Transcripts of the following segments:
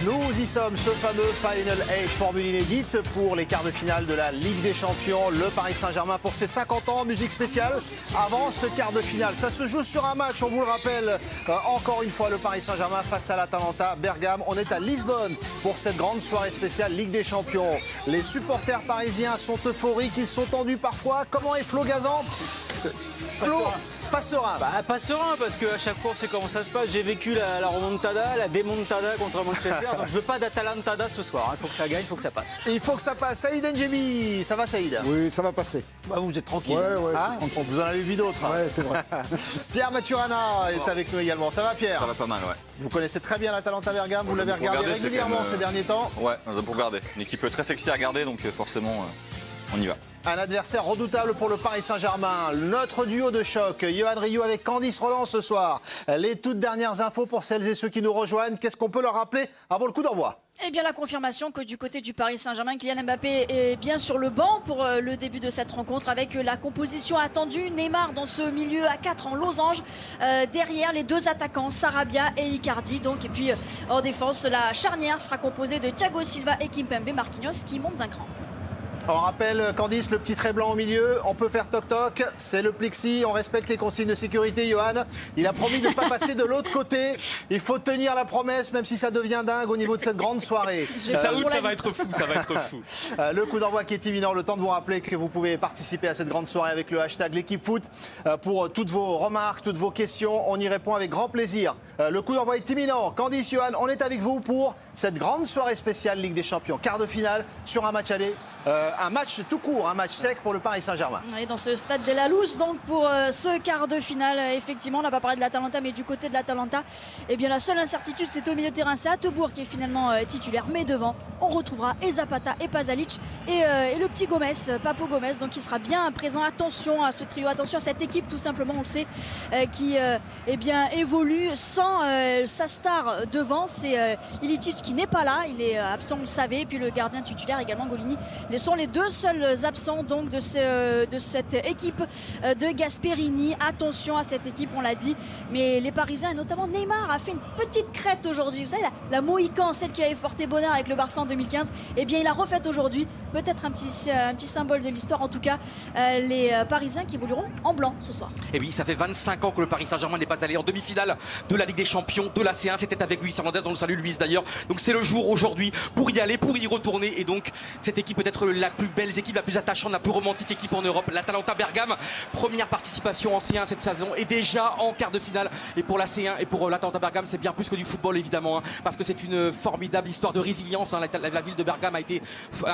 Nous y sommes, ce fameux Final 8 formule inédite pour les quarts de finale de la Ligue des Champions. Le Paris Saint-Germain pour ses 50 ans, musique spéciale avant ce quart de finale. Ça se joue sur un match, on vous le rappelle, encore une fois le Paris Saint-Germain face à l'Atalanta Bergame. On est à Lisbonne pour cette grande soirée spéciale Ligue des Champions. Les supporters parisiens sont euphoriques, ils sont tendus parfois. Comment est Flo Gazan? Flo, pas serein. Pas serein parce qu'à chaque fois on sait comment ça se passe. J'ai vécu la remontada, la démontada contre Manchester. Donc je veux pas d'Atalantada ce soir. Il faut que ça gagne, il faut que ça passe. Il faut que ça passe. Saïd Ndjemi, ça va Saïd? Oui, ça va passer. Vous êtes tranquille. Ouais, Hein, vous en avez vu d'autres. Ouais, c'est vrai. Pierre Maturana est avec nous également. Ça va Pierre? Ça va pas mal, ouais. Vous connaissez très bien l'Atalanta Bergame, vous l'avez regardé régulièrement ces derniers temps. Ouais, on a pour regarder. Une équipe très sexy à regarder, donc forcément, on y va. Un adversaire redoutable pour le Paris Saint-Germain. Notre duo de choc, Yohan Ryu avec Candice Roland ce soir. Les toutes dernières infos pour celles et ceux qui nous rejoignent. Qu'est-ce qu'on peut leur rappeler avant le coup d'envoi? Eh bien, la confirmation que du côté du Paris Saint-Germain, Kylian Mbappé est bien sur le banc pour le début de cette rencontre avec la composition attendue. Neymar dans ce milieu à 4 en losange. Derrière, les deux attaquants, Sarabia et Icardi. Donc, et puis, en défense, la charnière sera composée de Thiago Silva et Kimpembe Marquinhos qui montent d'un cran. On rappelle, Candice, le petit trait blanc au milieu. On peut faire toc-toc. C'est le plexi. On respecte les consignes de sécurité, Yohan. Il a promis de ne pas passer de l'autre côté. Il faut tenir la promesse, même si ça devient dingue au niveau de cette grande soirée. Ça va être fou, ça va être fou. Le coup d'envoi qui est imminent. Le temps de vous rappeler que vous pouvez participer à cette grande soirée avec le hashtag l'équipe foot pour toutes vos remarques, toutes vos questions. On y répond avec grand plaisir. Le coup d'envoi est imminent. Candice, Yohan, on est avec vous pour cette grande soirée spéciale Ligue des Champions. Quart de finale sur un match aller. Un match tout court, un match sec pour le Paris Saint-Germain. Et dans ce stade de la Louse, donc pour ce quart de finale, effectivement, on n'a pas parlé de l'Atalanta, mais du côté de l'Atalanta, eh bien la seule incertitude, c'est au milieu de terrain, c'est Hateboer qui est finalement titulaire, mais devant, on retrouvera et Zapata et Pasalic et le petit Gomez, Papo Gomez, donc qui sera bien présent. Attention à ce trio, attention à cette équipe, tout simplement, on le sait, qui eh bien évolue sans sa star devant, c'est Ilicic qui n'est pas là, il est absent, on le savait, et puis le gardien titulaire également, Golini. Ce sont les deux seuls absents donc de cette équipe de Gasperini. Attention à cette équipe, on l'a dit, mais les Parisiens et notamment Neymar a fait une petite crête aujourd'hui. Vous savez, la Mohican, celle qui avait porté bonheur avec le Barça en 2015, eh bien il a refait aujourd'hui. Peut-être un petit symbole de l'histoire. En tout cas, les Parisiens qui évolueront en blanc ce soir. Et oui, ça fait 25 ans que le Paris Saint-Germain n'est pas allé en demi-finale de la Ligue des Champions, de la C1. C'était avec Luis Hernandez, on le salue Luis d'ailleurs. Donc c'est le jour aujourd'hui pour y aller, pour y retourner. Et donc cette équipe peut être la plus belle équipe, la plus attachante, la plus romantique équipe en Europe, l'Atalanta Bergame. Première participation en C1 cette saison et déjà en quart de finale. Et pour la C1 et pour l'Atalanta Bergame, c'est bien plus que du football évidemment, parce que c'est une formidable histoire de résilience. La ville de Bergame a été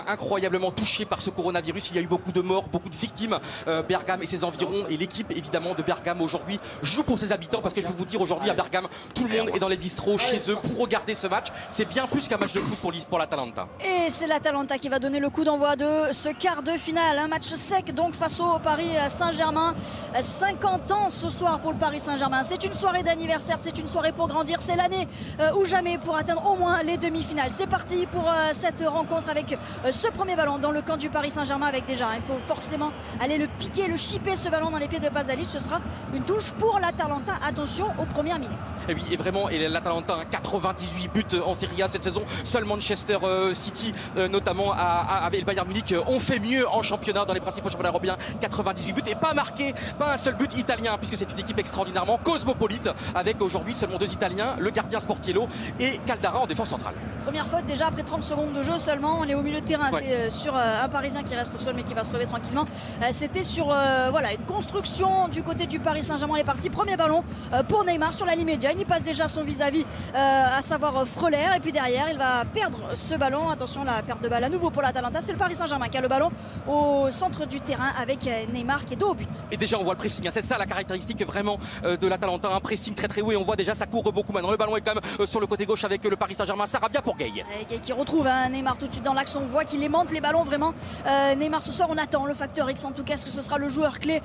incroyablement touchée par ce coronavirus. Il y a eu beaucoup de morts, beaucoup de victimes. Bergame et ses environs, et l'équipe évidemment de Bergame aujourd'hui joue pour ses habitants, parce que je peux vous dire aujourd'hui à Bergame, tout le monde est dans les bistrots chez eux pour regarder ce match. C'est bien plus qu'un match de foot pour l'Atalanta. Et c'est l'Atalanta qui va donner le coup d'envoi de ce quart de finale. Un match sec donc face au Paris Saint-Germain. 50 ans ce soir pour le Paris Saint-Germain. C'est une soirée d'anniversaire, c'est une soirée pour grandir. C'est l'année ou jamais pour atteindre au moins les demi-finales. C'est parti pour cette rencontre avec ce premier ballon dans le camp du Paris Saint-Germain, avec déjà, il faut forcément aller le piquer, le chipper ce ballon dans les pieds de Pasalic. Ce sera une touche pour l'Atalanta. Attention aux premières minutes. Et oui, et vraiment, et l'Atalanta, 98 buts en Serie A cette saison. Seul Manchester City, notamment avec le Bayern Munich, ont fait mieux en championnat, dans les principaux championnats européens. 98 buts et pas marqué, pas un seul but italien, puisque c'est une équipe extraordinairement cosmopolite, avec aujourd'hui seulement 2 Italiens, le gardien Sportiello et Caldara en défense centrale. Première faute déjà après 30 secondes de jeu seulement. On est au milieu de terrain, ouais. C'est sur un Parisien qui reste au sol mais qui va se relever tranquillement. C'était sur voilà, une construction du côté du Paris Saint-Germain. Il est parti, premier ballon pour Neymar sur la ligne médiane. Il passe déjà son vis-à-vis, à savoir Freuler, et puis derrière il va perdre ce ballon. Attention, la perte de balle à nouveau pour l'Atalanta. C'est le Paris Saint-Germain qui a le ballon au centre du terrain avec Neymar qui est dos au but. Et déjà on voit le pressing, hein. C'est ça la caractéristique vraiment de l'Atalanta, un pressing très très haut, et on voit déjà ça court beaucoup maintenant. Le ballon est quand même sur le côté gauche avec le Paris Saint-Germain. Sarabia pour Gay. Gay qui retrouve retrouve Neymar tout de suite dans l'axe. On voit qu'il aimante les ballons vraiment. Neymar ce soir, on attend le facteur X. En tout cas, est-ce que ce sera le joueur clé,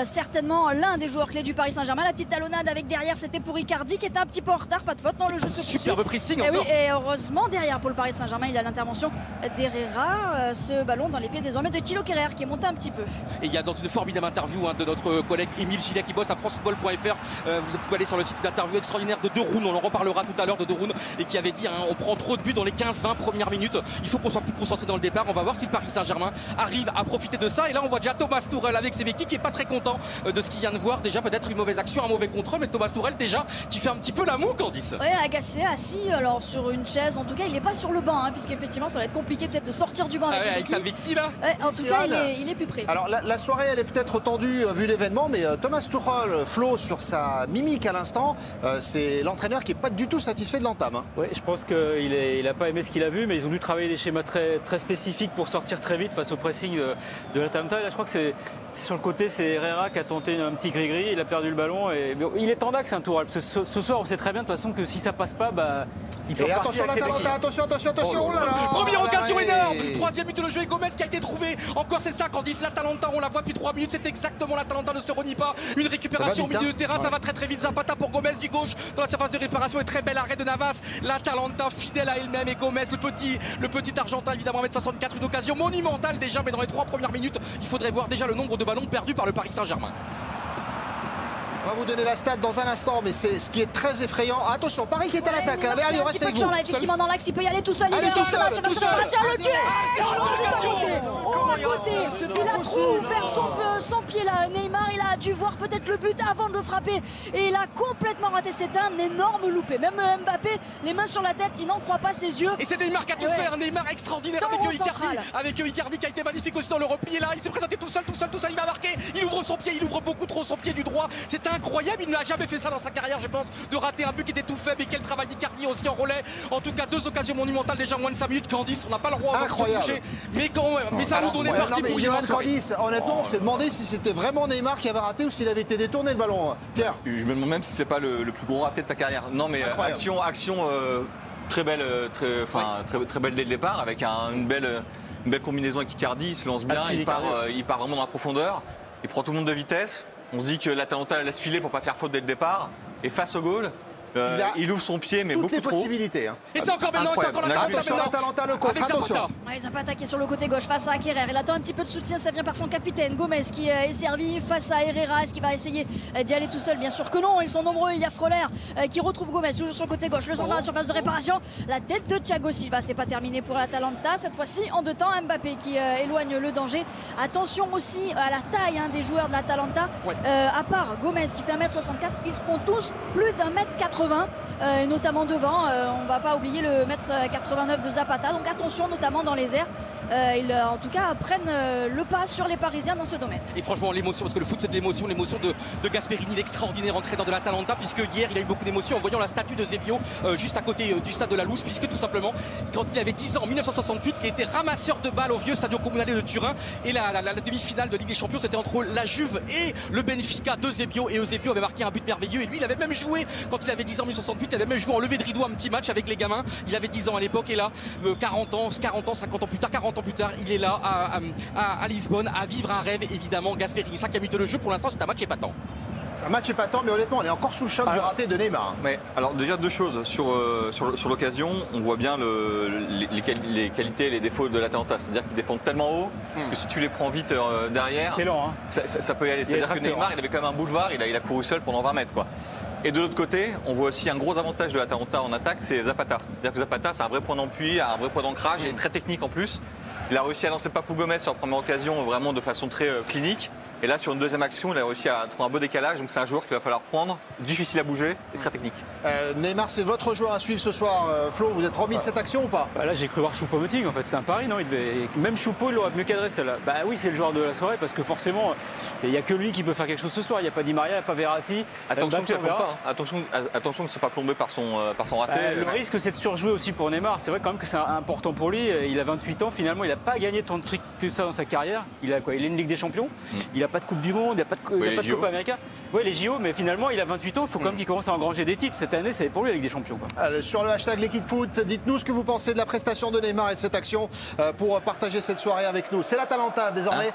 certainement l'un des joueurs clés du Paris Saint-Germain. La petite talonnade avec derrière, c'était pour Icardi qui était un petit peu en retard. Pas de faute, non, le jeu se poursuit. Superbe pressing Et, oui, encore. et heureusement derrière pour le Paris Saint-Germain, il y a l'intervention d'Herrera. Ce ballon dans les pieds désormais de Thilo Kehrer qui est monté un petit peu. Et il y a dans une formidable interview de notre collègue Émile Gillet qui bosse à francefootball.fr. Vous pouvez aller sur le site d'interview extraordinaire de De Roon. On en reparlera tout à l'heure de De Roon et qui avait dit on prend trop de buts dans les 15-20 premières minutes. Il faut qu'on soit plus concentré dans le départ. On va voir si le Paris Saint-Germain arrive à profiter de ça. Et là, on voit déjà Thomas Tuchel avec ses béquilles qui est pas très content de ce qu'il vient de voir. Déjà, peut-être une mauvaise action, un mauvais contrôle. Mais Thomas Tuchel, déjà, qui fait un petit peu la moue, Candice. Ouais, agacé, assis, alors sur une chaise. En tout cas, il n'est pas sur le banc, puisqu'effectivement, ça va être compliqué peut-être de sortir du banc Avec sa béquille là. Ouais, en tout cas, il est plus près. Alors la soirée elle est peut-être tendue vu l'événement, mais Thomas Tuchel, Flo, sur sa mimique à l'instant, c'est l'entraîneur qui n'est pas du tout satisfait de l'entame. Hein. Oui, je pense qu'il n'a pas aimé ce qu'il a vu, mais ils ont dû travailler des schémas très, très spécifiques pour sortir très vite face au pressing de l'Atalanta. Là, je crois que c'est sur le côté, c'est Herrera qui a tenté un petit gris-gris, il a perdu le ballon. Et il est temps que c'est un Tourelle. Parce que ce soir, on sait très bien de toute façon que si ça passe pas, il peut Et repartir attention avec ses l'Atalanta, béquilles. attention, oh là là. Première occasion Ouais. énorme. Troisième but de le jeu et Gomez qui a été trouvé. Encore c'est ça Candice, l'Atalanta, on la voit depuis 3 minutes. C'est exactement l'Atalanta, ne se renie pas. Une récupération au vite, milieu hein. de terrain, ça va très vite. Zapata pour Gomez du gauche dans la surface de réparation et très bel arrêt de Navas. L'Atalanta fidèle à elle-même et Gomez, le petit Argentin évidemment, 1m64, une occasion monumentale déjà, mais dans les 3 premières minutes, il faudrait voir déjà le nombre de ballons perdus par le Paris Saint-Germain. On va vous donner la stat dans un instant, mais c'est ce qui est très effrayant. Attention, Paris qui est à l'attaque. Neymar, Allez, un on petit reste peu avec de vous. champ, là, effectivement, dans l'axe, il peut y aller tout seul. Allez, Il est tout en seul, réparation, tout seul. le tuer. À côté, il a trop vers son pied là. Neymar, il a dû voir peut-être le but avant de frapper et il a complètement raté. C'est un énorme loupé. Même Mbappé, les mains sur la tête, il n'en croit pas ses yeux. Et c'est Neymar qui a tout Ouais. fait, un Neymar extraordinaire Dans avec le Icardi, central. qui a été magnifique aussi dans le repli. Et là, il s'est présenté tout seul, il va marquer. Il ouvre son pied, il ouvre beaucoup trop son pied du droit. C'est incroyable, il n'a jamais fait ça dans sa carrière, je pense, de rater un but qui était tout faible. Et quel travail d'Icardi aussi en relais. En tout cas, 2 occasions monumentales déjà en moins de 5 minutes. Candice, on n'a pas le droit de se Incroyable. bouger. Mais quand même, mais ça nous donnait Ouais, parti non, mais pour Johan hier soir. Candice, honnêtement, on s'est demandé si c'était vraiment Neymar qui avait raté ou s'il avait été détourné le ballon. Pierre. Je me demande même si c'est pas le plus gros raté de sa carrière. Non, mais Incroyable. action très belle, très belle dès le départ, avec une belle combinaison avec Icardi. Il se lance bien, il part vraiment dans la profondeur. Il prend tout le monde de vitesse. On se dit que l'Atalanta la laisse filer pour pas faire faute dès le départ. Et face au goal, il ouvre son pied, mais Toutes beaucoup les trop. possibilités. Hein. Et c'est encore maintenant, c'est encore Incroyable. Attention, l'Atalanta, le contre, Avec Zapata. attention. Ouais, Zapata qui est sur le côté gauche face à Kehrer. Il attend un petit peu de soutien, ça vient par son capitaine Gomez qui est servi face à Herrera. Est-ce qu'il va essayer d'y aller tout seul? Bien sûr que non, ils sont nombreux. Il y a Froller qui retrouve Gomez toujours sur le côté gauche. Le centre dans la surface de réparation. La tête de Thiago Silva, c'est pas terminé pour l'Atalanta. Cette fois-ci en 2 temps, Mbappé qui éloigne le danger. Attention aussi à la taille des joueurs de l'Atalanta. Ouais. À part Gomez qui fait 1m64, ils font tous plus d'1m80. Et notamment devant, on va pas oublier le 1m89 de Zapata, donc attention notamment dans les airs, ils en tout cas prennent le pas sur les Parisiens dans ce domaine. Et franchement l'émotion, parce que le foot c'est de l'émotion de Gasperini, l'extraordinaire entraîneur de l'Atalanta, puisque hier il a eu beaucoup d'émotions en voyant la statue de Zebio juste à côté du stade de la Louse, puisque tout simplement quand il avait 10 ans en 1968 il était ramasseur de balles au vieux Stadio Comunale de Turin, et la demi-finale de Ligue des Champions c'était entre la Juve et le Benfica de Zebio, et Eusebio avait marqué un but merveilleux, et lui il avait même joué quand il avait 10 ans en 1968, il avait même joué en levée de rideau un petit match avec les gamins. Il avait 10 ans à l'époque, et là 50 ans plus tard il est là à Lisbonne à vivre un rêve évidemment. Gasperini, 5e minute de jeu, pour l'instant c'est un match épatant. Un match épatant, mais honnêtement, on est encore sous le choc du raté de Neymar. Mais alors déjà 2 choses sur l'occasion, on voit bien les qualités et les défauts de l'Atalanta, c'est-à-dire qu'ils défendent tellement haut que si tu les prends vite derrière, C'est lent, hein. ça peut y aller. C'est-à-dire que tracteurs, Neymar hein. il avait quand même un boulevard, il a couru seul pendant 20 mètres quoi. Et de l'autre côté, on voit aussi un gros avantage de l'Atalanta en attaque, c'est Zapata. C'est-à-dire que Zapata, c'est un vrai point d'appui, un vrai point d'ancrage, et très technique en plus. Il a réussi à lancer Papou Gomez sur la première occasion vraiment de façon très clinique. Et là, sur une deuxième action, il a réussi à trouver un beau décalage. Donc c'est un joueur qu'il va falloir prendre, difficile à bouger et très technique. Neymar, c'est votre joueur à suivre ce soir. Flo, vous êtes remis de cette action ou pas? Bah là, j'ai cru voir Choupo-Moting, en fait, c'est un pari, non? Même Choupo, il aurait mieux cadré celle-là. Bah oui, c'est le joueur de la soirée, parce que forcément, il n'y a que lui qui peut faire quelque chose ce soir. Il n'y a pas Di Maria, il n'y a pas Verratti. Attention que ça Mbappé, on plombe verra. pas. Hein. Attention que ce soit pas plombé par son raté. Le risque, c'est de surjouer aussi pour Neymar. C'est vrai quand même que c'est important pour lui. Il a 28 ans, finalement, il n'a pas gagné tant de trucs que ça dans sa carrière. Il a quoi? Il a une Ligue des Champions. Il n'a pas de Coupe du Monde, il n'y a pas de, Oui, pas de JO. Copa América. Oui, les JO, mais finalement, il a 28 ans, il faut quand même qu'il commence à engranger des titres. Cette année, c'est pour lui la Ligue des Champions, quoi. Sur le hashtag L'équipe foot, dites-nous ce que vous pensez de la prestation de Neymar et de cette action pour partager cette soirée avec nous. C'est l'Atalanta désormais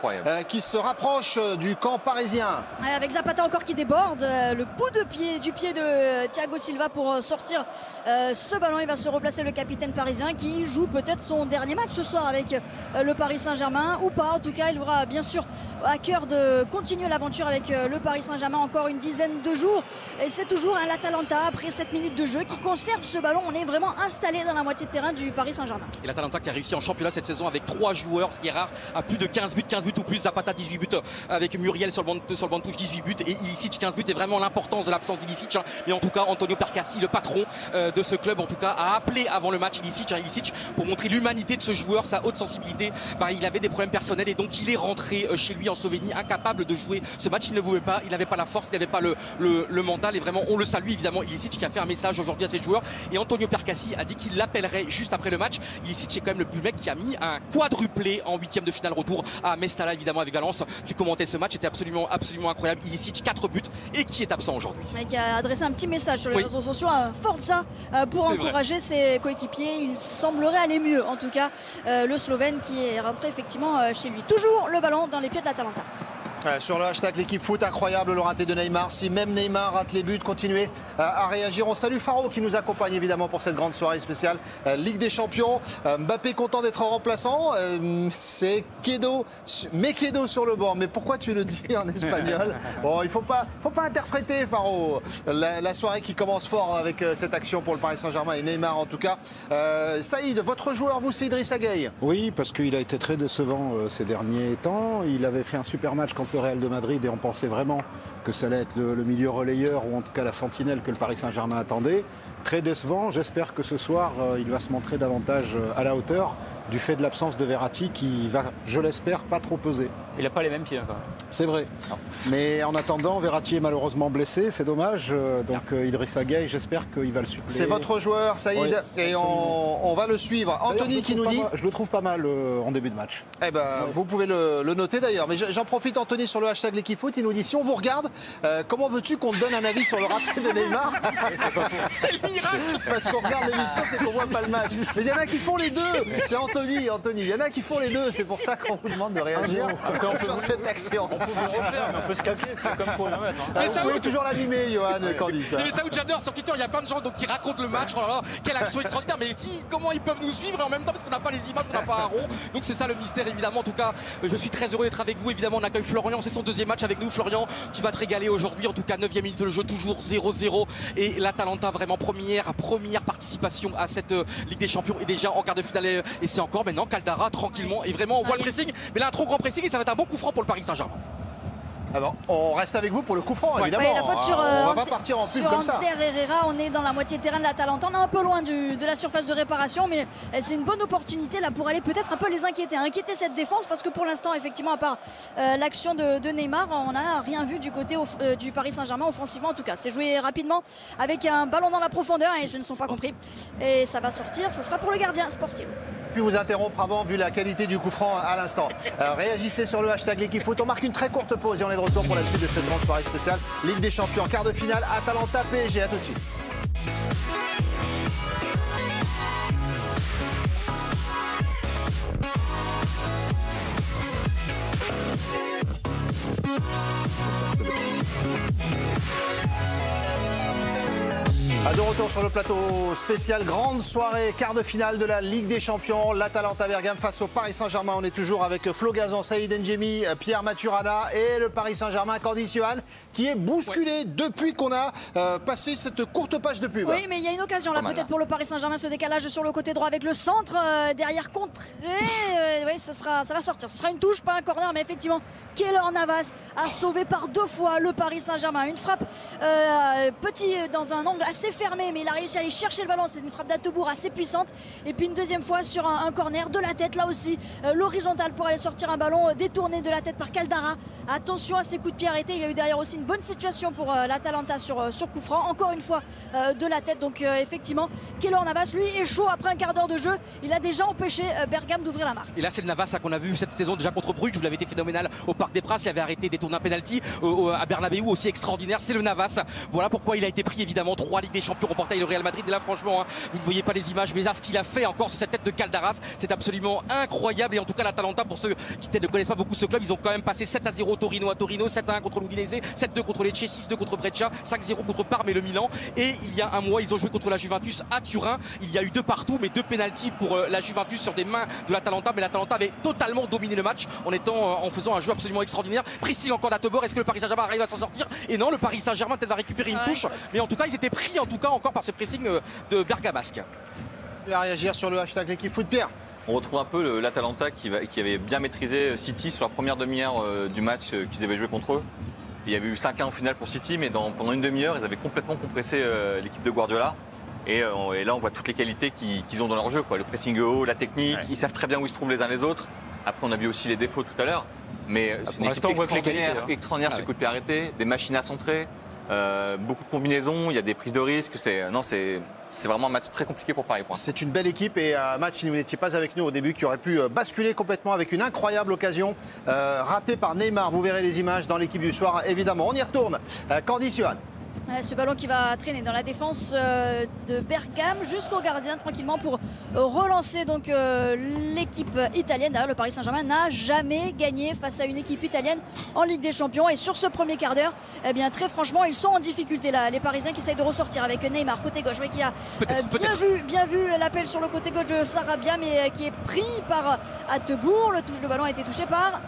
qui se rapproche du camp parisien. Ouais, avec Zapata encore qui déborde, le bout de pied du pied de Thiago Silva pour sortir ce ballon. Il va se replacer le capitaine parisien qui joue peut-être son dernier match ce soir avec le Paris Saint-Germain ou pas. En tout cas, il aura bien sûr à cœur de continuer l'aventure avec le Paris Saint-Germain encore une dizaine de jours. Et c'est toujours l'Atalanta après 7 minutes de jeu qui conserve ce ballon. On est vraiment installé dans la moitié de terrain du Paris Saint-Germain. Et l'Atalanta qui a réussi en championnat cette saison avec 3 joueurs, ce qui est rare, à plus de 15 buts ou plus. Zapata 18 buts avec Muriel sur le banc de touche 18 buts et Ilicic 15 buts. Et vraiment l'importance de l'absence d'Ilicic. Mais en tout cas, Antonio Percassi, le patron de ce club, en tout cas, a appelé avant le match Ilicic pour montrer l'humanité de ce joueur, sa haute sensibilité. Il avait des problèmes personnels et donc il est rentré chez lui en Slovénie, incapable de jouer ce match. Il ne voulait pas, il n'avait pas la force, il n'avait pas le mental. Et vraiment, on le salue évidemment. Ilicic qui a fait un message aujourd'hui à ses joueurs. Et Antonio Percassi a dit qu'il l'appellerait juste après le match. Ilicic est quand même le mec qui a mis un quadruplé en 8e de finale retour à Mestalla évidemment avec Valence. Tu commentais ce match, c'était absolument incroyable. Ilicic 4 buts et qui est absent aujourd'hui. Qui a adressé un petit message sur les réseaux sociaux, un Forza pour encourager ses coéquipiers. Il semblerait aller mieux en tout cas le Slovène qui est rentré effectivement chez lui. Toujours le ballon dans les pieds de l'Atalanta. Sur le hashtag l'équipe foot, incroyable le raté de Neymar. Si même Neymar rate les buts, continuez à réagir. On salue Faro qui nous accompagne évidemment pour cette grande soirée spéciale Ligue des Champions. Mbappé content d'être remplaçant. C'est Mequedo sur le banc. Mais pourquoi tu le dis en espagnol? Bon, il faut pas interpréter, Faro. La soirée qui commence fort avec cette action pour le Paris Saint-Germain et Neymar en tout cas. Saïd, votre joueur, vous, c'est Idrissa Gueye. Oui, parce qu'il a été très décevant ces derniers temps. Il avait fait un super match contre le Real de Madrid et on pensait vraiment que ça allait être le milieu relayeur ou en tout cas la sentinelle que le Paris Saint-Germain attendait. Très décevant. J'espère que ce soir, il va se montrer davantage à la hauteur du fait de l'absence de Verratti qui va, je l'espère, pas trop peser. Il n'a pas les mêmes pieds, quand même. C'est vrai. Mais en attendant, Verratti est malheureusement blessé, c'est dommage. Donc Idrissa Gueye, j'espère qu'il va le suppléer. C'est votre joueur, Saïd, oui, et on va le suivre. Anthony qui nous dit... Je le trouve pas mal en début de match. Eh ben, ouais. Vous pouvez le noter d'ailleurs. Mais j'en profite, Anthony, sur le hashtag l'équipe foot. Il nous dit, si on vous regarde, comment veux-tu qu'on te donne un avis sur le raté de Neymar? C'est le miracle. Parce qu'on regarde l'émission, c'est qu'on voit pas le match. Mais il y en a qui font les deux. C'est Anthony. Il y en a qui font les deux. C'est pour ça qu'on vous demande de réagir sur cette action. On peut le refaire, mais on peut se calquer, c'est comme pour le mettre. Vous pouvez toujours l'animer, Johan Candice. Mais ça où j'adore sur Twitter, il y a plein de gens donc, qui racontent le match. Oh là là, quelle action extraordinaire. Mais si, comment ils peuvent nous suivre et en même temps parce qu'on n'a pas les images, on n'a pas un rond. Donc c'est ça le mystère évidemment. En tout cas, je suis très heureux d'être avec vous. Évidemment, on accueille Florian. C'est son deuxième match avec nous. Florian, tu vas te régaler aujourd'hui. En tout cas, 9e minute de jeu, toujours 0-0. Et l'Atalanta vraiment première participation à cette Ligue des Champions est déjà en quart de finale. Et c'est encore maintenant Caldara tranquillement. Et vraiment, on voit le pressing. Mais là, un trop grand pressing et ça va être un bon coup franc pour le Paris Saint-Germain. Ah bon, on reste avec vous pour le coup franc, évidemment. Ouais, la faute sur, on va pas partir en pub comme ça. Sur Herrera, on est dans la moitié de terrain de l'Atalanta. On est un peu loin de la surface de réparation, mais c'est une bonne opportunité là pour aller peut-être un peu les inquiéter cette défense, parce que pour l'instant, effectivement, à part l'action de Neymar, on n'a rien vu du côté du Paris Saint-Germain offensivement en tout cas. C'est joué rapidement avec un ballon dans la profondeur et ils ne sont pas compris. Et ça va sortir, ça sera pour le gardien sportif. Puis vous interrompre avant, vu la qualité du coup franc à l'instant. Réagissez sur le hashtag l'équipe foot. On marque une très courte pause et on est de retour pour la suite de cette grande soirée spéciale Ligue des Champions, quart de finale, Atalanta PSG. À tout de suite. De retour sur le plateau spécial, grande soirée, quart de finale de la Ligue des Champions, l'Atalanta Bergame face au Paris Saint-Germain. On est toujours avec Flo Gazan, Saïd Ndjemi, Pierre Maturana et le Paris Saint-Germain, Candice Johan, qui est bousculé depuis qu'on a passé cette courte page de pub. Oui, mais il y a une occasion là peut-être pour le Paris Saint-Germain, ce décalage sur le côté droit avec le centre derrière contré. Oui, ça va sortir. Ce sera une touche, pas un corner, mais effectivement, Keylor Navas a sauvé par 2 fois le Paris Saint-Germain. Une frappe dans un angle assez fermé, mais il a réussi à aller chercher le ballon. C'est une frappe d'Atebour assez puissante. Et puis une deuxième fois sur un corner de la tête, là aussi, l'horizontale pour aller sortir un ballon détourné de la tête par Caldara. Attention à ses coups de pied arrêtés. Il y a eu derrière aussi une bonne situation pour l'Atalanta sur coup franc. Encore une fois de la tête. Donc effectivement, Keylor Navas, lui, est chaud après un quart d'heure de jeu. Il a déjà empêché Bergame d'ouvrir la marque. Et là, c'est le Navas qu'on a vu cette saison déjà contre Bruges. Vous l'avez été phénoménal au Parc des Princes. Il avait arrêté des tournées un penalty à Bernabéu aussi extraordinaire. C'est le Navas. Voilà pourquoi il a été pris évidemment 3 Ligues des Champions remportées avec le Real Madrid. Et là, franchement, hein, vous ne voyez pas les images, mais là, ce qu'il a fait encore sur cette tête de Caldaras, c'est absolument incroyable. Et en tout cas, l'Atalanta, pour ceux qui peut-être ne connaissent pas beaucoup ce club, ils ont quand même passé 7-0 Torino à Torino, 7-1 contre l'Udinese, 7-2 contre Lecce, 6-2 contre Brescia, 5-0 contre Parme et le Milan. Et il y a un mois, ils ont joué contre la Juventus à Turin. Il y a eu 2 partout, mais 2 pénaltys pour la Juventus sur des mains de l'Atalanta. Mais l'Atalanta avait totalement dominé le match en faisant un jeu absolument extraordinaire. Pressing encore d'Atebour. Est-ce que le Paris Saint-Germain arrive à s'en sortir? Et non, le Paris Saint-Germain peut-être va récupérer une touche. Mais en tout cas, ils étaient pris encore par ce pressing de Bergamasque. Il va réagir sur le hashtag l'équipe foot, Pierre. On retrouve un peu l'Atalanta qui avait bien maîtrisé City sur la première demi-heure du match qu'ils avaient joué contre eux. Il y avait eu 5-1 au final pour City, mais pendant une demi-heure, ils avaient complètement compressé l'équipe de Guardiola. Et là, on voit toutes les qualités qu'ils ont dans leur jeu, quoi. Le pressing haut, la technique, ils savent très bien où ils se trouvent les uns les autres. Après, on a vu aussi les défauts tout à l'heure. Mais c'est une équipe extraordinaire, ce coup de pied arrêté, des machines à centrer, beaucoup de combinaisons, il y a des prises de risques. C'est vraiment un match très compliqué pour Paris. C'est une belle équipe et un match, si vous n'étiez pas avec nous au début, qui aurait pu basculer complètement avec une incroyable occasion ratée par Neymar. Vous verrez les images dans l'équipe du soir, évidemment. On y retourne. Candice Johan. Ce ballon qui va traîner dans la défense de Bergame jusqu'au gardien tranquillement pour relancer donc l'équipe italienne. D'ailleurs, le Paris Saint-Germain n'a jamais gagné face à une équipe italienne en Ligue des Champions. Et sur ce premier quart d'heure, eh bien, très franchement, ils sont en difficulté là. Les Parisiens qui essayent de ressortir avec Neymar côté gauche, mais qui a bien vu l'appel sur le côté gauche de Sarabia, mais qui est pris par Atebour. Le touche de ballon a été touché par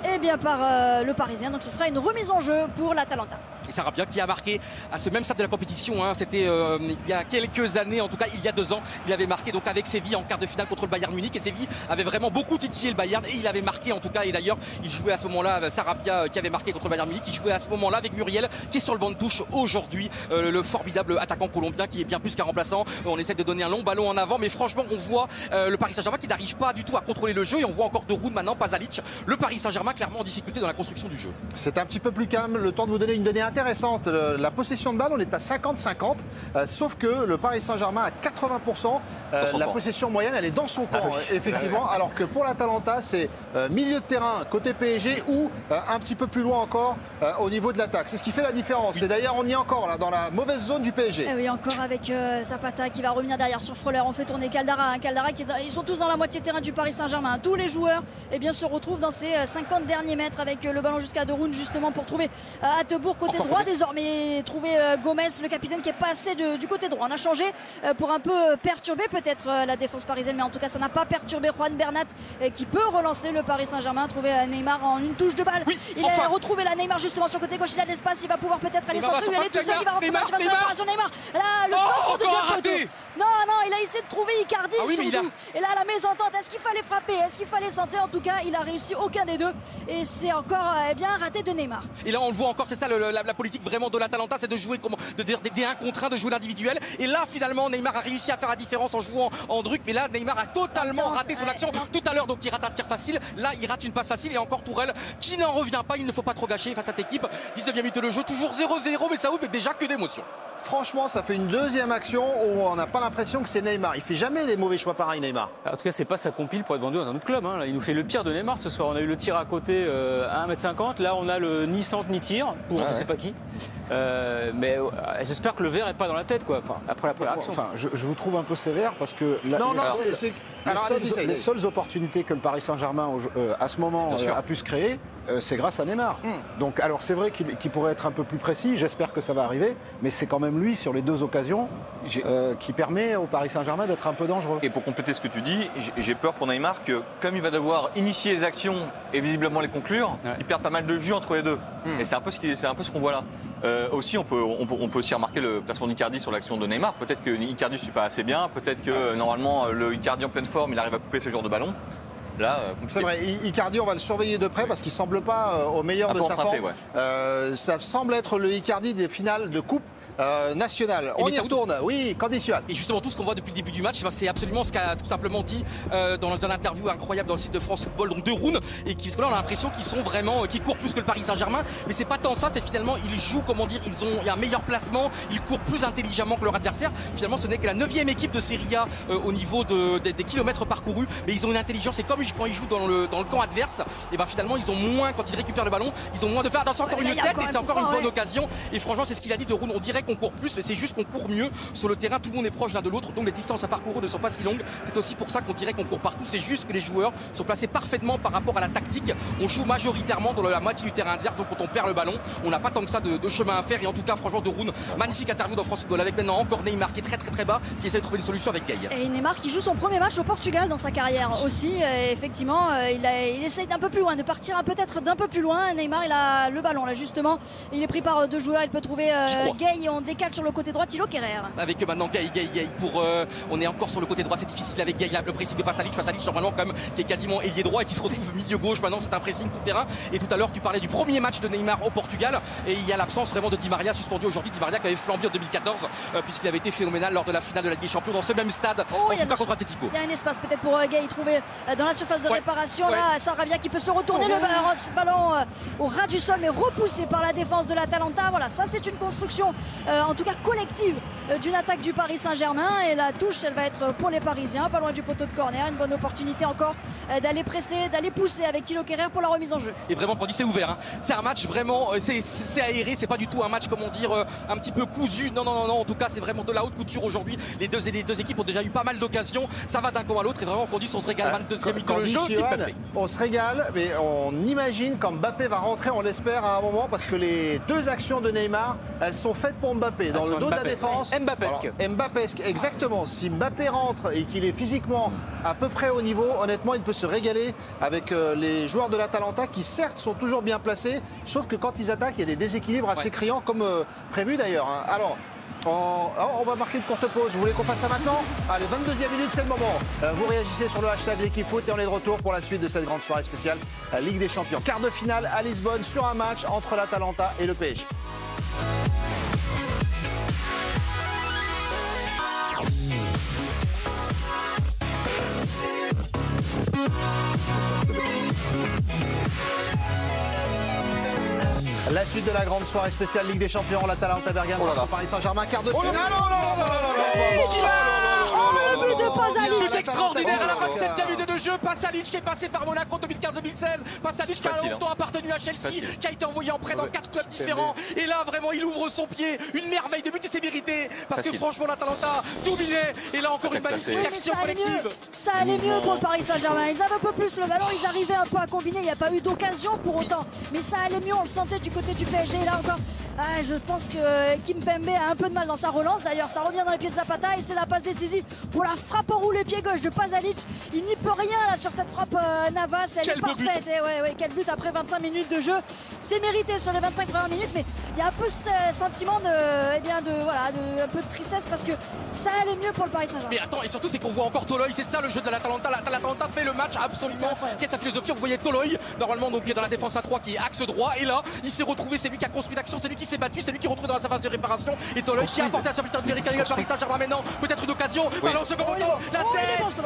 le Parisien. Donc ce sera une remise en jeu pour l'Atalanta. Et Sarabia qui a marqué à ce même stade de la compétition, hein, c'était il y a quelques années, en tout cas il y a 2 ans, il avait marqué donc avec Séville en quart de finale contre le Bayern Munich, et Séville avait vraiment beaucoup titillé le Bayern et il avait marqué en tout cas. Et d'ailleurs il jouait à ce moment-là, Sarabia qui avait marqué contre le Bayern Munich, il jouait à ce moment-là avec Muriel qui est sur le banc de touche aujourd'hui, le formidable attaquant colombien qui est bien plus qu'un remplaçant. On essaie de donner un long ballon en avant, mais franchement on voit le Paris Saint-Germain qui n'arrive pas du tout à contrôler le jeu, et on voit encore de Rouen maintenant, Pasalic, le Paris Saint-Germain clairement en difficulté dans la construction du jeu. C'est un petit peu plus calme, le temps de vous donner une donnée intéressante. La possession de balle, on est à 50-50, sauf que le Paris Saint-Germain à 80%, la possession moyenne, elle est dans son camp, effectivement, alors que pour l'Atalanta, c'est milieu de terrain côté PSG ou un petit peu plus loin encore au niveau de l'attaque. C'est ce qui fait la différence. Oui. Et d'ailleurs, on y est encore là, dans la mauvaise zone du PSG. Et oui, encore avec Zapata qui va revenir derrière sur Freuler. On fait tourner Caldara. Caldara ils sont tous dans la moitié de terrain du Paris Saint-Germain. Tous les joueurs se retrouvent dans ces 50 derniers mètres avec le ballon jusqu'à De Roon justement pour trouver Atebour côté encore droit désormais, trouver Gomez, le capitaine qui est passé du côté droit. On a changé pour un peu perturber peut-être la défense parisienne, mais en tout cas ça n'a pas perturbé Juan Bernat qui peut relancer le Paris Saint-Germain, trouver Neymar en une touche de balle. Oui, il a retrouvé la Neymar justement sur le côté gauche, il a de l'espace, il va pouvoir peut-être aller centrer, il est tout seul, il va rentrer dans la préparation Neymar. Là, le centre de Diapote. Non, il a essayé de trouver Icardi surtout. Et là, la mésentente, est-ce qu'il fallait frapper, est-ce qu'il fallait centrer? En tout cas, il a réussi aucun des deux et c'est encore raté de Neymar. Et là, on le voit encore, c'est ça la politique vraiment de l'Atalanta, c'est de jouer des 1 contre 1, de jouer l'individuel. Et là, finalement, Neymar a réussi à faire la différence en jouant en druc. Mais là, Neymar a totalement raté son action tout à l'heure. Donc, il rate un tir facile. Là, il rate une passe facile. Et encore Tourelle qui n'en revient pas. Il ne faut pas trop gâcher face à cette équipe. 19e minute de jeu, toujours 0-0. Mais ça ouvre déjà que d'émotion. Franchement, ça fait une deuxième action où on n'a pas l'impression que c'est Neymar. Il fait jamais des mauvais choix pareils, Neymar. En tout cas, c'est pas sa compile pour être vendu dans un autre club. Hein. Là, il nous fait le pire de Neymar ce soir. On a eu le tir à côté à 1m50. Là, on a le ni centre ni tir pour je sais pas qui. Mais j'espère que le verre n'est pas dans la tête quoi, après la première action. Enfin, je vous trouve un peu sévère parce que les seules opportunités que le Paris Saint-Germain à ce moment a pu se créer, c'est grâce à Neymar. Donc alors c'est vrai qu'il pourrait être un peu plus précis, j'espère que ça va arriver, mais c'est quand même lui sur les 2 occasions qui permet au Paris Saint-Germain d'être un peu dangereux. Et pour compléter ce que tu dis, j'ai peur pour Neymar que comme il va devoir initier les actions et visiblement les conclure, il perd pas mal de jus entre les deux. Et c'est un peu ce qu'on voit là. Aussi, on peut aussi remarquer le placement d'Icardi sur l'action de Neymar. Peut-être que Icardi ne suit pas assez bien, peut-être que normalement le Icardi en pleine forme, il arrive à couper ce genre de ballon. Là, C'est vrai, Icardi, on va le surveiller de près parce qu'il semble pas au meilleur Un de peu sa emprunté, forme. ouais. Ça semble être le Icardi des finales de Coupe nationale. On mais y ça- retourne. Oui, Candy Suat. Et justement, tout ce qu'on voit depuis le début du match, c'est absolument ce qu'a tout simplement dit dans une interview incroyable dans le site de France Football, donc de Roun, et parce que là on a l'impression qu'ils sont vraiment, qu'ils courent plus que le Paris Saint-Germain, mais c'est pas tant ça, c'est finalement ils jouent, comment dire, il y a un meilleur placement, ils courent plus intelligemment que leur adversaire. Finalement, ce n'est que la 9e équipe de Serie A au niveau des kilomètres parcourus, mais ils ont une intelligence. Et comme quand ils jouent dans le camp adverse, et ben finalement ils ont moins, quand ils récupèrent le ballon, ils ont moins de faire. Attention, encore Ouais, une il y a tête, encore et un c'est coup encore une franc, bonne ouais. occasion. Et franchement, c'est ce qu'il a dit de Roun. On dirait qu'on court plus, mais c'est juste qu'on court mieux sur le terrain. Tout le monde est proche l'un de l'autre, donc les distances à parcourir ne sont pas si longues. C'est aussi pour ça qu'on dirait qu'on court partout. C'est juste que les joueurs sont placés parfaitement par rapport à la tactique. On joue majoritairement dans la moitié du terrain adverse, donc quand on perd le ballon, on n'a pas tant que ça de chemin à faire. Et en tout cas, franchement, de Roun, magnifique interview dans France Football avec maintenant encore Neymar qui est très bas, qui essaie de trouver une solution avec Gay. Et Neymar qui joue son premier match au Portugal dans sa carrière aussi. Effectivement, il essaye d'un peu plus loin, de partir peut-être d'un peu plus loin. Neymar, il a le ballon là justement. Il est pris par deux joueurs. Il peut trouver Gay. On décale sur le côté droit, Thilo Kehrer. Avec maintenant Gay pour on est encore sur le côté droit, c'est difficile avec Gay, le pressing de Pasalic normalement quand même qui est quasiment ailier droit et qui se retrouve milieu gauche. Maintenant c'est un pressing tout terrain. Et tout à l'heure tu parlais du premier match de Neymar au Portugal et il y a l'absence vraiment de Di Maria suspendu aujourd'hui. Di Maria qui avait flambé en 2014 puisqu'il avait été phénoménal lors de la finale de la Ligue des Champions dans ce même stade, en tout cas contre Atletico. Il y a un espace peut-être pour Gay trouvé dans la surface de réparation. Ouais. Là, Sarabia qui peut se retourner le ballon au ras du sol, mais repoussé par la défense de l'Atalanta. Voilà, ça c'est une construction, en tout cas collective, d'une attaque du Paris Saint-Germain. Et la touche, elle va être pour les Parisiens, pas loin du poteau de corner. Une bonne opportunité encore d'aller presser, d'aller pousser avec Thilo Kehrer pour la remise en jeu. Et vraiment, quand on dit c'est ouvert, hein. C'est un match vraiment, c'est aéré, c'est pas du tout un match, comment dire, un petit peu cousu. Non, en tout cas, c'est vraiment de la haute couture aujourd'hui. Les deux équipes ont déjà eu pas mal d'occasions. Ça va d'un camp à l'autre et vraiment, quand on dit on se régale 22e minute de jeu. On se régale, mais on imagine quand Mbappé va rentrer, on l'espère à un moment, parce que les deux actions de Neymar, elles sont faites pour Mbappé, dans le dos de la défense. Mbappesque. Alors, Mbappesque, exactement. Si Mbappé rentre et qu'il est physiquement à peu près au niveau, honnêtement, il peut se régaler avec les joueurs de l'Atalanta qui certes sont toujours bien placés, sauf que quand ils attaquent, il y a des déséquilibres assez criants, comme prévu d'ailleurs. Hein. Alors, on va marquer une courte pause. Vous voulez qu'on fasse ça maintenant? Allez, 22e minute, c'est le moment. Vous réagissez sur le hashtag l'équipe foot et on est de retour pour la suite de cette grande soirée spéciale Ligue des Champions. Quart de finale à Lisbonne sur un match entre l'Atalanta et le PSG. La suite de la grande soirée spéciale Ligue des Champions, l'Atalanta Bergame contre Paris Saint-Germain, quart de finale. Le but de Pasalic. C'est extraordinaire à la 27e minute de jeu. Pasalic qui est passé par Monaco en 2015-2016. Pasalic qui a Facile, longtemps appartenu à Chelsea, qui a été envoyé en prêt dans 4 clubs différents. Et là, vraiment, il ouvre son pied. Une merveille de but et c'est mérité. Parce que franchement, l'Atalanta dominait. Et là, encore une magnifique action collective. Ça allait mieux pour le Paris Saint-Germain. Ils avaient un peu plus le ballon, ils arrivaient un peu à combiner. Il n'y a pas eu d'occasion pour autant. Mais ça allait mieux, on le sentait du côté du PSG. Là encore, je pense que Kimpembe a un peu de mal dans sa relance. D'ailleurs, ça revient dans les pieds de Zapata et c'est la passe décisive pour la frappe en roulé pied gauche de Pasalic. Il n'y peut rien là sur cette frappe Navas. Elle est parfaite. Et ouais, quel but après 25 minutes de jeu. C'est mérité sur les 25 premières minutes, mais il y a un peu ce sentiment un peu de tristesse parce que ça allait mieux pour le Paris Saint-Germain. Mais attends, et surtout c'est qu'on voit encore Toloy, c'est ça le jeu de l'Atalanta. L'Atalanta fait le match absolument. Quelle est sa philosophie? Vous voyez Toloy, normalement donc dans la défense à 3 qui est axe droit, et là il s'est retrouvé, c'est lui qui a construit l'action, c'est lui qui s'est battu, c'est lui qui est retrouvé dans sa phase de réparation, et Toloy qui a apporté à sa putain de mérite à Paris Saint-Germain maintenant, peut-être une occasion. Alors second ballon, la tête.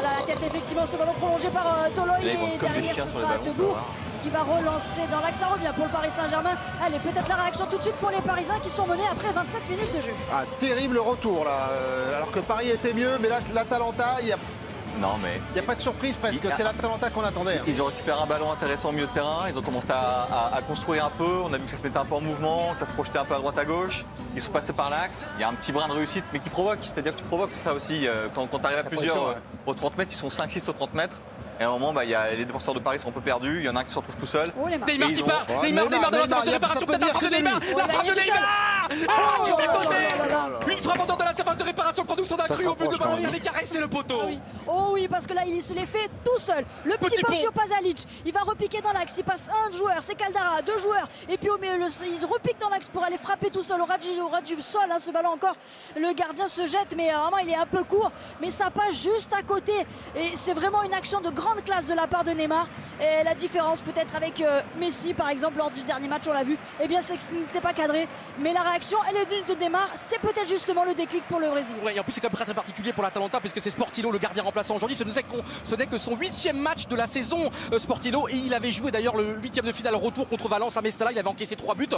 La tête effectivement, ce ballon prolongé par Toloy Là, ils vont et comme des derrière chiens ce sur les sera ballons, Teboul qui va relancer dans l'axe. Ça revient pour le Paris Saint-Germain. Allez, peut-être la réaction tout de suite pour les Parisiens qui sont menés après 27 minutes de jeu. Ah, terrible retour là, alors que Paris était mieux, mais là l'Atalanta, il n'y a pas de surprise presque, c'est l'Atalanta qu'on attendait. Ils ont récupéré un ballon intéressant au milieu de terrain, ils ont commencé à construire un peu, on a vu que ça se mettait un peu en mouvement, que ça se projetait un peu à droite à gauche, ils sont passés par l'axe, il y a un petit brin de réussite mais qui provoque, c'est-à-dire que tu provoques, c'est ça aussi, quand tu arrives à plusieurs au 30 mètres, ils sont 5-6 au 30 mètres. Et à un moment, les défenseurs de Paris sont un peu perdus. Il y en a un qui se retrouve tout seul. Oh, les Neymar qui part. Neymar dans la phase de réparation. Peut-être la frappe de Neymar. La frappe de Neymar. Juste à côté. là là. Une frappe en dehors de la surface de réparation quand nous sommes Ça accrus se au but de rapproche quand ballon. même. Il a caressé le poteau. Ah oui. Oh oui, parce que là, il se les fait tout seul. Le petit Petit pont. Pocio Pasalic, il va repiquer dans l'axe. Il passe un joueur, c'est Caldara, deux joueurs. Et puis il se repique dans l'axe pour aller frapper tout seul au ras du sol. Hein, ce ballon encore, le gardien se jette, mais vraiment, il est un peu court. Mais ça passe juste à côté. Et c'est vraiment une action de grande classe de la part de Neymar. Et la différence peut-être avec Messi, par exemple, lors du dernier match, on l'a vu, eh bien, c'est que ce n'était pas cadré. Mais la réaction, elle est venue de Neymar. C'est peut-être justement le déclic pour le Brésil. Ouais, et en plus c'est quand même très particulier pour l'Atalanta puisque c'est Sportillo le gardien remplaçant aujourd'hui. Ce n'est que son 8e match de la saison, Sportillo, et il avait joué d'ailleurs le 8e de finale retour contre Valence à Mestalla. Il avait encaissé 3 buts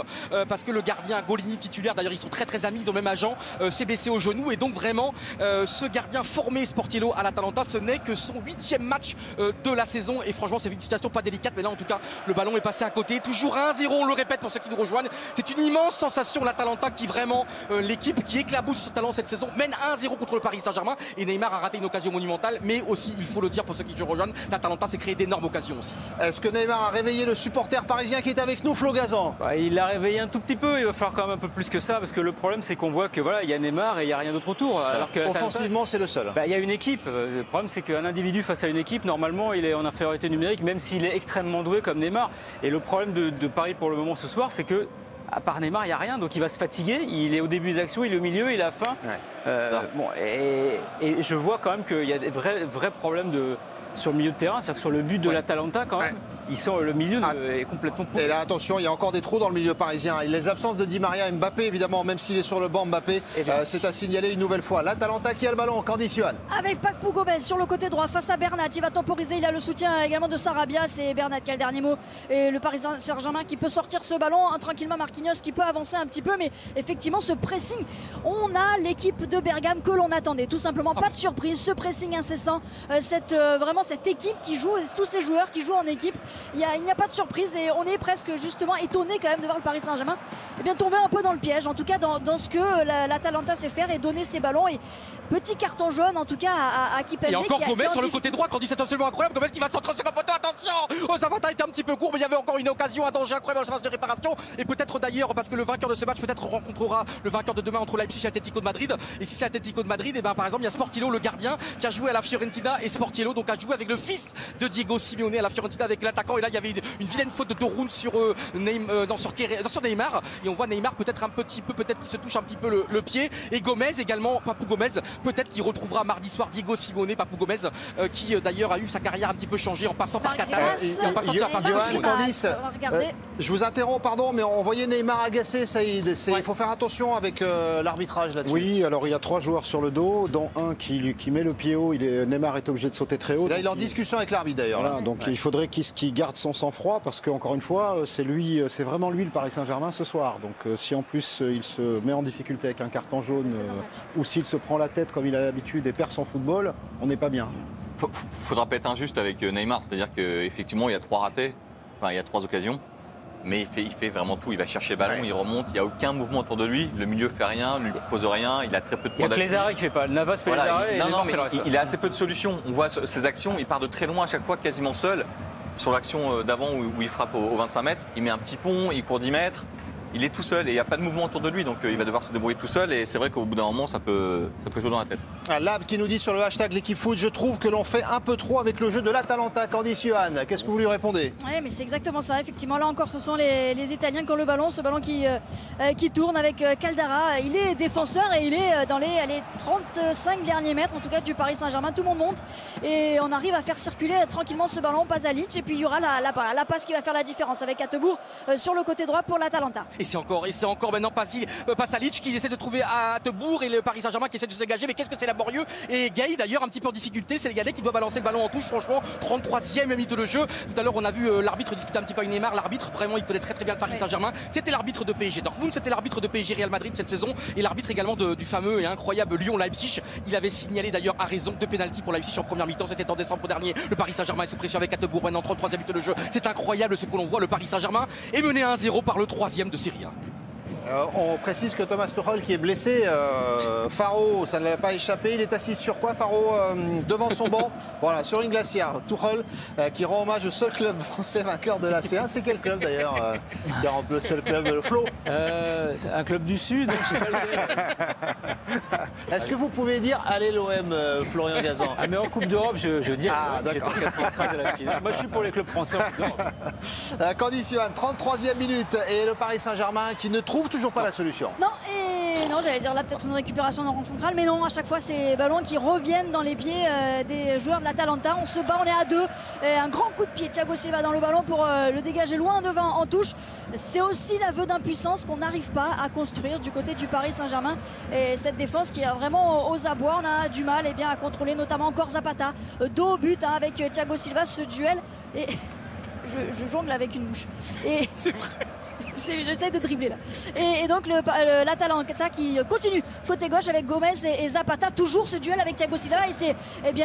parce que le gardien Golini titulaire, d'ailleurs ils sont très amis, ils ont même agent, s'est blessé au genou, et donc vraiment ce gardien formé Sportillo à l'Atalanta, ce n'est que son 8e match de la saison, et franchement c'est une situation pas délicate, mais là en tout cas le ballon est passé à côté. Toujours 1-0, on le répète pour ceux qui nous rejoignent. C'est une immense sensation, l'Atalanta qui vraiment l'équipe qui éclabousse ce talent cette saison, mène 1-0 contre le Paris Saint-Germain, et Neymar a raté une occasion monumentale, mais aussi il faut le dire pour ceux qui nous rejoignent, l'Atalanta s'est créé d'énormes occasions aussi. Est-ce que Neymar a réveillé le supporter parisien qui est avec nous, Flo Gazan? Bah, il l'a réveillé un tout petit peu, il va falloir quand même un peu plus que ça, parce que le problème c'est qu'on voit que voilà, il y a Neymar et il n'y a rien d'autre autour. Alors que Offensivement, c'est le seul. bah, il y a une équipe. Le problème c'est qu'un individu face à une équipe, normalement il est en infériorité numérique, même s'il est extrêmement doué comme Neymar. Et le problème de Paris pour le moment ce soir, c'est que à part Neymar, il n'y a rien, donc il va se fatiguer. Il est au début des actions, il est au milieu, il est à la fin. Ouais, Bon, et je vois quand même qu'il y a des vrais problèmes sur le milieu de terrain, c'est-à-dire que sur le but de l'Atalanta quand même. Le milieu est complètement pauvre. Et là, attention, il y a encore des trous dans le milieu parisien. Et les absences de Di Maria, Mbappé, évidemment, même s'il est sur le banc, Mbappé, c'est à signaler une nouvelle fois. L'Atalanta qui a le ballon, Candice Yohan. Avec Pape Gomez sur le côté droit face à Bernat, il va temporiser, il a le soutien également de Sarabia, c'est Bernat qui a le dernier mot, et le Paris Saint-Germain qui peut sortir ce ballon, tranquillement Marquinhos qui peut avancer un petit peu, mais effectivement ce pressing, on a l'équipe de Bergame que l'on attendait, tout simplement, pas de surprise, ce pressing incessant, vraiment cette équipe qui joue, tous ces joueurs qui jouent en équipe, il n'y a pas de surprise, et on est presque justement étonné quand même de voir le Paris Saint-Germain tomber un peu dans le piège, en tout cas dans ce que l'Atalanta sait faire, et donner ses ballons, et petit carton jaune en tout cas à Kimpembe. Et encore Gomez sur le côté droit, quand dit c'est absolument incroyable. Gomez qui va centrer sur le poteau, attention. Oh, Zapata était un petit peu court, mais il y avait encore une occasion, un danger incroyable dans le match de réparation. Et peut-être d'ailleurs, parce que le vainqueur de ce match peut-être rencontrera le vainqueur de demain entre Leipzig et Atlético de Madrid. Et si c'est Atlético de Madrid, et ben par exemple il y a Sportillo le gardien qui a joué à la Fiorentina, et Sportillo donc a joué avec le fils de Diego Simeone à la Fiorentina avec l'attaquant. Et là il y avait une vilaine faute de Dorun sur Neymar, et on voit Neymar peut-être un petit peu, peut-être qu'il se touche un petit peu le pied. Et Gomez également, Papou Gomez, peut-être qu'il retrouvera mardi soir Diego Simeone, Papou Gomez qui d'ailleurs a eu sa carrière un petit peu changée en passant par Qatar et en passant par Candice, je vous interromps, pardon, mais on voyait Neymar agacé, Saïd. Il faut faire attention avec l'arbitrage là-dessus. Oui, alors il y a 3 joueurs sur le dos, dont un qui met le pied haut. Neymar est obligé de sauter très haut. Là, il est en discussion avec l'arbitre d'ailleurs. Voilà, donc il faudrait qu'il garde son sang-froid, parce qu'encore une fois, c'est vraiment lui le Paris Saint-Germain ce soir. Donc si en plus il se met en difficulté avec un carton jaune, ou s'il se prend la tête comme il a l'habitude et perd son football, on n'est pas bien. Faudra pas être injuste avec Neymar, c'est-à-dire qu'effectivement il y a 3 ratés, enfin il y a 3 occasions, mais il fait vraiment tout. Il va chercher le ballon, il remonte, il n'y a aucun mouvement autour de lui, le milieu fait rien, ne lui propose rien, il a très peu de points d'appui. Il y a que les arrêts qui fait pas, Navas fait les arrêts et Neymar fait le reste. Il a assez peu de solutions. On voit ses actions, il part de très loin à chaque fois, quasiment seul. Sur l'action d'avant où il frappe aux 25 mètres, il met un petit pont, il court 10 mètres. Il est tout seul et il n'y a pas de mouvement autour de lui, donc il va devoir se débrouiller tout seul, et c'est vrai qu'au bout d'un moment ça peut jouer dans la tête. Lab qui nous dit sur le hashtag l'équipe foot, je trouve que l'on fait un peu trop avec le jeu de l'Atalanta. Candice Yohan, qu'est-ce que vous lui répondez? Oui, mais c'est exactement ça, effectivement. Là encore, ce sont les Italiens qui ont le ballon, ce ballon qui tourne avec Caldara. Il est défenseur et il est dans les 35 derniers mètres, en tout cas du Paris Saint-Germain. Tout le monde monte et on arrive à faire circuler tranquillement ce ballon, Pasalic, et puis il y aura la passe qui va faire la différence avec Attebourg sur le côté droit pour l'Atalanta. Et c'est encore maintenant Pasalic qui essaie de trouver Attebourg, et le Paris Saint-Germain qui essaie de se dégager. Mais qu'est-ce que c'est laborieux. Et Gaï d'ailleurs un petit peu en difficulté. C'est les Galais qui doit balancer le ballon en touche. Franchement, 33e minute de jeu. Tout à l'heure on a vu l'arbitre discuter un petit peu avec Neymar. L'arbitre vraiment il connaît très bien le Paris Saint-Germain. C'était l'arbitre de PSG Dortmund, c'était l'arbitre de PSG Real Madrid cette saison, et l'arbitre également du fameux et incroyable Lyon-Leipzig. Il avait signalé d'ailleurs à raison 2 pénaltys pour Leipzig en première mi-temps. C'était en décembre dernier. Le Paris Saint-Germain est sous pression avec Attebourg maintenant, 33e minute de jeu. C'est incroyable ce que l'on voit. Le Paris Saint-Germain est mené 1-0 par le 3e de Serie A. On précise que Thomas Tuchel qui est blessé, Faro, ça ne l'a pas échappé. Il est assis sur quoi, Faro? Devant son banc, voilà, sur une glacière. Tuchel qui rend hommage au seul club français vainqueur de la C1. C'est quel club d'ailleurs qui a rempli le seul club de Flo? C'est un club du Sud, je sais pas lequel. Est-ce que vous pouvez dire allez l'OM, Florian Gazan? Ah, mais en Coupe d'Europe, je dis Ah, j'étais en 93 à la finale. Moi, je suis pour les clubs français en Coupe d'Europe. Candice Johan, 33e minute et le Paris Saint-Germain qui ne trouve toujours pas la solution. Non, et non, j'allais dire là peut-être une récupération dans le rang central, mais non, à chaque fois ces ballons qui reviennent dans les pieds des joueurs de l'Atalanta. On se bat, on est à 2. Un grand coup de pied, Thiago Silva dans le ballon pour le dégager loin devant en touche. C'est aussi l'aveu d'impuissance qu'on n'arrive pas à construire du côté du Paris Saint-Germain. Et cette défense qui est vraiment aux abois, on a du mal à contrôler, notamment encore Zapata. Dos au but avec Thiago Silva, ce duel. Et je jongle avec une mouche. Et C'est vrai. J'essaie de dribbler là. Et donc l'Atalanta qui continue côté gauche avec Gomez et Zapata. Toujours ce duel avec Thiago Silva. Et c'est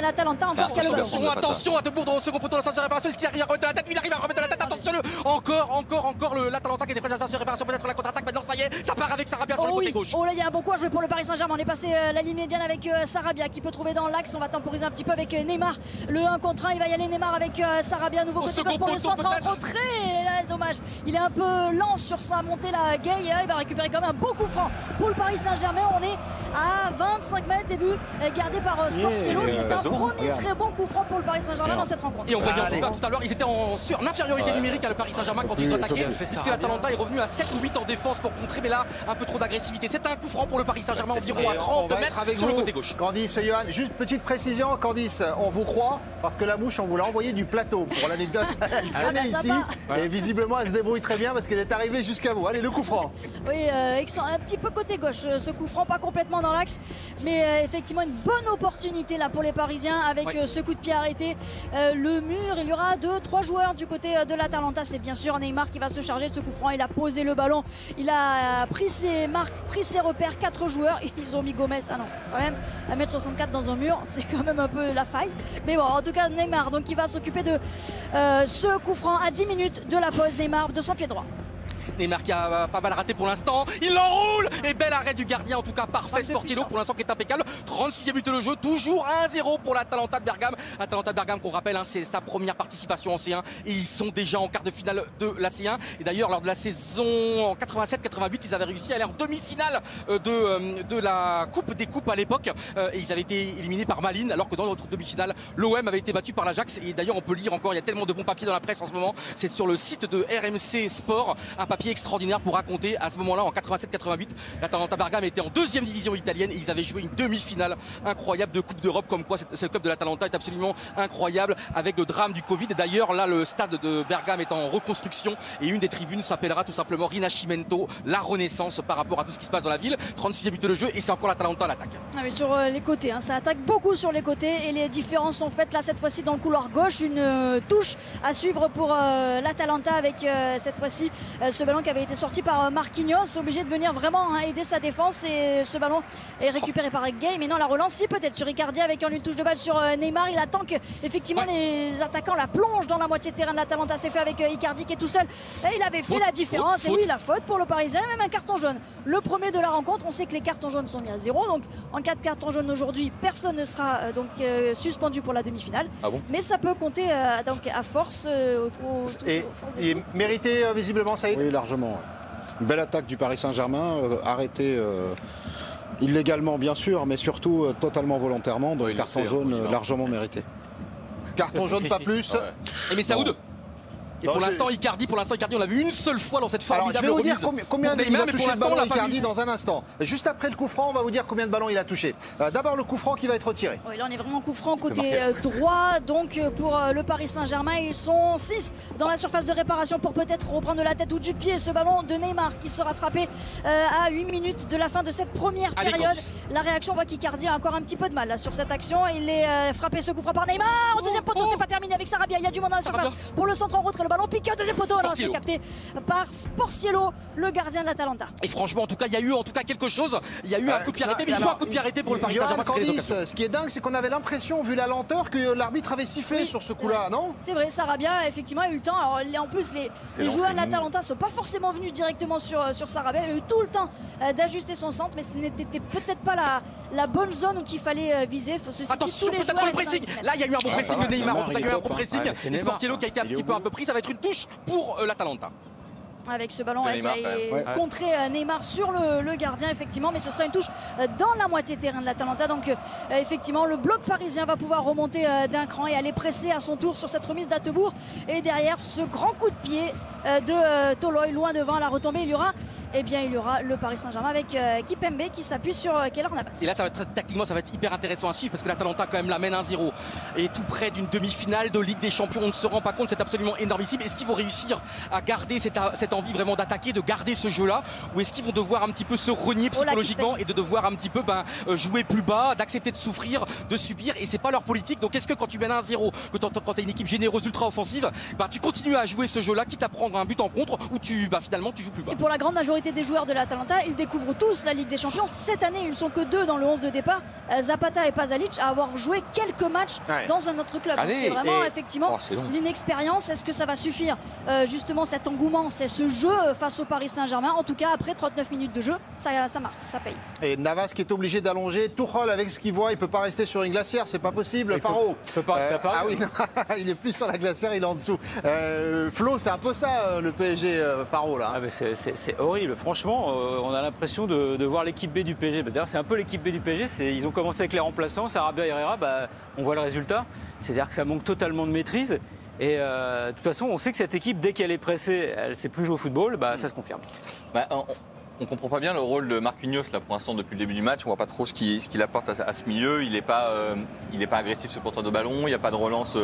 l'Atalanta encore qui a le ballon. Attention à Debourg dans le second poteau, la sens de réparation. Est-ce qu'il arrive à remettre de la tête? Il arrive à remettre de la tête. Attention, encore l'Atalanta qui était présent sur réparation. Peut-être la contre-attaque. Maintenant, ça y est, ça part avec Sarabia sur le côté gauche. Oh là, il y a un bon coup à jouer pour le Paris Saint-Germain. On est passé la ligne médiane avec Sarabia qui peut trouver dans l'axe. On va temporiser un petit peu avec Neymar. Le 1 contre 1. Il va y aller Neymar avec Sarabia. Nouveau côté gauche pour le centre en retrait. Et là, dommage. Il est un peu lent sur sa montée la Gay. Il va récupérer quand même un beau coup franc pour le Paris Saint-Germain. On est à 25 mètres début gardé par Sportiello. C'est un premier très bon coup franc pour le Paris Saint-Germain dans cette rencontre. Et on voyait en tout cas tout à l'heure, ils étaient en infériorité numérique à le Paris Saint-Germain quand ils ont attaqué, puisque l'Atalanta est revenu à 7 ou 8 en défense pour contrer, mais là un peu trop d'agressivité. C'est un coup franc pour le Paris Saint-Germain environ à 30 mètres avec sur vous, le côté gauche. Candice, Johan, juste petite précision, Candice, on vous croit parce que la mouche, on vous l'a envoyée du plateau. Pour l'anecdote, elle traînait ici et visiblement elle se débrouille très bien parce qu'elle est arrivée jusqu'à vous. Allez, le coup franc. Oui, un petit peu côté gauche, ce coup franc, pas complètement dans l'axe, mais effectivement une bonne opportunité là pour les Parisiens avec ce coup de pied arrêté. Le mur, il y aura 2-3 joueurs du côté de l'Atalanta. C'est bien sûr Neymar qui va se charger de ce coup franc. Il a posé le ballon, il a pris ses marques, pris ses repères. 4 joueurs, ils ont mis Gomez. Ah non, quand même, 1m64 dans un mur, c'est quand même un peu la faille. Mais bon, en tout cas, Neymar, donc il va s'occuper de ce coup franc à 10 minutes de la pause. Neymar de son pied droit. Neymar qui a pas mal raté pour l'instant, il l'enroule et bel arrêt du gardien, en tout cas parfait. Sportiello pour l'instant qui est impeccable. 36e but de jeu, toujours 1-0 pour l'Atalanta de Bergame. Atalanta de Bergame qu'on rappelle, c'est sa première participation en C1 et ils sont déjà en quart de finale de la C1. Et d'ailleurs lors de la saison en 87-88 ils avaient réussi à aller en demi-finale de la Coupe des Coupes à l'époque et ils avaient été éliminés par Malines, alors que dans notre demi-finale l'OM avait été battu par l'Ajax. Et d'ailleurs on peut lire encore, il y a tellement de bons papiers dans la presse en ce moment, c'est sur le site de RMC Sport, un papier extraordinaire pour raconter à ce moment-là en 87-88 l'Atalanta Bergame était en 2e division italienne et ils avaient joué une demi-finale incroyable de Coupe d'Europe. Comme quoi ce club de l'Atalanta est absolument incroyable avec le drame du Covid. Et d'ailleurs là le stade de Bergame est en reconstruction et une des tribunes s'appellera tout simplement Rinascimento, la renaissance par rapport à tout ce qui se passe dans la ville. 36e but de jeu et c'est encore l'Atalanta à l'attaque. Ah mais sur les côtés, ça attaque beaucoup sur les côtés et les différences sont faites là cette fois-ci dans le couloir gauche. Une touche à suivre pour l'Atalanta avec cette fois-ci ce ballon qui avait été sorti par Marquinhos, obligé de venir vraiment aider sa défense et ce ballon est récupéré par Gay. Mais non, la relance si peut-être sur Icardi avec une touche de balle sur Neymar. Il attend que effectivement les attaquants la plongent dans la moitié de terrain de l'Atalanta. C'est fait avec Icardi qui est tout seul et il avait fait la différence. Et oui, la faute pour le Parisien, même un carton jaune. Le premier de la rencontre, on sait que les cartons jaunes sont mis à 0. Donc en cas de carton jaune aujourd'hui, personne ne sera suspendu pour la demi-finale. Ah bon, mais ça peut compter donc à force Et mérité visiblement Saïd. Oui, largement. Ouais. Une belle attaque du Paris Saint-Germain, arrêtée illégalement bien sûr, mais surtout totalement volontairement. Donc carton jaune largement mérité. Carton jaune, pas plus. Et mais Saoud. Et pour l'instant, Icardi, on l'a vu une seule fois dans cette formidable Alors, je vais vous dire combien il a touché le ballon Icardi dans un instant. Juste après le coup franc, on va vous dire combien de ballons il a touché. D'abord le coup franc qui va être retiré. Oui, là on est vraiment coup franc côté droit. Donc pour le Paris Saint-Germain, ils sont 6 dans la surface de réparation pour peut-être reprendre de la tête ou du pied ce ballon de Neymar qui sera frappé à 8 minutes de la fin de cette première période. La réaction, on voit qu'Icardi a encore un petit peu de mal là, sur cette action. Il est frappé ce coup franc par Neymar. Au deuxième poteau, c'est pas terminé avec Sarabia. Il y a du monde dans la surface pour le centre en retrait. ballon piqué au deuxième poteau. Non, c'est Sportiello. capté par Sportiello, le gardien de l'Atalanta. Et franchement, en tout cas, il y a eu quelque chose. Il y a eu un coup de pied arrêté, mais il faut un coup de pied arrêté pour le Paris Saint-Germain. Candice, ce qui est dingue, c'est qu'on avait l'impression, vu la lenteur, que l'arbitre avait sifflé Oui, sur ce coup-là, non? C'est vrai, Sarabia, effectivement, a eu le temps. Alors, en plus, les joueurs de l'Atalanta ne sont pas forcément venus directement sur Sarabia. Il a eu tout le temps d'ajuster son centre, mais ce n'était peut-être pas la bonne zone qu'il fallait viser. Attention, peut-être le pressing. Là, il y a eu un bon pressing de Neymar. En tout cas, il y a eu un bon pressing. Et Sportiello qui a été un petit peu pris. Ça va être une touche pour l'Atalanta. Avec ce ballon De qui Neymar, a contré Neymar sur le gardien, effectivement, mais ce sera une touche dans la moitié terrain de l'Atalanta. Donc effectivement, le bloc parisien va pouvoir remonter d'un cran et aller presser à son tour sur cette remise d'Hattebourg. Et derrière, ce grand coup de pied de Toloi, loin devant la retombée, il y aura le Paris Saint-Germain avec Kipembe qui s'appuie sur Keylor Navas. Et là, tactiquement, ça va être hyper intéressant à suivre parce que l'Atalanta quand même la mène 1-0 et tout près d'une demi-finale de Ligue des Champions. On ne se rend pas compte, c'est absolument énormissime. Est-ce qu'ils vont réussir à garder cette envie vraiment d'attaquer, de garder ce jeu-là, ou est-ce qu'ils vont devoir un petit peu se renier psychologiquement et de devoir un petit peu jouer plus bas, d'accepter de souffrir, de subir, et c'est pas leur politique. Donc est-ce que quand tu mènes 1-0, que quand tu as une équipe généreuse ultra offensive, tu continues à jouer ce jeu-là, quitte à prendre un but en contre, ou finalement tu joues plus bas? Et pour la grande majorité des joueurs de l'Atalanta, ils découvrent tous la Ligue des Champions. Cette année, ils ne sont que 2 dans le 11 de départ, Zapata et Pasalic, à avoir joué quelques matchs dans un autre club. C'est vraiment effectivement l'inexpérience. Est-ce que ça va suffire justement cet engouement, c'est ce jeu face au Paris Saint-Germain? En tout cas, après 39 minutes de jeu, ça marque, ça paye. Et Navas qui est obligé d'allonger. Tuchel avec ce qu'il voit, il peut pas rester sur une glacière, c'est pas possible. Faro. Il peut pas rester à Paris. Ah oui, il est plus sur la glacière, il est en dessous. Flo, c'est un peu ça le PSG Faro là. Ah mais c'est horrible, franchement, on a l'impression de voir l'équipe B du PSG. D'ailleurs, c'est un peu l'équipe B du PSG. Ils ont commencé avec les remplaçants, Sarabia et Herrera, on voit le résultat. C'est-à-dire que ça manque totalement de maîtrise. Et de toute façon, on sait que cette équipe, dès qu'elle est pressée, elle ne sait plus jouer au football, ça se confirme. On comprend pas bien le rôle de Marquinhos là pour l'instant depuis le début du match. On voit pas trop ce qu'il apporte à ce milieu. Il n'est pas agressif sur le porteur de ballon. Il n'y a pas de relance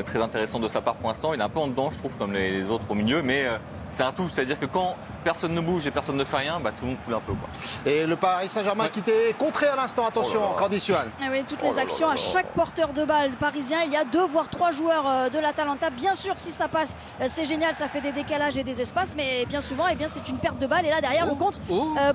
très intéressante de sa part pour l'instant. Il est un peu en dedans, je trouve, comme les autres au milieu. Mais c'est un tout. C'est-à-dire que quand personne ne bouge et personne ne fait rien, tout le monde coule un peu, quoi. Et le Paris Saint-Germain qui était contré à l'instant. Attention, Candice Yohan. Ah oui, toutes les actions à chaque porteur de balle parisien, il y a 2 voire 3 joueurs de l'Atalanta. Bien sûr, si ça passe, c'est génial, ça fait des décalages et des espaces, mais bien souvent, c'est une perte de balle. Et là, derrière, le contre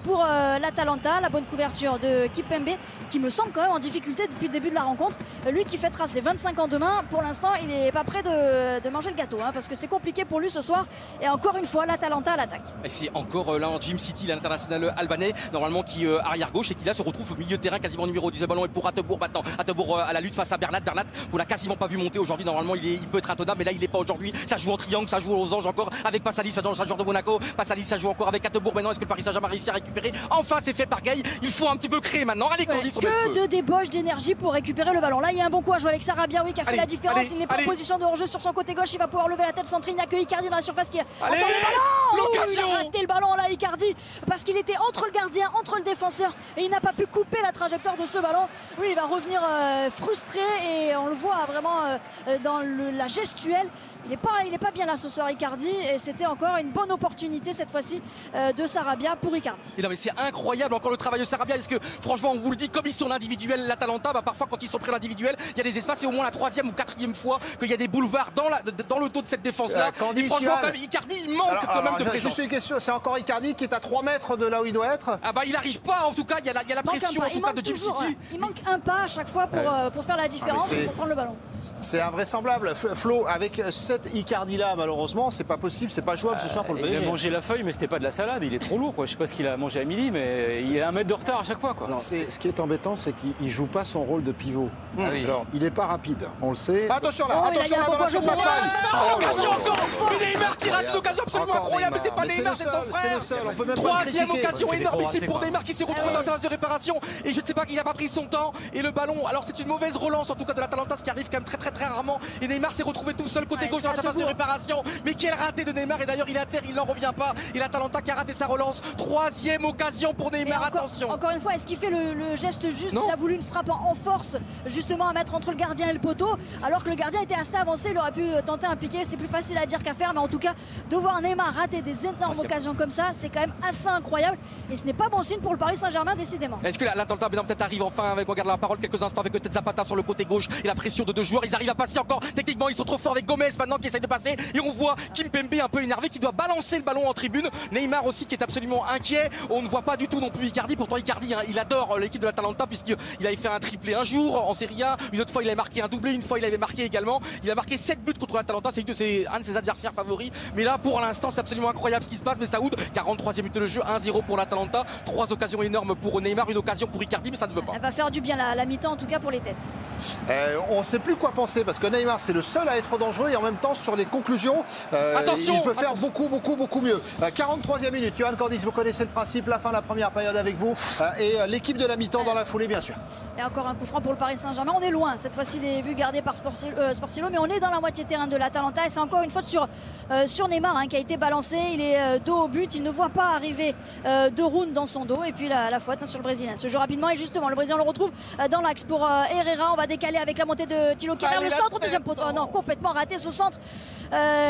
pour l'Atalanta, la bonne couverture de Kipembe, qui me semble quand même en difficulté depuis le début de la rencontre. Lui qui fêtera ses 25 ans demain, pour l'instant, il n'est pas prêt de manger le gâteau, parce que c'est compliqué pour lui ce soir. Et encore une fois, l'Atalanta à l'attaque. Et c'est encore là en Jim City, l'international albanais, normalement qui arrière gauche et qui là se retrouve au milieu de terrain, quasiment numéro 10. Le ballon est pour Hattebourg maintenant. Hattebourg à la lutte face à Bernat. Bernat, on l'a quasiment pas vu monter aujourd'hui. Normalement, il peut être intenable, mais là, il n'est pas aujourd'hui. Ça joue en triangle, ça joue aux anges encore avec Passalis, dans le joueur de Monaco. Passalis, ça joue encore avec Hattebourg. Maintenant, est-ce que le Paris Saint-Germain réussit à récupérer? Enfin, c'est fait par Gay. Il faut un petit peu créer maintenant. Allez, Candice, on met le feu. Que de débauche d'énergie pour récupérer le ballon. Là, il y a un bon coup à jouer avec Sarabia, qui a fait la différence. Il n'est pas en position de hors-jeu sur son côté gauche. Il va pouvoir lever la tête centrée. Il n'a que Icardi dans la surface qui a l'occasion. Il a raté le ballon là, Icardi, parce qu'il était entre le gardien, entre le défenseur, et il n'a pas pu couper la trajectoire de ce ballon. Oui, il va revenir frustré, et on le voit vraiment dans la gestuelle. Il n'est pas bien là ce soir, Icardi, et c'était encore une bonne opportunité cette fois-ci de Sarabia pour Icardi. Et non, mais c'est incroyable encore le travail de Sarabia. Est-ce que franchement, on vous le dit, comme ils sont en individuel, l'Atalanta, parfois quand ils sont pris en individuel, il y a des espaces, et au moins la 3e ou 4e fois qu'il y a des boulevards dans le dos de cette défense-là. Et franchement, quand même, Icardi, il manque quand même de présence. Juste une question, c'est encore Icardi qui est à 3 mètres de là où il doit être? Il n'arrive pas, en tout cas, il y a la pression en tout cas de Jim City. Il manque un pas à chaque fois pour faire la différence, pour prendre le ballon. C'est invraisemblable. Flo, avec cet Icardi-là, malheureusement, c'est pas possible, c'est pas jouable ce soir pour le PSG. Il a mangé la feuille, mais c'était pas de la salade. Il est trop lourd, quoi. Je sais pas ce qu'il a mangé à midi, mais il a 1 mètre de retard à chaque fois, quoi. Non, ce qui est embêtant, c'est qu'il joue pas son rôle de pivot. Oui. Alors, il n'est pas rapide, on le sait. Attention là, attention là dans la surface Paris. L'occasion encore. Neymar qui rate une occasion absolument incroyable, mais c'est pas Neymar, c'est son frère. 3e occasion énormissime pour Neymar qui s'est retrouvé dans sa phase de réparation, et je ne sais pas qu'il n'a pas pris son temps, et le ballon, alors c'est une mauvaise relance en tout cas de l'Atalanta, ce qui arrive quand même très rarement, et Neymar s'est retrouvé tout seul côté gauche dans sa phase de réparation. Mais quel raté de Neymar, et d'ailleurs il est à terre, il n'en revient pas, et l'Atalanta qui a raté sa relance. 3e occasion pour Neymar, attention. Encore une fois, est-ce qu'il fait le geste juste? Il a voulu une frappe en force justement à mettre entre le gardien et le poteau, alors que le gardien était assez avancé. Il aurait pu tenter un piqué, c'est plus facile à dire qu'à faire, mais en tout cas de voir Neymar rater des énormes occasions comme ça, c'est quand même assez incroyable. Et ce n'est pas bon signe pour le Paris Saint-Germain, décidément. Est-ce que l'Atalanta peut-être arrive enfin avec, on garde la parole quelques instants avec peut-être Zapata sur le côté gauche et la pression de deux joueurs. Ils arrivent à passer encore. Techniquement, ils sont trop forts avec Gomez maintenant qui essaie de passer. Et on voit Kimpembe un peu énervé qui doit balancer le ballon en tribune. Neymar aussi qui est absolument inquiet. On ne voit pas du tout non plus Icardi. Pourtant, Icardi, hein, il adore l'équipe de l'Atalanta puisqu'il avait fait un triplé un jour en Serie A. Une autre fois, il avait marqué un doublé. Une fois, il avait marqué également. Il a marqué 7 buts contre l'Atalanta. C'est un de ses adversaires favoris. Mais là, pour l'instant, c'est absolument incroyable ce qui se passe. Mais Saoud, 43e minute de jeu, 1-0 pour l'Atalanta. 3 occasions énormes pour Neymar, une occasion pour Icardi, mais ça ne veut pas. Elle va faire du bien la mi-temps, en tout cas pour les têtes. On ne sait plus quoi penser parce que Neymar c'est le seul à être dangereux et en même temps sur les conclusions attention, il peut faire beaucoup mieux. 43e minute, Johan Cordis, vous connaissez le principe, la fin de la première période avec vous et l'équipe de la mi-temps dans la foulée bien sûr. Et encore un coup franc pour le Paris Saint-Germain, on est loin cette fois-ci des buts gardés par Sportiello, mais on est dans la moitié terrain de l'Atalanta et c'est encore une faute sur Neymar hein, qui a été balancé, il est dos au but, il ne voit pas arriver De Roon dans son dos et puis la faute hein, sur le Brésilien. Ce jeu rapidement et justement le Brésilien le retrouve dans l'axe pour Herrera, on va décaler avec la montée de Thilo Kehrer, le centre, deuxième poteau, non complètement raté ce centre,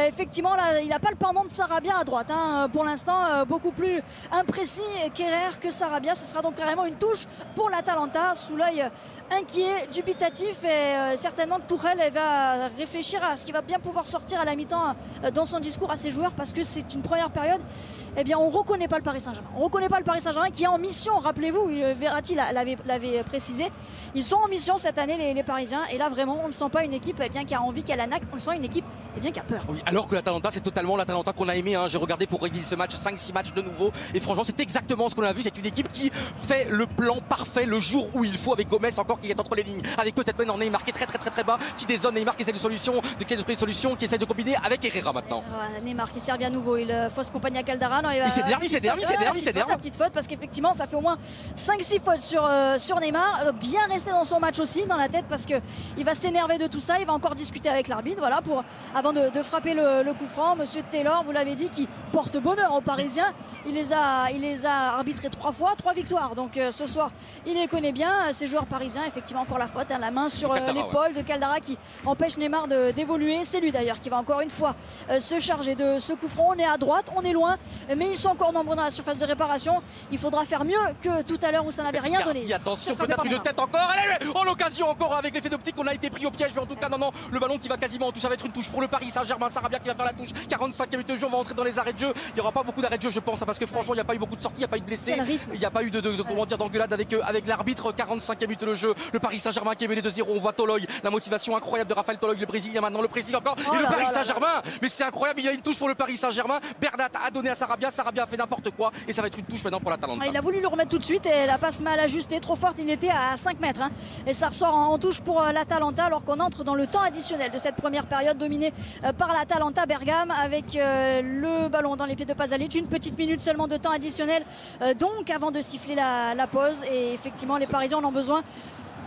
effectivement là il n'a pas le pendant de Sarabia à droite hein, pour l'instant beaucoup plus imprécis Kehrer que Sarabia, ce sera donc carrément une touche pour l'Atalanta sous l'œil inquiet, dubitatif et certainement Tuchel va réfléchir à ce qu'il va bien pouvoir sortir à la mi-temps dans son discours à ses joueurs parce que c'est une première période, eh bien on ne reconnaît pas le Paris Saint-Germain, on ne reconnaît pas le Paris Saint-Germain qui est en mission, rappelez-vous, Verratti l'avait précisé, ils sont en mission cette année les Parisiens et là vraiment on ne sent pas une équipe eh bien, qui a envie, qui a la naque, on sent une équipe eh bien, qui a peur. Oui, alors que l'Atalanta c'est totalement l'Atalanta qu'on a aimé hein. J'ai regardé pour réviser ce match 5-6 matchs de nouveau et franchement c'est exactement ce qu'on a vu, c'est une équipe qui fait le plan parfait le jour où il faut avec Gomez encore qui est entre les lignes, avec peut-être maintenant Neymar qui est très bas, qui dézone Neymar qui essaie de solution, qui essaie de combiner avec Herrera maintenant. Neymar qui sert bien nouveau, il fausse compagnie à Caldara, il s'énerve, la petite faute parce qu'effectivement ça fait au moins 5-6 fautes sur Neymar, bien resté dans son match aussi dans la tête parce que il va s'énerver de tout ça, il va encore discuter avec l'arbitre voilà, avant de frapper le coup franc. Monsieur Taylor, vous l'avez dit, qui porte bonheur aux Parisiens, il les a arbitrés 3 fois, 3 victoires, donc ce soir il les connaît bien, ces joueurs parisiens. Effectivement pour la faute, hein, la main sur l'épaule de Caldara qui empêche Neymar d'évoluer, c'est lui d'ailleurs qui va encore une fois se charger de ce coup franc. On est à droite, on est loin, mais ils sont encore nombreux dans la surface de réparation, il faudra faire mieux que tout à l'heure où ça n'avait rien donné. Attention, peut-être une tête encore, en l'occasion encore avec l'effet d'optique, on a été pris au piège, mais en tout cas non, le ballon qui va quasiment en touche, ça va être une touche pour le Paris Saint-Germain. Sarabia qui va faire la touche, 45e minute de jeu, on va entrer dans les arrêts de jeu, il n'y aura pas beaucoup d'arrêts de jeu je pense, parce que franchement il n'y a pas eu beaucoup de sorties, il n'y a pas eu de blessés, il n'y a pas eu d'engueulade avec l'arbitre. 45e minute de jeu, le Paris Saint-Germain qui est mené de 0, on voit Toloi, la motivation incroyable de Raphaël Toloi, le Brésilien maintenant, le pressing encore, et le Paris Saint-Germain, mais c'est incroyable, il y a une touche pour le Paris Saint-Germain, Bernat a donné à Sarabia a fait n'importe quoi, et ça va être une touche maintenant pour l'Atalanta. Il a voulu le remettre tout de suite et la passe mal ajustée, trop forte, il était à 5 mètres hein. Et ça ressort en touche pour l'Atalanta alors qu'on entre dans le temps additionnel de cette première période dominée par l'Atalanta Bergame avec le ballon dans les pieds de Pasalic, une petite minute seulement de temps additionnel donc avant de siffler la pause et effectivement les Parisiens en ont besoin.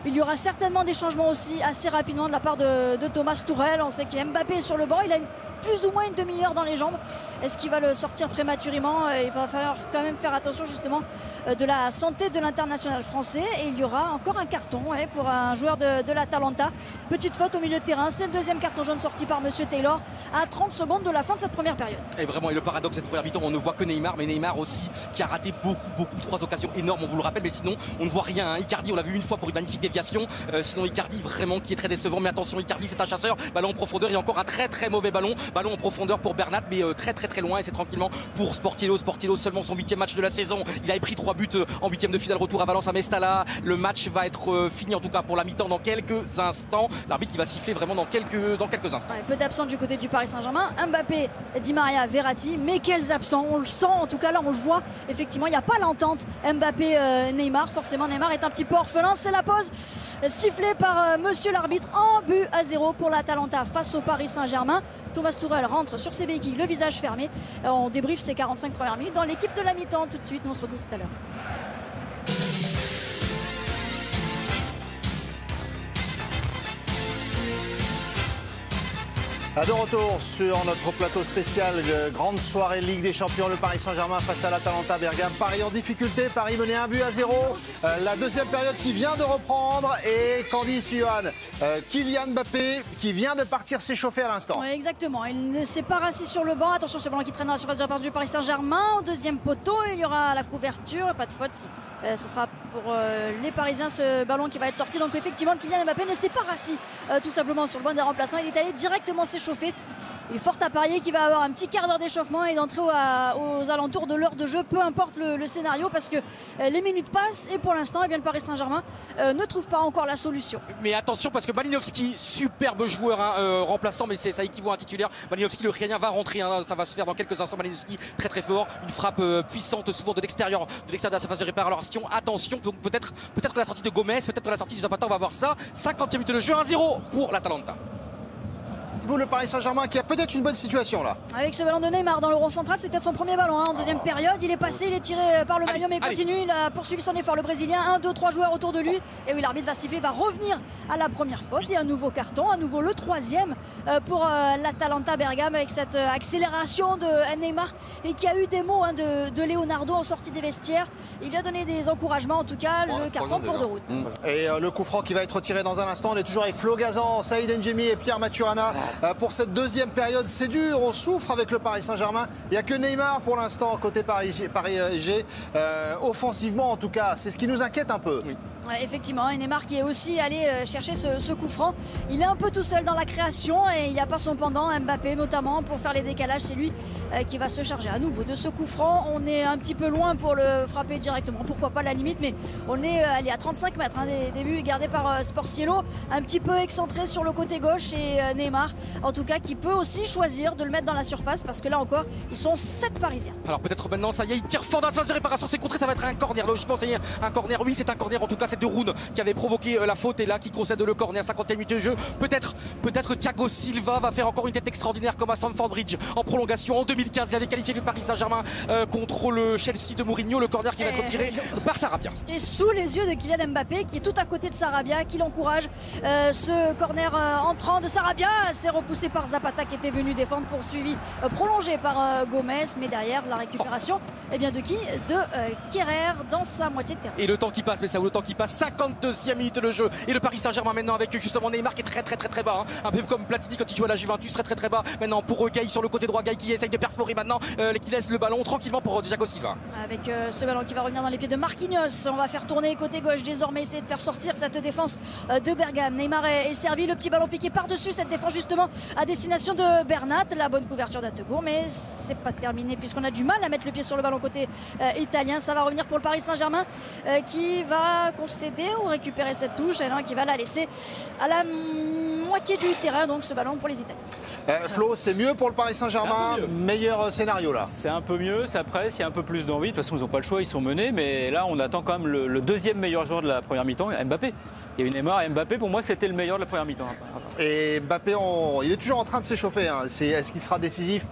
Il y aura certainement des changements aussi assez rapidement de la part de Thomas Tuchel. On sait qu'Mbappé est sur le banc, il a plus ou moins une demi-heure dans les jambes. Est-ce qu'il va le sortir prématurément? Il va falloir quand même faire attention justement de la santé de l'international français. Et il y aura encore un carton pour un joueur de l'Atalanta. Petite faute au milieu de terrain. C'est le deuxième carton jaune sorti par Monsieur Taylor à 30 secondes de la fin de cette première période. Et vraiment, et le paradoxe cette première mi-temps, on ne voit que Neymar, mais Neymar aussi qui a raté beaucoup, 3 occasions énormes, on vous le rappelle, mais sinon on ne voit rien. Icardi, on l'a vu une fois pour une magnifique déviation. Sinon Icardi vraiment qui est très décevant, mais attention, Icardi c'est un chasseur. Ballon en profondeur, il y a encore un très mauvais ballon en profondeur pour Bernat, mais très loin, et c'est tranquillement pour Sportiello, seulement son 8e match de la saison. Il avait pris 3 buts en 8e de finale, retour à Valence à Mestalla. Le match va être fini en tout cas pour la mi-temps dans quelques instants. L'arbitre qui va siffler vraiment dans quelques instants. Peu d'absents du côté du Paris Saint-Germain, Mbappé, Di Maria, Verratti, mais quels absents, on le sent en tout cas là, on le voit, effectivement il n'y a pas l'entente Mbappé-Neymar, forcément Neymar est un petit peu orphelin. C'est la pause sifflée par monsieur l'arbitre en but à 0 pour l'Atalanta face au Paris Saint-Germain. Thomas Tuchel rentre sur ses béquilles, le visage fermé. On débriefe ses 45 premières minutes dans l'équipe de la mi-temps tout de suite. Nous on se retrouve tout à l'heure. De retour sur notre plateau spécial de grande soirée Ligue des Champions, le Paris Saint-Germain face à l'Atalanta Bergame. Paris en difficulté, Paris mené 1-0. La deuxième période qui vient de reprendre et Candice Johan, Kylian Mbappé qui vient de partir s'échauffer à l'instant. Oui, exactement, il ne s'est pas rassis sur le banc. Attention, ce ballon qui traîne dans la surface de réparation du Paris Saint-Germain. Au deuxième poteau, il y aura la couverture, pas de faute. Ce sera pour les Parisiens ce ballon qui va être sorti. Donc effectivement, Kylian Mbappé ne s'est pas rassis tout simplement sur le banc des remplaçants. Il est allé directement s'échauffer. Il est fort à parier qu'il va avoir un petit quart d'heure d'échauffement et d'entrer aux alentours de l'heure de jeu, peu importe le scénario, parce que les minutes passent et pour l'instant, le Paris Saint-Germain ne trouve pas encore la solution. Mais attention parce que Malinowski, superbe joueur remplaçant, mais ça équivaut à un titulaire. Malinowski, le Ukrainien, va rentrer, ça va se faire dans quelques instants. Malinowski, très très fort, une frappe puissante, souvent de l'extérieur de la surface de réparation. Attention, donc peut-être la sortie de Gomez, peut-être la sortie du Zapata, on va voir ça. 50e minute de jeu, 1-0 pour l'Atalanta. Vous, le Paris Saint-Germain qui a peut-être une bonne situation là. Avec ce ballon de Neymar dans le rond central, c'était son premier ballon en deuxième période. Il est passé, il est tiré par le maillot, mais il continue. Il a poursuivi son effort, le Brésilien. 1, 2, 3 joueurs autour de lui. Et oui, l'arbitre va siffler, va revenir à la première faute. Et un nouveau carton, à nouveau le troisième pour l'Atalanta Bergame avec cette accélération de Neymar et qui a eu des mots de Leonardo en sortie des vestiaires. Il lui a donné des encouragements, en tout cas, le carton pour de route. Et le coup franc qui va être tiré dans un instant. On est toujours avec Flo Gazan, Saïd Ndjemi et Pierre Maturana. Pour cette deuxième période, c'est dur, on souffre avec le Paris Saint-Germain. Il n'y a que Neymar pour l'instant côté Paris G. Offensivement en tout cas, c'est ce qui nous inquiète un peu. Oui. Ouais, effectivement, et Neymar qui est aussi allé chercher ce coup franc. Il est un peu tout seul dans la création et il n'y a pas son pendant, Mbappé notamment, pour faire les décalages. C'est lui qui va se charger à nouveau de ce coup franc. On est un petit peu loin pour le frapper directement, pourquoi pas la limite, mais on est allé à 35 mètres des buts gardés par Sportiello, un petit peu excentré sur le côté gauche et Neymar, en tout cas, qui peut aussi choisir de le mettre dans la surface parce que là encore, ils sont 7 Parisiens. Alors peut-être maintenant, ça y est, il tire fort dans la surface de réparation, c'est contré, ça va être un corner. Logiquement, c'est un corner, oui, c'est un corner, en tout cas, c'est de Roun qui avait provoqué la faute et là qui concède le corner. 50e minute de jeu. Peut-être Thiago Silva va faire encore une tête extraordinaire comme à Stamford Bridge en prolongation. En 2015, il avait qualifié le Paris Saint-Germain contre le Chelsea de Mourinho. Le corner qui va être tiré par Sarabia. Et sous les yeux de Kylian Mbappé qui est tout à côté de Sarabia, qui l'encourage. Ce corner entrant de Sarabia, c'est repoussé par Zapata qui était venu défendre, poursuivi, prolongé par Gomez. Mais derrière, la récupération, eh bien de qui? De Kerrer dans sa moitié de terrain. Et le temps qui passe, mais ça vaut le temps qui passe. 52e minute de jeu. Et le Paris Saint-Germain maintenant avec justement Neymar qui est très bas. Un peu comme Platini quand il joue à la Juventus, très bas. Maintenant pour Gaï sur le côté droit. Gaï qui essaye de perforer maintenant, qui laisse le ballon tranquillement pour Thiago Silva. Avec ce ballon qui va revenir dans les pieds de Marquinhos. On va faire tourner côté gauche désormais, essayer de faire sortir cette défense de Bergame. Neymar est servi, le petit ballon piqué par-dessus cette défense justement à destination de Bernat. La bonne couverture d'Atebourg, mais c'est pas terminé puisqu'on a du mal à mettre le pied sur le ballon côté italien. Ça va revenir pour le Paris Saint-Germain qui va concéder ou récupérer cette touche et qui va la laisser à la moitié du terrain, donc ce ballon pour les Italiens. Flo, c'est mieux pour le Paris Saint-Germain, meilleur scénario là. C'est un peu mieux, ça presse, il y a un peu plus d'envie. De toute façon, ils n'ont pas le choix, ils sont menés. Mais là, on attend quand même le deuxième meilleur joueur de la première mi-temps, Mbappé. Il y a eu Neymar et Mbappé, pour moi, c'était le meilleur de la première mi-temps. Et Mbappé, il est toujours en train de s'échauffer. Est-ce qu'il sera décisif?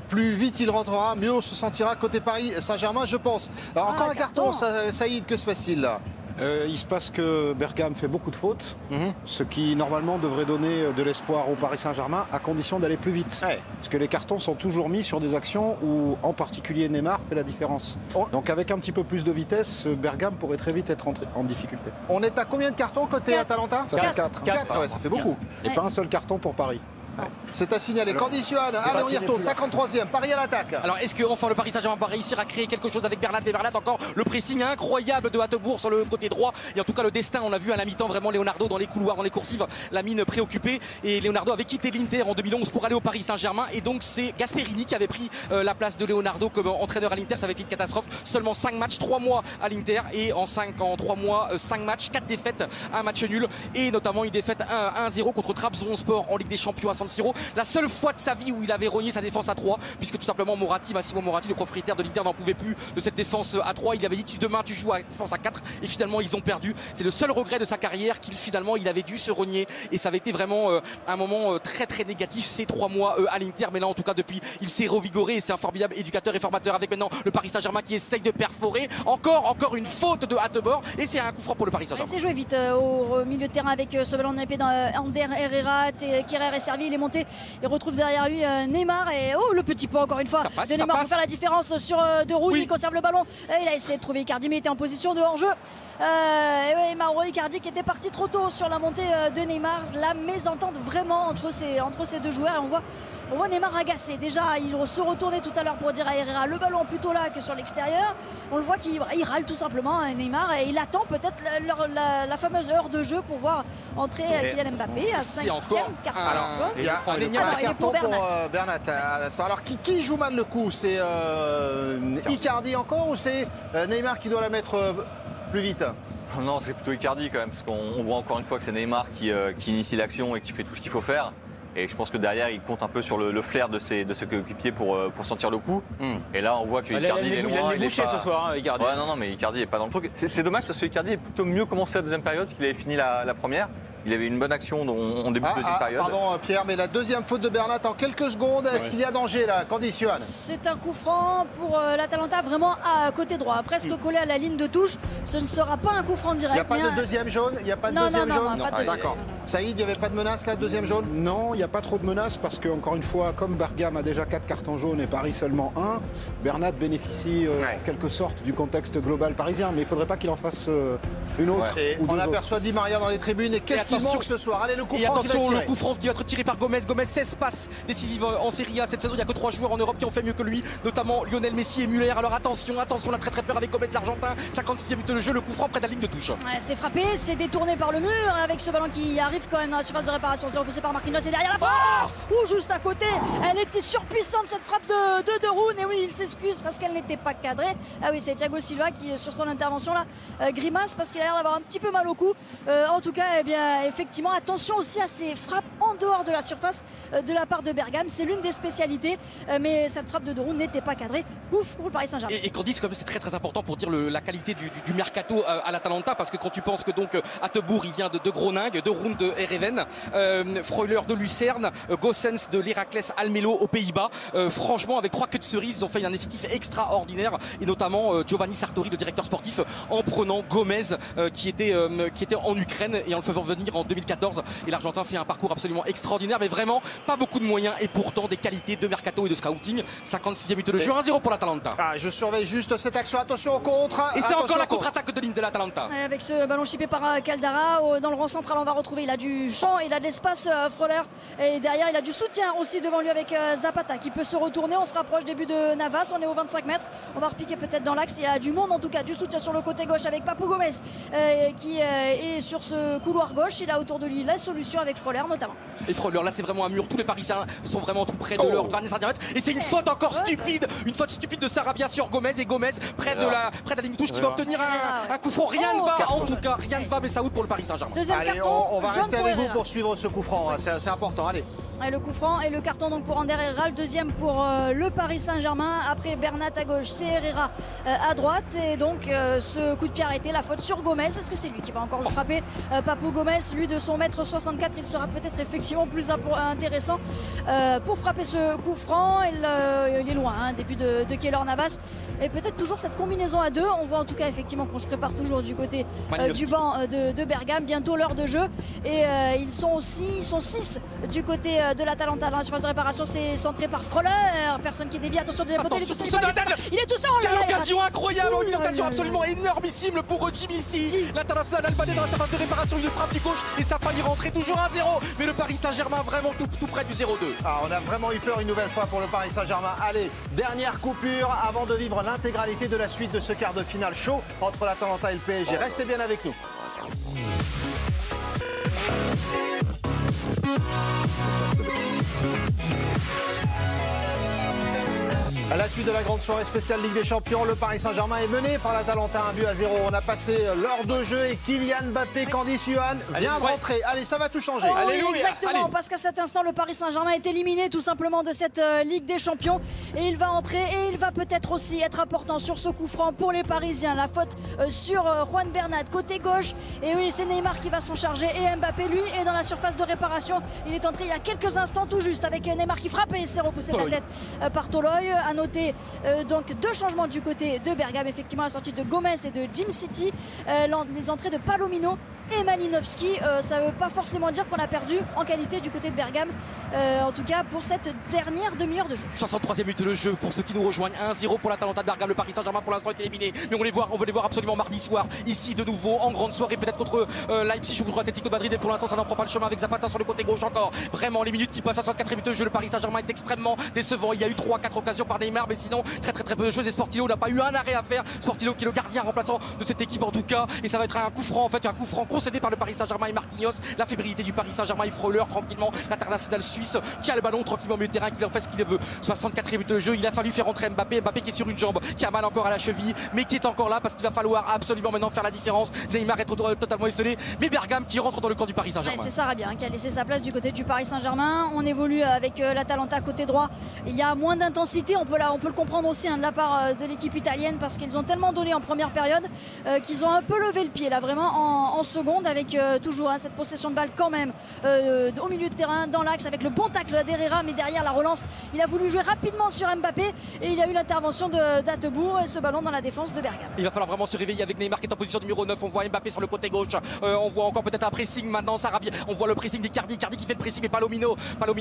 Plus vite il rentrera, mieux on se sentira côté Paris Saint-Germain, je pense. Alors, encore un carton, Saïd, que se passe-t-il là? Il se passe que Bergame fait beaucoup de fautes, ce qui normalement devrait donner de l'espoir au Paris Saint-Germain à condition d'aller plus vite. Ouais. Parce que les cartons sont toujours mis sur des actions où en particulier Neymar fait la différence. Donc avec un petit peu plus de vitesse, Bergame pourrait très vite être en difficulté. On est à combien de cartons côté Atalanta? Ça fait 4. 4, ouais, ça fait beaucoup. Et pas un seul carton pour Paris. C'est à signaler. Candice Johan, allez on y retourne, 53e, Paris à l'attaque. Alors est-ce que enfin le Paris Saint-Germain va réussir à créer quelque chose avec Bernat? Mais Bernat encore le pressing incroyable de Hatebourg sur le côté droit. Et en tout cas le destin, on l'a vu à la mi-temps vraiment Leonardo dans les couloirs, dans les coursives, la mine préoccupée. Et Leonardo avait quitté l'Inter en 2011 pour aller au Paris Saint-Germain. Et donc c'est Gasperini qui avait pris la place de Leonardo comme entraîneur à l'Inter. Ça avait été une catastrophe. Seulement 5 matchs, 3 mois à l'Inter. Et en 3 mois, 5 matchs, 4 défaites, un match nul. Et notamment une défaite 1-0 contre Trabzonspor en Ligue des Champions à San Siro. La seule fois de sa vie où il avait rogné sa défense à 3, puisque tout simplement Massimo Moratti, le propriétaire de l'Inter, n'en pouvait plus de cette défense à 3. Il avait dit demain tu joues à défense à 4 et finalement ils ont perdu. C'est le seul regret de sa carrière qu'il avait dû se rogner et ça avait été vraiment un moment très négatif ces 3 mois à l'Inter. Mais là en tout cas depuis il s'est revigoré et c'est un formidable éducateur et formateur avec maintenant le Paris Saint-Germain qui essaye de perforer. Encore une faute de Hatebourg et c'est un coup franc pour le Paris Saint-Germain. C'est joué vite au milieu de terrain avec ce ballon de épée d'Ander Herrera. Kerrer est servi, il est monter. Il retrouve derrière lui Neymar et le petit pas encore une fois Ça passe, de Neymar ça pour faire la différence sur De Roon. Oui. Il conserve le ballon. Il a essayé de trouver Icardi mais il était en position de hors-jeu. Et Mauro Icardi qui était parti trop tôt sur la montée de Neymar. La mésentente vraiment entre ces deux joueurs. Et on voit Neymar agacé. Déjà, il se retournait tout à l'heure pour dire à Herrera le ballon plutôt là que sur l'extérieur. On le voit qu'il râle tout simplement Neymar et il attend peut-être la fameuse heure de jeu pour voir entrer Kylian Mbappé à C'est 5e encore carton un- jaune. Il y a un il est carton pour pour Bernat. Bernat à l'instant. Alors qui joue mal le coup? C'est Icardi encore ou c'est Neymar qui doit la mettre plus vite? Non, c'est plutôt Icardi quand même, parce qu'on voit encore une fois que c'est Neymar qui initie l'action et qui fait tout ce qu'il faut faire. Et je pense que derrière, il compte un peu sur le flair de ses coéquipiers pour sentir le coup. Et là, on voit que Icardi est loin. Il est bouché ce soir, Icardi. Ouais, non, mais Icardi est pas dans le truc. C'est dommage parce que Icardi est plutôt mieux commencé la deuxième période qu'il avait fini la première. Il avait une bonne action en début de deuxième période. Pardon Pierre, mais la deuxième faute de Bernat en quelques secondes. Est-ce qu'il y a danger là? Candice Johan. C'est un coup franc pour l'Atalanta vraiment à côté droit, presque collé à la ligne de touche. Ce ne sera pas un coup franc Il direct. n'y a pas mais de deuxième jaune? Il n'y a pas de Non, deuxième non, jaune? non, pas de deuxième. D'accord. Saïd, il n'y avait pas de menace là, deuxième jaune? Non, il n'y a pas trop de menaces parce que, encore une fois, comme Bergame a déjà 4 cartons jaunes et Paris seulement 1, Bernat bénéficie en quelque sorte du contexte global parisien. Mais il ne faudrait pas qu'il en fasse une autre Et ou on deux autres. aperçoit Di Maria dans les tribunes. Et qu'est-ce qui attention. manque ce soir? Allez, le coup Et franc qui va attention, le tirer. coup franc qui va être tiré par Gomez. Gomez, 16 passes décisives en Serie A cette saison. Il n'y a que 3 joueurs en Europe qui ont fait mieux que lui, notamment Lionel Messi et Müller. Alors attention, on a très peur avec Gomez, l'Argentin. 56e minute de jeu, le coup franc près de la ligne de touche. Ouais, c'est frappé, c'est détourné par le mur avec ce ballon qui arrive quand même dans la surface de réparation. C'est repoussé par Marquinhos et derrière la frappe. Juste à côté. Elle était surpuissante cette frappe de Roon. Et oui, il s'excuse parce qu'elle n'était pas cadrée. Ah oui, c'est Thiago Silva qui sur son intervention là grimace parce qu'il a l'air d'avoir un petit peu mal au cou. En tout cas, eh bien, effectivement, attention aussi à ces frappes en dehors de la surface de la part de Bergame. C'est l'une des spécialités. Mais cette frappe de Roon n'était pas cadrée. Ouf pour le Paris Saint-Germain. Et Candice, comme c'est très important pour dire la qualité du mercato à l'Atalanta, parce que quand tu penses que donc Attebourg il vient de Groningue, de Roon de Ereven, Freuler de Lucerne, Gossens de l'Heracles Almelo aux Pays-Bas, franchement avec 3 queues de cerise, ils ont fait un effectif extraordinaire et notamment Giovanni Sartori, le directeur sportif, en prenant Gomez qui était en Ukraine et en le faisant venir en 2014. Et l'Argentin fait un parcours absolument extraordinaire, mais vraiment pas beaucoup de moyens et pourtant des qualités de mercato et de scouting. 56e minute de jeu, 1-0 pour l'Atalanta. Ah, je surveille juste cette action. Attention au contre. Et c'est Attention encore la au contre. contre-attaque de ligne de l'Atalanta. Avec ce ballon chippé par Caldara, dans le rang central on va retrouver, il a du champ, il a de l'espace Freuler et derrière il a du soutien aussi devant lui avec Zapata qui peut se retourner. On se rapproche des buts de Navas, on est aux 25 mètres, on va repiquer peut-être dans l'axe. Il y a du monde en tout cas, du soutien sur le côté gauche avec Papou Gomez qui est sur ce couloir gauche. Il a autour de lui la solution avec Freuler notamment. Et Freuler, là c'est vraiment un mur, tous les Parisiens sont vraiment tout près de leur dernier centimètre. Et c'est une faute encore stupide, une faute stupide de Sarabia sur Gomez, et Gomez près de la ligne de touche qui va obtenir un coup franc. Rien ne va, en tout cas, rien ne va, mais ça out pour le Paris Saint-Germain. Deuxième Allez, carton, on va jaune rester pour avec vous Herrera. pour suivre ce coup franc. C'est important. Allez. Et le coup franc et le carton donc pour Ander Herrera, le deuxième pour le Paris Saint-Germain. Après Bernat à gauche, c'est Herrera à droite. Et donc ce coup de pied arrêté, la faute sur Gomez. Est-ce que c'est lui qui va encore le frapper? Papou Gomez, lui de son mètre 64, il sera peut-être effectivement plus intéressant pour frapper ce coup franc. Il est loin, début de Keylor Navas. Et peut-être toujours cette combinaison à deux. On voit en tout cas effectivement qu'on se prépare toujours du côté du banc de Bergame. Bientôt l'heure de jeu. Et ils sont 6 du côté de l'Atalanta dans la surface de réparation. C'est centré par Freuler. Personne qui dévie. Attention, deuxième poteau, il est tout seul. Quelle occasion incroyable, une occasion absolument énormissime pour Jimmy C. L'international albanais dans la surface de réparation, il frappe du gauche et ça faillit rentrer, toujours 1-0. Mais le Paris Saint-Germain vraiment tout près du 0-2. Ah, on a vraiment eu peur une nouvelle fois pour le Paris Saint-Germain. Allez, dernière coupure avant de vivre l'intégralité de la suite de ce quart de finale chaud entre l'Atalanta et le PSG. Restez bien avec nous. À la suite de la grande soirée spéciale Ligue des Champions, le Paris Saint-Germain est mené par l'Atalanta 1-0. On a passé l'heure de jeu et Kylian Mbappé, Candice Johan vient de rentrer. Allez, ça va tout changer. Oh oui, Alléluia. exactement, Allez. parce qu'à cet instant, le Paris Saint-Germain est éliminé tout simplement de cette Ligue des Champions. Et il va entrer et il va peut-être aussi être important sur ce coup franc pour les Parisiens. La faute sur Juan Bernat, côté gauche. Et oui, c'est Neymar qui va s'en charger. Et Mbappé, lui, est dans la surface de réparation. Il est entré il y a quelques instants tout juste avec Neymar qui frappe et s'est repoussé de la tête par Toloy. Un noter donc 2 changements du côté de Bergame. Effectivement, la sortie de Gomez et de Jim City, les entrées de Palomino et Malinowski. Ça ne veut pas forcément dire qu'on a perdu en qualité du côté de Bergame, en tout cas pour cette dernière demi-heure de jeu. 63e minute de jeu pour ceux qui nous rejoignent. 1-0 pour l'Atalanta de Bergame. Le Paris Saint-Germain pour l'instant est éliminé, mais on veut les voir absolument mardi soir ici de nouveau en grande soirée, peut-être contre Leipzig ou contre Atlético de Madrid, et pour l'instant ça n'en prend pas le chemin avec Zapata sur le côté gauche encore. Vraiment les minutes qui passent à 64e minute de jeu, le Paris Saint-Germain est extrêmement décevant. Il y a eu 3-4 occasions par Neymar, mais sinon très peu de choses, et Sportillo n'a pas eu un arrêt à faire. Sportillo qui est le gardien remplaçant de cette équipe en tout cas, et ça va être un coup franc, en fait un coup franc concédé par le Paris Saint-Germain et Marquinhos. La fébrilité du Paris Saint-Germain, il frôle tranquillement l'international suisse qui a le ballon tranquillement au milieu de terrain, qui en fait ce qu'il veut. 64e minute de jeu, il a fallu faire entrer Mbappé qui est sur une jambe, qui a mal encore à la cheville, mais qui est encore là parce qu'il va falloir absolument maintenant faire la différence. Neymar est totalement isolé, mais Bergame qui rentre dans le camp du Paris Saint-Germain. C'est Sarabia qui a laissé sa place du côté du Paris Saint-Germain. On évolue avec l'Atalanta côté droit. Il y a moins d'intensité, on peut le comprendre aussi de la part de l'équipe italienne, parce qu'ils ont tellement donné en première période qu'ils ont un peu levé le pied là vraiment en seconde, avec toujours cette possession de balle quand même au milieu de terrain, dans l'axe, avec le bon tacle d'Herrera, mais derrière la relance, il a voulu jouer rapidement sur Mbappé et il y a eu l'intervention d'Atebourg et ce ballon dans la défense de Bergame. Il va falloir vraiment se réveiller avec Neymar qui est en position numéro 9. On voit Mbappé sur le côté gauche, on voit encore peut-être un pressing maintenant, Sarabia. On voit le pressing d'Icardi qui fait le pressing, et Palomino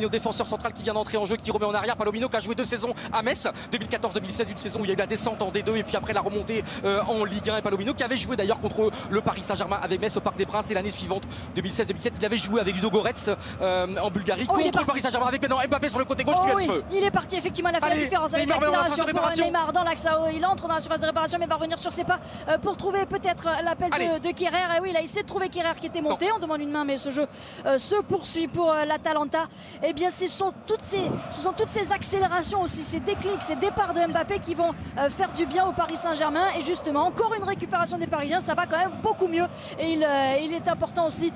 défenseur central qui vient d'entrer en jeu, qui remet en arrière. Palomino qui a joué 2 saisons à Metz, 2014-2016, une saison où il y a eu la descente en D2 et puis après la remontée en Ligue 1. Et Palomino qui avait joué d'ailleurs contre le Paris Saint-Germain avec Metz au Parc des Princes, et l'année suivante 2016-2017 il avait joué avec Ludo Goretz en Bulgarie contre le Paris Saint-Germain, avec maintenant Mbappé sur le côté gauche qui vient de feu. Il est parti effectivement, il a fait la différence avec l'accélération pour Neymar dans l'axe. Il entre dans la surface de réparation, mais va revenir sur ses pas pour trouver peut-être l'appel de Kerrer. Et oui, il a essayé de trouver Kerrer qui était monté. On demande une main, mais ce jeu se poursuit pour l'Atalanta. Et bien ce sont toutes ces accélérations aussi, ces déclics, ces départs de Mbappé qui vont faire du bien au Paris Saint-Germain. Et justement encore une récupération des Parisiens, ça va quand même beaucoup mieux, et il est important aussi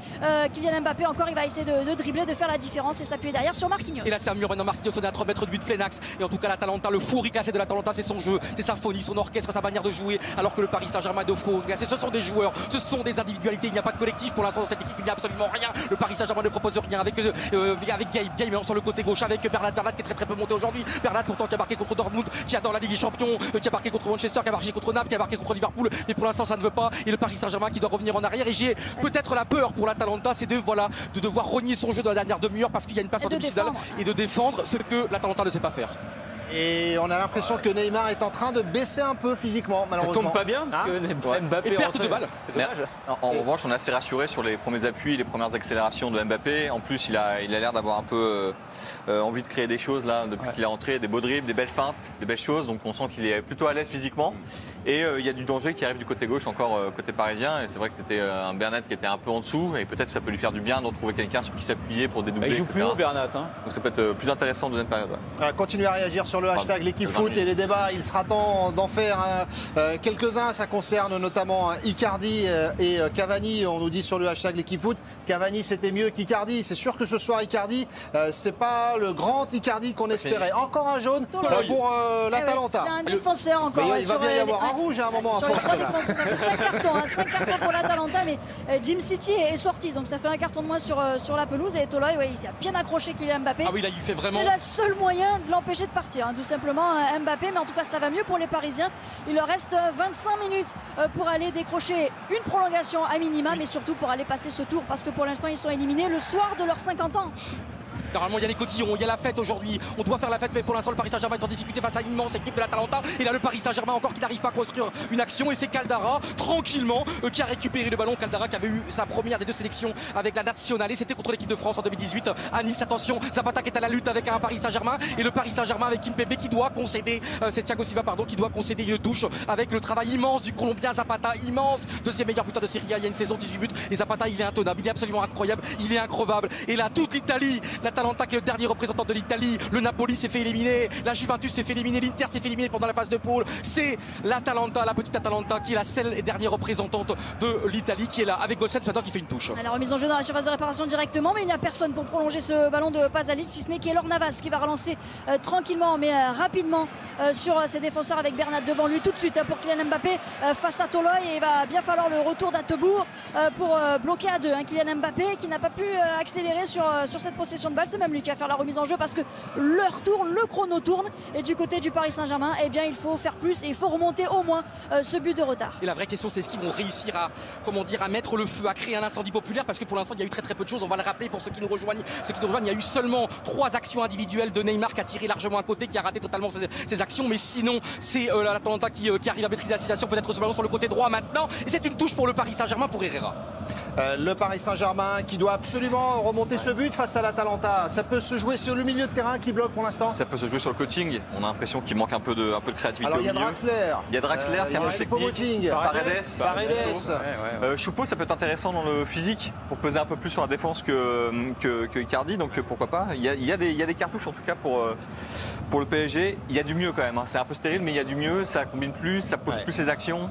Kylian Mbappé encore, il va essayer de dribbler, de faire la différence et s'appuyer derrière sur Marquinhos. Et là c'est un mur maintenant, Marquinhos on est à 3 mètres de but de plein axe, et en tout cas l'Atalanta, le fou classé de l'Atalanta, c'est son jeu, c'est sa folie, son orchestre, sa manière de jouer, alors que le Paris Saint-Germain est de faux classé. Ce sont des joueurs, ce sont des individualités, il n'y a pas de collectif pour l'instant dans cette équipe, il n'y a absolument rien. Le Paris Saint-Germain ne propose rien avec Gaï sur le côté gauche, avec Bernat qui est très peu monté aujourd'hui. Bernat pourtant qui a marqué contre Dortmund, qui a dans la Ligue des Champions, qui a marqué contre Manchester, qui a marqué contre Naples, qui a marqué contre Liverpool, mais pour l'instant ça ne veut pas, et le Paris Saint-Germain qui doit revenir en arrière. Et j'ai peut-être la peur pour l'Atalanta, c'est de devoir renier son jeu dans la dernière demi-heure parce qu'il y a une passe en demi-finale, et de défendre ce que l'Atalanta ne sait pas faire. Et on a l'impression que Neymar est en train de baisser un peu physiquement, malheureusement. Ça tombe pas bien parce que Mbappé et perte de balle. C'est dommage. En revanche, on est assez rassuré sur les premiers appuis, les premières accélérations de Mbappé. En plus, il a l'air d'avoir un peu envie de créer des choses là depuis qu'il est entré, des beaux dribbles, des belles feintes, des belles choses. Donc on sent qu'il est plutôt à l'aise physiquement. Et il y a du danger qui arrive du côté gauche encore côté parisien. Et c'est vrai que c'était un Bernat qui était un peu en dessous. Et peut-être ça peut lui faire du bien de retrouver quelqu'un sur qui s'appuyer pour dédoubler. Il joue plus haut Bernat. Donc ça peut être plus intéressant en deuxième période. Continuez à réagir sur le hashtag l'équipe foot et les débats. Il sera temps d'en faire quelques-uns. Ça concerne notamment Icardi et Cavani. On nous dit sur le hashtag l'équipe foot, Cavani c'était mieux qu'Icardi. C'est sûr que ce soir Icardi, c'est pas le grand Icardi qu'on espérait. Encore un jaune pour l'Atalanta. C'est un défenseur encore. Il va bien y avoir un rouge à un moment à force. 5 cartons pour l'Atalanta, mais Jim City est sorti, donc ça fait un carton de moins sur la pelouse. Et Toloi, il s'est bien accroché Kylian Mbappé. Ah oui, là il fait vraiment. C'est le seul moyen de l'empêcher de partir, tout simplement Mbappé. Mais en tout cas, ça va mieux pour les Parisiens. Il leur reste 25 minutes pour aller décrocher une prolongation à minima, mais surtout pour aller passer ce tour, parce que pour l'instant, ils sont éliminés le soir de leurs 50 ans. Normalement, il y a les cotillons, il y a la fête aujourd'hui. On doit faire la fête, mais pour l'instant, le Paris Saint-Germain est en difficulté face à une immense équipe de l'Atalanta. Et là, le Paris Saint-Germain encore qui n'arrive pas à construire une action. Et c'est Caldara, tranquillement, qui a récupéré le ballon. Caldara qui avait eu sa première des 2 sélections avec la Nationale. Et c'était contre l'équipe de France en 2018 à Nice. Attention, Zapata qui est à la lutte avec un Paris Saint-Germain. Et le Paris Saint-Germain avec Kimpembe qui doit concéder, c'est Thiago Silva, pardon, qui doit concéder une touche avec le travail immense du Colombien Zapata. Immense, deuxième meilleur buteur de Serie A il y a une saison, 18 buts. Et Zapata, il est intenable, il est absolument incroyable, il est increvable. Et là, toute l'Italie, l'Atalanta qui est le dernier représentant de l'Italie, le Napoli s'est fait éliminer, la Juventus s'est fait éliminer, l'Inter s'est fait éliminer pendant la phase de poule. C'est l'Atalanta, la petite Atalanta qui est la seule et dernière représentante de l'Italie qui est là avec Gossens maintenant qui fait une touche. La remise en jeu dans la surface de réparation directement, mais il n'y a personne pour prolonger ce ballon de Pasalic, si ce n'est Keylor Navas qui va relancer tranquillement mais rapidement sur ses défenseurs avec Bernat devant lui tout de suite pour Kylian Mbappé face à Toloi. Et il va bien falloir le retour d'Atebourg pour bloquer à 2 Kylian Mbappé qui n'a pas pu accélérer sur cette possession de balle. c'est même lui qui va faire la remise en jeu parce que l'heure tourne, le chrono tourne. Et du côté du Paris Saint-Germain, eh bien, il faut faire plus et il faut remonter au moins ce but de retard. Et la vraie question, c'est est-ce qu'ils vont réussir à, à mettre le feu, à créer un incendie populaire, parce que pour l'instant, il y a eu très peu de choses. On va le rappeler pour ceux qui nous rejoignent. Il y a eu seulement 3 actions individuelles de Neymar qui a tiré largement à côté, qui a raté totalement ses actions. Mais sinon, c'est l'Atalanta qui arrive à maîtriser la situation, peut-être ce ballon sur le côté droit maintenant. Et c'est une touche pour le Paris Saint-Germain, pour Herrera. Le Paris Saint-Germain qui doit absolument remonter ce but face à l'Atalanta. Ça peut se jouer sur le milieu de terrain qui bloque pour l'instant. Ça peut se jouer sur le coaching. On a l'impression qu'il manque un peu de créativité. Alors au il y a milieu. Draxler. Il y a Draxler qui a un peu de technique. Paredes. Choupo, ça peut être intéressant dans le physique pour peser un peu plus sur la défense que Icardi, donc pourquoi pas. Il y a des cartouches en tout cas pour le PSG. Il y a du mieux quand même, hein. C'est un peu stérile mais il y a du mieux, ça combine plus, ça pose plus ses actions.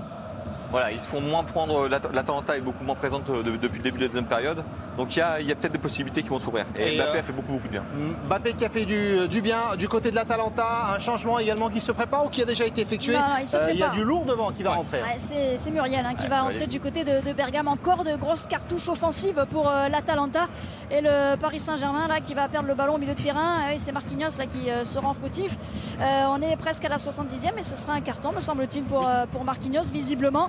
Voilà, ils se font moins prendre, l'Atalanta est beaucoup moins présente depuis le début de la deuxième période. Donc il y a peut-être des possibilités qui vont s'ouvrir. Et Mbappé a fait beaucoup de bien. Mbappé qui a fait du bien du côté de l'Atalanta. Un changement également qui se prépare ou qui a déjà été effectué. Non, il y a du lourd devant qui va rentrer. Ouais, c'est Muriel qui va entrer du côté de Bergame. Encore de grosses cartouches offensives pour l'Atalanta. Et le Paris Saint-Germain là, qui va perdre le ballon au milieu de terrain. C'est Marquinhos là, qui se rend fautif. On est presque à la 70e et ce sera un carton, me semble-t-il, pour Marquinhos, visiblement.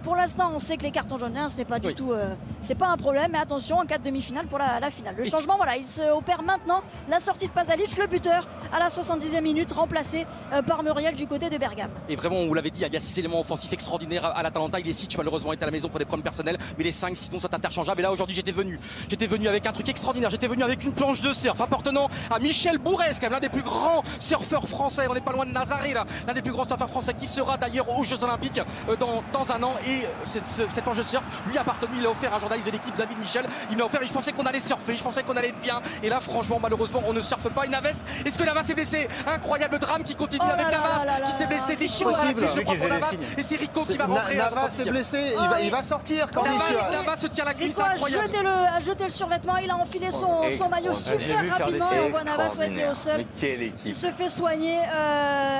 Pour l'instant, on sait que les cartons jaunes, c'est pas du tout, c'est pas un problème. Mais attention, en cas de demi-finale pour la finale. Le changement, voilà, il se opère maintenant. La sortie de Pasalic, le buteur, à la 70e minute, remplacé par Muriel du côté de Bergame. Et vraiment, on vous l'avait dit, il y a 6 éléments offensifs extraordinaires à l'Atalanta. Il est Sic, malheureusement, est à la maison pour des problèmes personnels. Mais les 5, sinon, sont interchangeables. Et là, aujourd'hui, j'étais venu avec un truc extraordinaire. J'étais venu avec une planche de surf appartenant à Michel Bourrez, quand même l'un des plus grands surfeurs français. On n'est pas loin de Nazaré, là, l'un des plus grands surfeurs français qui sera d'ailleurs aux Jeux Olympiques dans un an. Et cette planche de surf lui a appartenu. Il a offert à un journaliste de l'équipe, David Michel. Il m'a offert et je pensais qu'on allait surfer, je pensais qu'on allait être bien. Et là, franchement, malheureusement, on ne surfe pas. Et Navas, est-ce que Navas s'est blessé? Incroyable drame qui continue avec Navas, qui s'est blessé des chiffres à la cuisse, je crois, pour Navas. Et c'est Rico qui va rentrer. Navas est blessé, il va sortir. Navas se tient la cuisse, incroyable. A jeté le survêtement, il a enfilé son maillot super rapidement. Et on voit Navas qui est au sol, qui se fait soigner.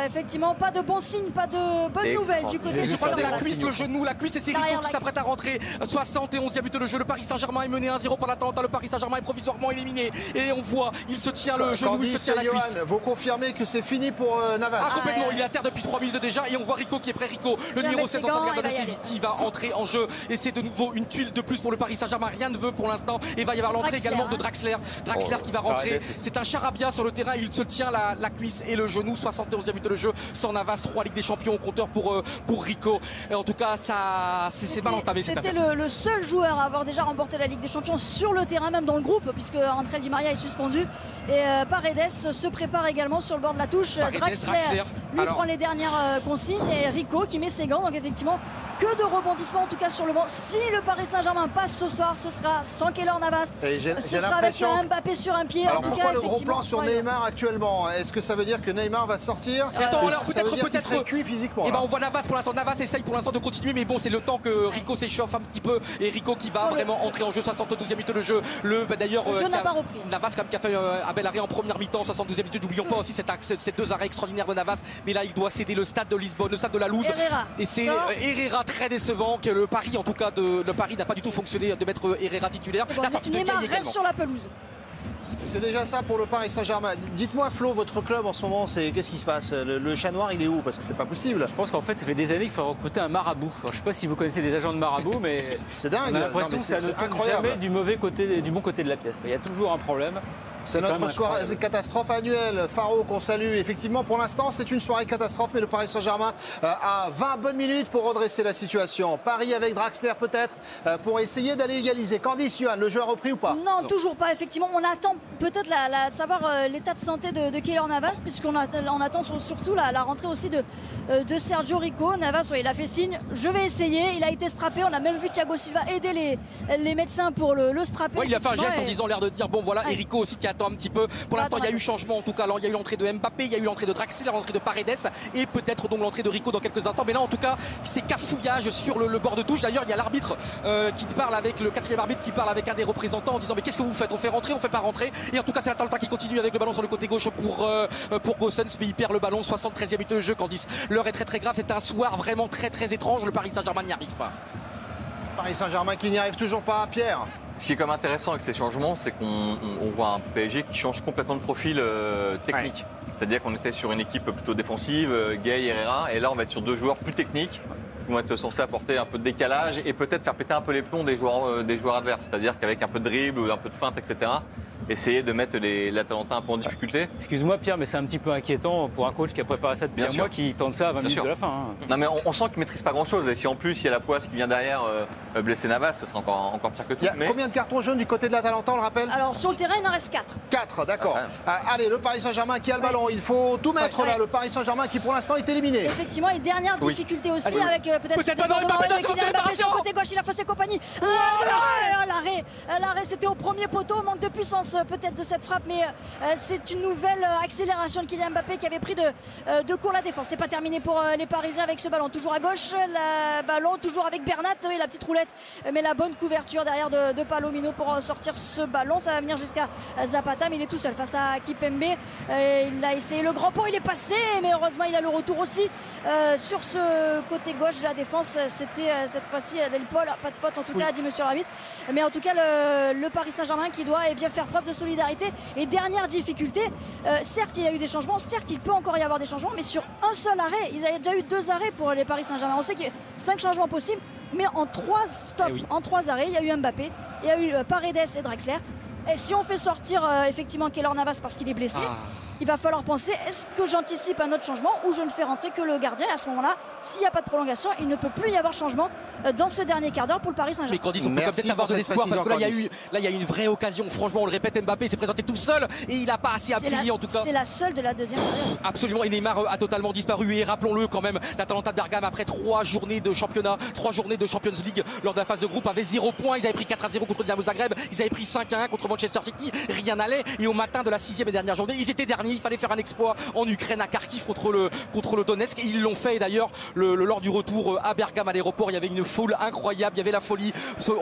Effectivement, pas de bon signe, pas de bonne nouvelle du côté je du crois que c'est la Paris. cuisse, le genou, la cuisse, et c'est Rico qui s'apprête à rentrer. 71e but de jeu. Le Paris Saint-Germain est mené 1-0 par l'Atalanta. Le Paris Saint-Germain est provisoirement éliminé. Et on voit, il se tient le genou, il se tient la cuisse. Vous confirmez que c'est fini pour Navas? Complètement, il est à terre depuis 3 minutes déjà. Et on voit Rico qui est prêt. Rico, le numéro 16 en garde de Séville, qui va entrer en jeu. Et c'est de nouveau une tuile de plus pour le Paris Saint-Germain. Rien ne veut pour l'instant. Et il va y avoir l'entrée également de Draxler. Draxler qui va rentrer. C'est un charabia sur le terrain. Il se tient la cuisse et le genou. 71e but de jeu. Sans Navas, 3 Ligue des Champions au compteur pour Rico. Et en tout cas, c'est mal entamé. C'était le seul joueur à avoir déjà remporté la Ligue des Champions sur le terrain, même dans le groupe, puisque André Di Maria est suspendu. Et Paredes se prépare également sur le bord de la touche. Draxler lui prend les dernières consignes et Rico qui met ses gants. Donc effectivement, que de rebondissements en tout cas sur le banc. Si le Paris Saint-Germain passe ce soir, ce sera sans Keylor Navas. Ce sera avec Mbappé sur un pied. Alors en tout pourquoi cas, le gros plan sur Neymar actuellement? Est-ce que ça veut dire que Neymar va sortir? Attends, alors peut-être cuit physiquement. Et on voit Navas pour l'instant. Navas essaye pour l'instant de continuer, mais bon, c'est le temps que Rico s'échauffe un petit peu. Et Rico qui va vraiment entrer en jeu. 72e minute de jeu. D'ailleurs, Navas qui a fait un bel arrêt en première mi-temps. 72e minute. N'oublions pas aussi ces 2 arrêts extraordinaires de Navas. Mais là, il doit céder le stade de Lisbonne, le stade de la Louse. Et c'est Herrera très décevant. Que le pari, en tout cas, le pari n'a pas du tout fonctionné de mettre Herrera titulaire. La sortie de Gay Neymar également. reste sur la pelouse. C'est déjà ça pour le Paris Saint-Germain. Dites-moi Flo, votre club en ce moment, qu'est-ce qui se passe? Le chat noir, il est où? Parce que c'est pas possible. Je pense qu'en fait, ça fait des années qu'il faut recruter un marabout. Alors, je sais pas si vous connaissez des agents de marabout, mais c'est dingue. On a l'impression que ça ne tombe jamais du bon côté de la pièce. Il y a toujours un problème. C'est notre soirée catastrophe annuelle. Faro qu'on salue. Effectivement, pour l'instant, c'est une soirée catastrophe, mais le Paris Saint-Germain a 20 bonnes minutes pour redresser la situation. Paris avec Draxler peut-être pour essayer d'aller égaliser. Candice Yohan, le jeu a repris ou pas? Non, toujours pas. Effectivement, on attend peut-être savoir l'état de santé de Keylor Navas, puisqu'on attend surtout la rentrée aussi de Sergio Rico. Navas, il a fait signe. Je vais essayer. Il a été strappé. On a même vu Thiago Silva aider les médecins pour le strapper. Ouais, il a fait un geste en disant l'air de dire bon voilà. Et Rico aussi qui attend un petit peu. Pour l'instant, il y a eu changement en tout cas. Alors, il y a eu l'entrée de Mbappé, il y a eu l'entrée de Draxler, l'entrée de Paredes et peut-être donc l'entrée de Rico dans quelques instants. Mais là, en tout cas, c'est cafouillage sur le bord de touche. D'ailleurs, il y a l'arbitre qui parle avec le 4e arbitre qui parle avec un des représentants en disant mais qu'est-ce que vous faites? On fait rentrer, on fait pas rentrer? Et en tout cas, c'est l'Atalanta qui continue avec le ballon sur le côté gauche pour Gossens, mais il perd le ballon. 73e minute de jeu, Candice. L'heure est très grave. C'est un soir vraiment très étrange. Le Paris Saint-Germain n'y arrive pas. Paris Saint-Germain qui n'y arrive toujours pas, Pierre. Ce qui est quand même intéressant avec ces changements, c'est qu'on voit un PSG qui change complètement de profil technique. C'est-à-dire qu'on était sur une équipe plutôt défensive, Gay, Herrera, et là on va être sur 2 joueurs plus techniques qui vont être censés apporter un peu de décalage et peut-être faire péter un peu les plombs des joueurs adverses. C'est-à-dire qu'avec un peu de dribble ou un peu de feinte, etc., essayer de mettre l'Atalanta un peu en difficulté. Excuse-moi Pierre, mais c'est un petit peu inquiétant pour un coach qui a préparé ça depuis un mois, qui tente ça à 20 minutes de la fin. Hein. Non mais on sent qu'il ne maîtrise pas grand-chose. Et si en plus il y a la poisse qui vient derrière blesser Navas, ça sera encore pire que tout. Il y a combien de cartons jaunes du côté de l'Atalanta, on le rappelle? Alors sur le terrain, il en reste 4. 4, d'accord. Allez, le Paris Saint-Germain qui a le ballon. Il faut tout mettre là. Le Paris Saint-Germain qui pour l'instant est éliminé. Effectivement, et dernière difficulté aussi avec peut-être Peut-être pas dans le Mbappé sur le côté gauche, il a faussé compagnie. L'arrêt, c'était au premier poteau, manque de puissance peut-être de cette frappe, mais c'est une nouvelle accélération de Kylian Mbappé qui avait pris de court la défense. C'est pas terminé pour les Parisiens avec ce ballon. Toujours à gauche, le ballon toujours avec Bernat, et la petite roulette, mais la bonne couverture derrière de Palomino pour sortir ce ballon. Ça va venir jusqu'à Zapata, mais il est tout seul face à Kipembe. Il a essayé le grand pot, il est passé, mais heureusement il a le retour aussi sur ce côté gauche de la défense. C'était cette fois-ci l'épaule, pas de faute en tout cas, a dit monsieur l'arbitre. Mais en tout cas le Paris Saint-Germain qui doit bien faire preuve de solidarité. Et dernière difficulté, certes il y a eu des changements, certes il peut encore y avoir des changements, mais sur un seul arrêt, ils avaient déjà eu 2 arrêts pour les Paris Saint-Germain. On sait qu'il y a 5 changements possibles, mais en 3 stops, en 3 arrêts, il y a eu Mbappé, il y a eu Paredes et Draxler. Et si on fait sortir effectivement Keylor Navas parce qu'il est blessé, il va falloir penser, est-ce que j'anticipe un autre changement ou je ne fais rentrer que le gardien? Et à ce moment-là, s'il n'y a pas de prolongation, il ne peut plus y avoir changement dans ce dernier quart d'heure pour le Paris Saint-Germain. Mais Candice, on peut peut-être avoir de l'espoir parce que là il y a eu une vraie occasion. Franchement, on le répète, Mbappé s'est présenté tout seul et il n'a pas assez appuyé en tout cas. C'est la seule de la deuxième période. Absolument, et Neymar a totalement disparu. Et rappelons-le quand même, l'Atalanta de Bergame, après 3 journées de championnat, 3 journées de Champions League lors de la phase de groupe, avait 0 points. Ils avaient pris 4-0 contre Dynamo Zagreb, ils avaient pris 5-1 contre Manchester City. Rien n'allait. Et au matin de la 6e et dernière journée, ils étaient derniers. Il fallait faire un exploit en Ukraine, à Kharkiv contre le Donetsk. Et ils l'ont fait. Et d'ailleurs, lors du retour à Bergame à l'aéroport, il y avait une foule incroyable. Il y avait la folie.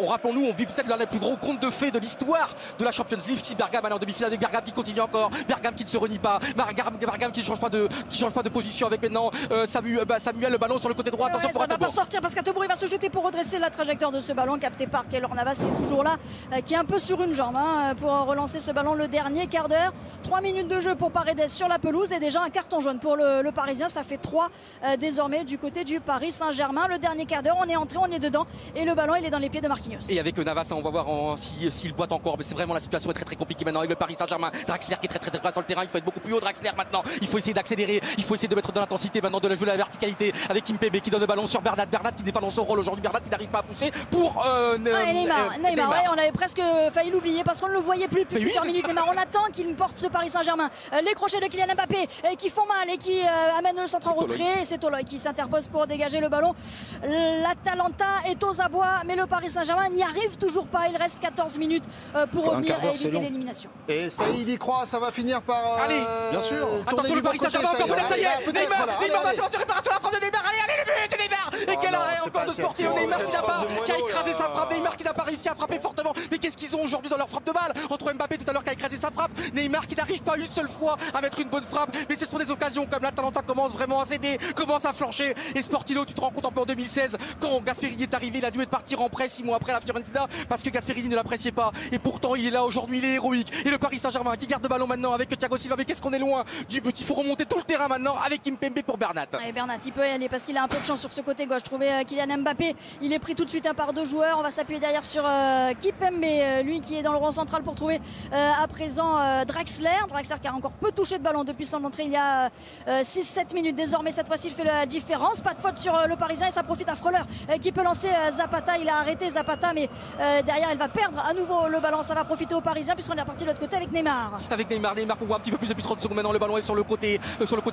Rappelons-nous, on vit peut-être l'un des plus gros contes de fées de l'histoire de la Champions League. Si Bergame allait en demi-finale, avec Bergame qui continue encore, Bergame qui ne se renie pas, Bergame qui ne change pas de position avec maintenant Samuel, le ballon sur le côté droit. Attention pour ça va pas sortir parce qu'Atebour il va se jeter pour redresser la trajectoire de ce ballon capté par Keylor Navas qui est toujours là, qui est un peu sur une jambe pour relancer ce ballon. Le dernier quart d'heure, 3 minutes de jeu pour Paredes sur la pelouse et déjà un carton jaune pour le Parisien. Ça fait 3 désormais du côté du Paris Saint-Germain. Le dernier quart d'heure, on est entré, on est dedans et le ballon il est dans les pieds de Marquinhos. Et avec Navas, on va voir s'il boite encore, mais c'est vraiment, la situation est très compliquée maintenant avec le Paris Saint-Germain. Draxler qui est très bas sur le terrain, il faut être beaucoup plus haut. Draxler maintenant, il faut essayer d'accélérer, il faut essayer de mettre de l'intensité maintenant, de jouer la verticalité avec Kimpembe qui donne le ballon sur Bernat qui n'est pas dans son rôle aujourd'hui. Bernat qui n'arrive pas à pousser pour Neymar. Ouais, on avait presque failli l'oublier parce qu'on ne le voyait plus depuis plusieurs minutes. Neymar, on attend qu'il porte ce Paris Saint-Germain. Les crochets de Kylian Mbappé qui font mal et qui amènent le centre en retrait. C'est Toloi qui s'interpose pour dégager le ballon. L'Atalanta est aux abois, mais le Paris Saint-Germain n'y arrive toujours pas. Il reste 14 minutes pour revenir et éviter l'élimination. Et Saïd y croit, ça va finir par. Allez, bien sûr. Attention, le Paris Saint-Germain encore peut-être, ça y est. Neymar va se lancer, réparation, la frappe de Neymar. Allez, le but, Neymar. Et quel arrêt encore de sportif. Neymar qui a écrasé sa frappe. Neymar qui n'a pas réussi à frapper fortement. Mais qu'est-ce qu'ils ont aujourd'hui dans leur frappe de balle? Entre Mbappé tout à l'heure qui a écrasé sa frappe, Neymar qui n'arrive pas une seule fois à mettre une bonne frappe. Mais ce sont des occasions comme l'Atalanta commence vraiment à céder, commence à flancher. Et Sportillo, tu te rends compte un peu en 2016 quand Gasperini est arrivé, il a dû être partir en prêt 6 mois après la Fiorentina parce que Gasperini ne l'appréciait pas. Et pourtant il est là aujourd'hui, il est héroïque. Et le Paris Saint-Germain qui garde le ballon maintenant avec Thiago Silva. Mais qu'est-ce qu'on est loin du but? Il faut remonter tout le terrain maintenant avec Kimpembe pour Bernat. Et Bernat, il peut y aller parce qu'il a un peu de chance sur ce côté gauche. Trouvez Kylian Mbappé, il est pris tout de suite par 2 joueurs. On va s'appuyer derrière sur Kimpembe, lui qui est dans le rond central pour trouver à présent Draxler qui a encore peu touché de ballon depuis son entrée il y a 6-7 minutes. Désormais cette fois-ci il fait la différence. Pas de faute sur le Parisien et ça profite à Freuler qui peut lancer Zapata. Il a arrêté Zapata mais derrière il va perdre à nouveau le ballon. Ça va profiter aux Parisiens puisqu'on est reparti de l'autre côté avec Neymar. Avec Neymar qu'on voit un petit peu plus depuis 30 secondes maintenant. Le ballon est sur le côté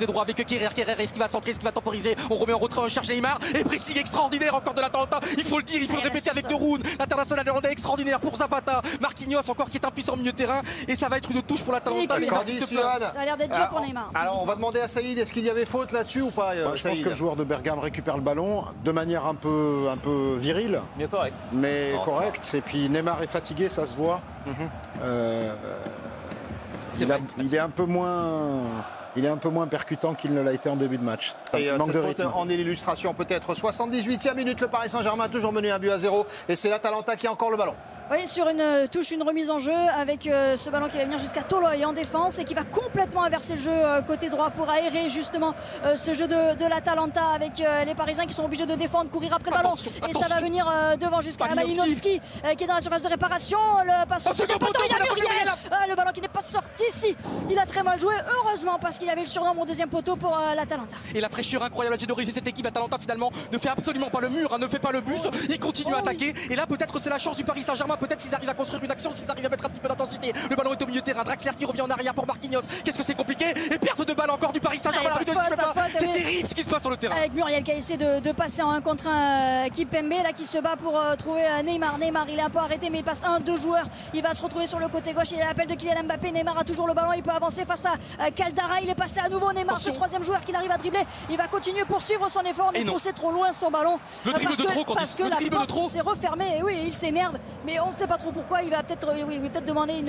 droit avec Kerrer. Est-ce qu'il va centrer, est-ce qu'il va temporiser? On remet en retrait, on cherche Neymar. Et pressing extraordinaire encore de l'Atalanta. Il faut le dire, il faut le répéter avec De Roon. L'international néerlandais extraordinaire pour Zapata. Marquinhos encore qui est impuissant au milieu de terrain. Et ça va être une touche pour l'Atalanta. Ça a l'air d'être dur pour Neymar. Alors on va demander à Saïd, est-ce qu'il y avait faute là-dessus ou pas? Je pense que le joueur de Bergame récupère le ballon de manière un peu virile. Bien correct. Mais correct. Et puis Neymar est fatigué, ça se voit. Il est un peu moins il est un peu moins percutant qu'il ne l'a été en début de match. Et Manque cette de faute rythme. en est l'illustration peut-être. 78e minute, le Paris Saint-Germain toujours mené 1-0 et c'est l'Atalanta qui a encore le ballon. Oui, sur une touche, une remise en jeu avec ce ballon qui va venir jusqu'à Toloi en défense et qui va complètement inverser le jeu côté droit pour aérer justement ce jeu de l'Atalanta avec les Parisiens qui sont obligés de défendre, courir après le ballon. Et ça va venir devant jusqu'à Malinowski qui est dans la surface de réparation. Le passe au second poteau, il a Muriel. Le ballon qui n'est pas sorti ici. Il a très mal joué, heureusement, parce qu'il avait le surnom au deuxième poteau pour l'Atalanta. Et la fraîcheur incroyable de réussir cette équipe. Atalanta finalement ne fait absolument pas le mur, ne fait pas le bus. Il continue à attaquer. Et là peut-être c'est la chance du Paris Saint-Germain. Peut-être s'ils arrivent à construire une action, s'ils arrivent à mettre un petit peu d'intensité. Le ballon est au milieu de terrain. Draxler qui revient en arrière pour Marquinhos. Qu'est-ce que c'est compliqué. Et perte de balle encore du Paris Saint-Germain. C'est terrible ce qui se passe sur le terrain. Avec Muriel qui a essayé de passer en 1 contre 1 Kimpembe là qui se bat pour trouver Neymar. Neymar il est un peu arrêté mais il passe 2 joueurs. Il va se retrouver sur le côté gauche. Il y a l'appel de Kylian Mbappé. Neymar a toujours le ballon. Il peut avancer face à Caldara. Il est passé à nouveau. Neymar, ce troisième joueur qu'il arrive à dribbler. Il va continuer pour suivre son effort mais poussé trop loin son ballon. Le dribble de trop quand parce que la porte s'est refermée. Et oui, il s'énerve. Mais on ne sait pas trop pourquoi. Il va peut-être demander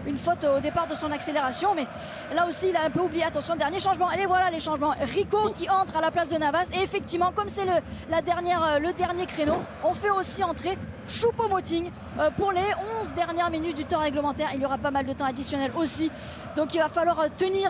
une faute au départ de son accélération. Mais là aussi il a un peu oublié. Attention, dernier changement. Et voilà les changements. Rico qui entre à la place de Navas. Et effectivement, comme c'est le dernier créneau, on fait aussi entrer Choupo-Moting pour les 11 dernières minutes du temps réglementaire. Il y aura pas mal de temps additionnel aussi. Donc il va falloir tenir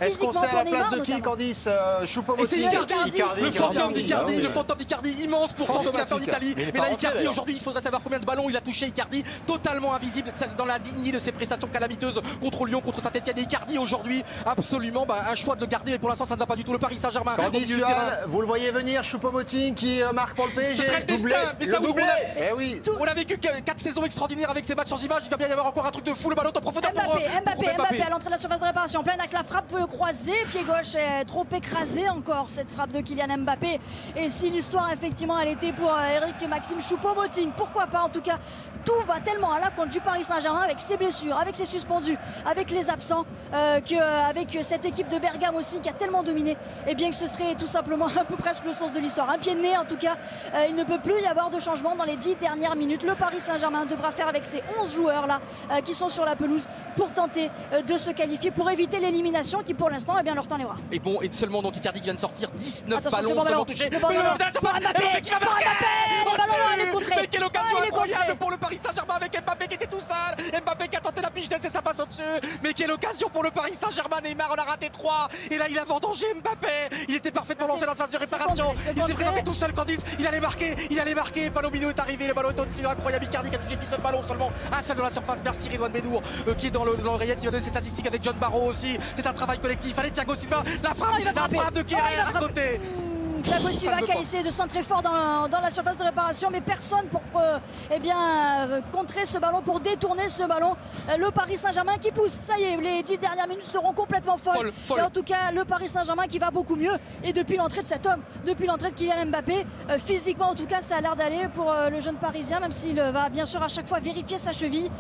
Est-ce qu'on physiquement sait à pour la Neymar. place de qui, Candice C'est Choupo-Moting? Icardi, le fantôme d'Icardi, oui. le fantôme d'Icardi immense pourtant ce qu'il a fait en Italie. Mais il est Mais pas là rentré, Icardi d'ailleurs. aujourd'hui, il faudrait savoir combien de ballons il a touché. Icardi totalement invisible dans la lignée de ses prestations calamiteuses contre Lyon, contre Saint-Etienne. Et Icardi aujourd'hui absolument un choix de le garder. Mais pour l'instant ça ne va pas du tout. Le Paris Saint-Germain. Candice, au milieu du terrain. vous le voyez venir, Choupo-Moting qui marque pour le PSG. Ce serait le Doublé. destin, mais ça Le vous doublé. on a- Eh oui. On a vécu 4 saisons extraordinaires avec ces matchs sans images. Il va bien y avoir encore un truc de fou. Le ballon en profondeur pour Mbappé à l'entrée de la surface de réparation. Plein axe, la frappe croisée, pied gauche est trop écrasé encore cette frappe de Kylian Mbappé. Et si l'histoire effectivement elle était pour Eric Maxime Choupo-Moting, pourquoi pas en tout cas. Tout va tellement à la compte du Paris Saint-Germain avec ses blessures, avec ses suspendus, avec les absents, avec cette équipe de Bergame aussi qui a tellement dominé, et bien que ce serait tout simplement un peu presque le sens de l'histoire. Un pied de nez en tout cas, il ne peut plus y avoir de changement dans les 10 dernières minutes. Le Paris Saint-Germain devra faire avec ces 11 joueurs là qui sont sur la pelouse pour tenter de se qualifier, pour éviter l'élimination qui pour l'instant leur tend les bras. Et bon, et seulement donc Icardi qui vient de sortir 19 Attention, ballons c'est bon seulement ballon. touchés. Le ballon. Mbappé qui va marquer. Le ballon, il est contré. Mais quelle occasion Il est incroyable contré. pour le Paris Saint-Germain avec Mbappé qui était tout seul. Mbappé qui a tenté la piche-nez et ça passe au-dessus. Mais quelle occasion pour le Paris Saint-Germain. Neymar en a raté 3. Et là il a vendangé Mbappé. Il était parfaitement lancé dans la phase de réparation. C'est Il s'est contré. présenté tout seul Candice. Il allait marquer. Palomino est arrivé. Le ballon est au-dessus. Incroyable. Icardi qui a touché 19 ballons seulement. Un seul dans la surface. Merci Ridouane Benour qui est dans l'oreillette. Il va donner ses statistiques avec John Barrow aussi. C'est un travail collectif. Allez Thiago Silva. La frappe il va frapper. de Kéré Il va à frapper. côté. Thiago Silva qui a essayé de centrer fort dans la surface de réparation, mais personne pour contrer ce ballon, pour détourner ce ballon. Le Paris Saint-Germain qui pousse. Ça y est, les 10 dernières minutes seront complètement folles. Folle. Et en tout cas, le Paris Saint-Germain qui va beaucoup mieux. Et depuis l'entrée de cet homme, depuis l'entrée de Kylian Mbappé, physiquement en tout cas, ça a l'air d'aller pour le jeune Parisien, même s'il va bien sûr à chaque fois vérifier sa cheville.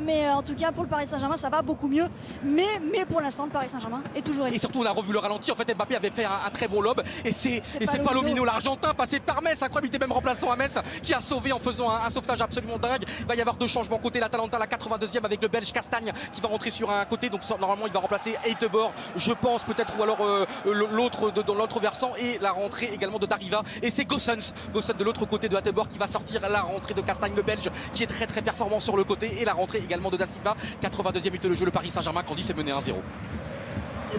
Mais en tout cas, pour le Paris Saint-Germain, ça va beaucoup mieux. Mais pour l'instant, le Paris Saint-Germain est toujours Et élite. surtout on a revu le ralenti. En fait Mbappé avait fait un très bon lob. Et c'est Palomino l'Argentin passé par Metz. Incroyable, il était même remplaçant à Metz qui a sauvé en faisant un sauvetage absolument dingue. Il va y avoir 2 changements côté l'Atalanta, la 82e avec le Belge Castagne qui va rentrer sur un côté. Donc normalement il va remplacer Eitebor, je pense peut-être, ou alors l'autre dans l'autre versant, et la rentrée également de Dariva. Et c'est Gossens de l'autre côté de Eitebor qui va sortir la rentrée de Castagne, le Belge qui est très performant sur le côté, et la rentrée également de Da Silva. 82e minute de jeu, le Paris Saint-Germain Candice est mené 1-0.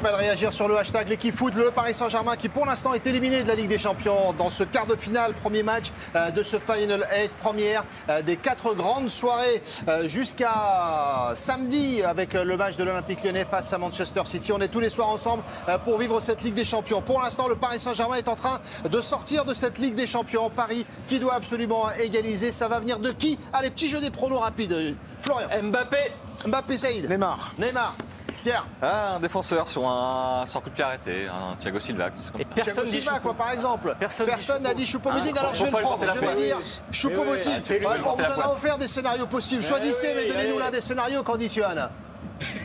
Pas de réagir sur le hashtag l'équipe foot, le Paris Saint-Germain qui pour l'instant est éliminé de la Ligue des Champions dans ce quart de finale, premier match de ce Final 8, première des 4 grandes soirées jusqu'à samedi avec le match de l'Olympique Lyonnais face à Manchester City. On est tous les soirs ensemble pour vivre cette Ligue des Champions. Pour l'instant, le Paris Saint-Germain est en train de sortir de cette Ligue des Champions. Paris qui doit absolument égaliser. Ça va venir de qui? Allez, petit jeu des pronos rapides. Florian. Mbappé, Saïd. Neymar. Pierre. Un défenseur sur un coup de pied arrêté, un Thiago Silva. Et personne Thiago dit Silva, quoi, par exemple. Personne n'a dit Choupo-Moting, Ah, alors je vais faut le pas prendre. lui Je porter la vais dire poisse. Choupo-Moting. c'est lui, On lui vous porter la en a poisse. offert des scénarios possibles. Choisissez, mais donnez-nous l'un des scénarios, Candice Johan.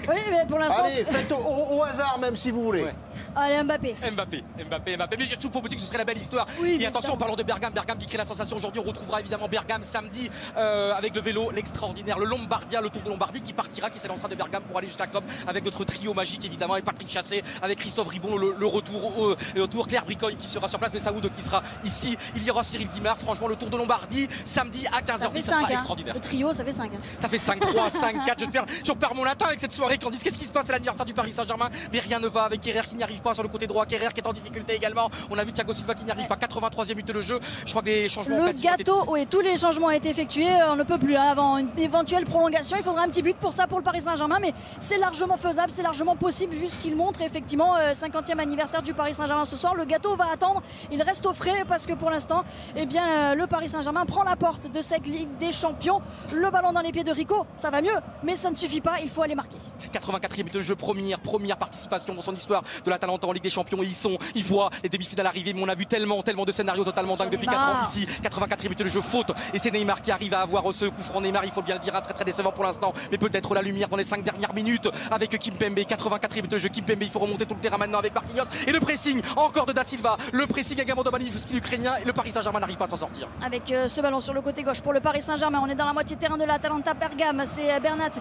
Oui, mais pour l'instant. Allez, faites au hasard même si vous voulez. Ouais. Allez, Mbappé. Mbappé. Mais surtout pour vous dire que ce serait la belle histoire. Oui, et attention, évidemment. en parlant de Bergame qui crée la sensation aujourd'hui, on retrouvera évidemment Bergame samedi avec le vélo, l'extraordinaire, le Lombardia, le Tour de Lombardie qui partira, qui s'élancera de Bergame pour aller jusqu'à Comme avec notre trio magique évidemment, avec Patrick Chassé, avec Christophe Ribon, le retour au Tour, Claire Bricogne qui sera sur place, mais Saoud qui sera ici. Il y aura Cyril Guimard. Franchement, le Tour de Lombardie samedi à 15h10, ça sera extraordinaire. Le trio, ça fait 5. Ça fait 5-3, 5-4, je perds mon latin avec cette soirée. Candice, qu'est-ce qui se passe? C'est l'anniversaire du Paris Saint-Germain, mais rien ne va avec Kerrer qui n'y arrive pas sur le côté droit. Kerrer qui est en difficulté également. On a vu Thiago Silva qui n'y arrive pas, 83e minute de jeu. Je crois que les changements ont Le quasiment été gâteau, oui, tous les changements ont été effectués. On ne peut plus, hein, avant une éventuelle prolongation. Il faudra un petit but pour ça, pour le Paris Saint-Germain, mais c'est largement faisable, c'est largement possible vu ce qu'il montre. Effectivement, 50e anniversaire du Paris Saint-Germain ce soir. Le gâteau va attendre, il reste au frais parce que pour l'instant, eh bien, le Paris Saint-Germain prend la porte de cette Ligue des Champions. Le ballon dans les pieds de Rico, ça va mieux, mais ça ne suffit pas, il faut aller marquer. 84e minute de jeu, première participation dans son histoire de l'Atalanta en Ligue des Champions. Ils voient les demi-finales arriver, mais on a vu tellement de scénarios totalement dingues depuis 4 ans ici. 84e minute de jeu, faute, et c'est Neymar qui arrive à avoir ce coup franc. Neymar, il faut bien le dire, un très décevant pour l'instant, mais peut-être la lumière dans les 5 dernières minutes avec Kimpembe. 84e minute de jeu, Kimpembe, il faut remonter tout le terrain maintenant avec Marquinhos, et le pressing encore de Da Silva, le pressing également de Manivski l'Ukrainien, et le Paris Saint-Germain n'arrive pas à s'en sortir. Avec ce ballon sur le côté gauche pour le Paris Saint-Germain, on est dans la moitié de terrain de l'Atalanta Bergame. C'est Bernat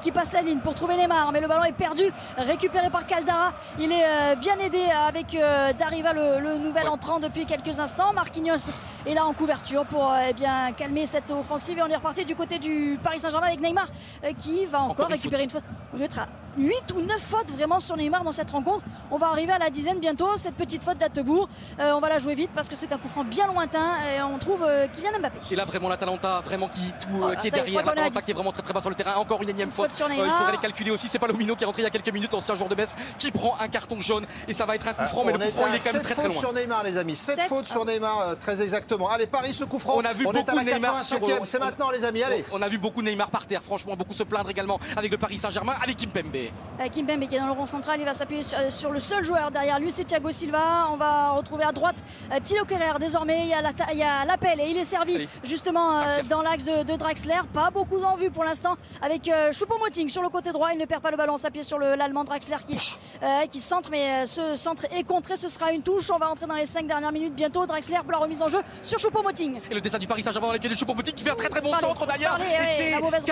qui passe la ligne pour trouver Neymar, mais le ballon est perdu, récupéré par Caldara. Il est bien aidé avec Dariva, le nouvel entrant depuis quelques instants. Marquinhos est là en couverture pour bien calmer cette offensive, et on est reparti du côté du Paris Saint-Germain avec Neymar qui va encore récupérer une faute. On doit être à 8 ou 9 fautes vraiment sur Neymar dans cette rencontre. On va arriver à la dizaine bientôt. Cette petite faute d'Attebourg, on va la jouer vite parce que c'est un coup franc bien lointain et on trouve Kylian Mbappé. Et là vraiment l'Atalanta vraiment qui est derrière, l'Atalanta qui est vraiment très bas sur le terrain. Encore une énième faute. Sur Il faudrait les calculer aussi. C'est Palomino qui est rentré il y a quelques minutes, ancien joueur de Metz, qui prend un carton jaune, et ça va être un coup franc, mais le coup franc il est quand même très loin. Sur Neymar, les amis, 7 fautes sur Neymar, très exactement. Allez, Paris, ce coup franc. On a vu beaucoup est à la Neymar 85e, c'est maintenant, les amis, allez. On a vu beaucoup Neymar par terre, franchement, beaucoup se plaindre également avec le Paris Saint-Germain, avec Kimpembe. Kimpembe qui est dans le rond central, il va s'appuyer sur le seul joueur derrière lui, c'est Thiago Silva. On va retrouver à droite Thilo Kerrer désormais. Il y a l'appel et il est servi justement dans l'axe de Draxler. Pas beaucoup en vue pour l'instant avec Choupo-Moting sur le côté droit. Il ne perd pas le ballon, s'appuie sur l'Allemand Draxler qui centre, mais ce centre est contré. Ce sera une touche. On va entrer dans les 5 dernières minutes bientôt. Draxler pour la remise en jeu sur Choupo-Moting. Et le dessin du Paris Saint-Germain dans les pieds de Choupo-Moting qui fait un très bon centre d'ailleurs. Et c'est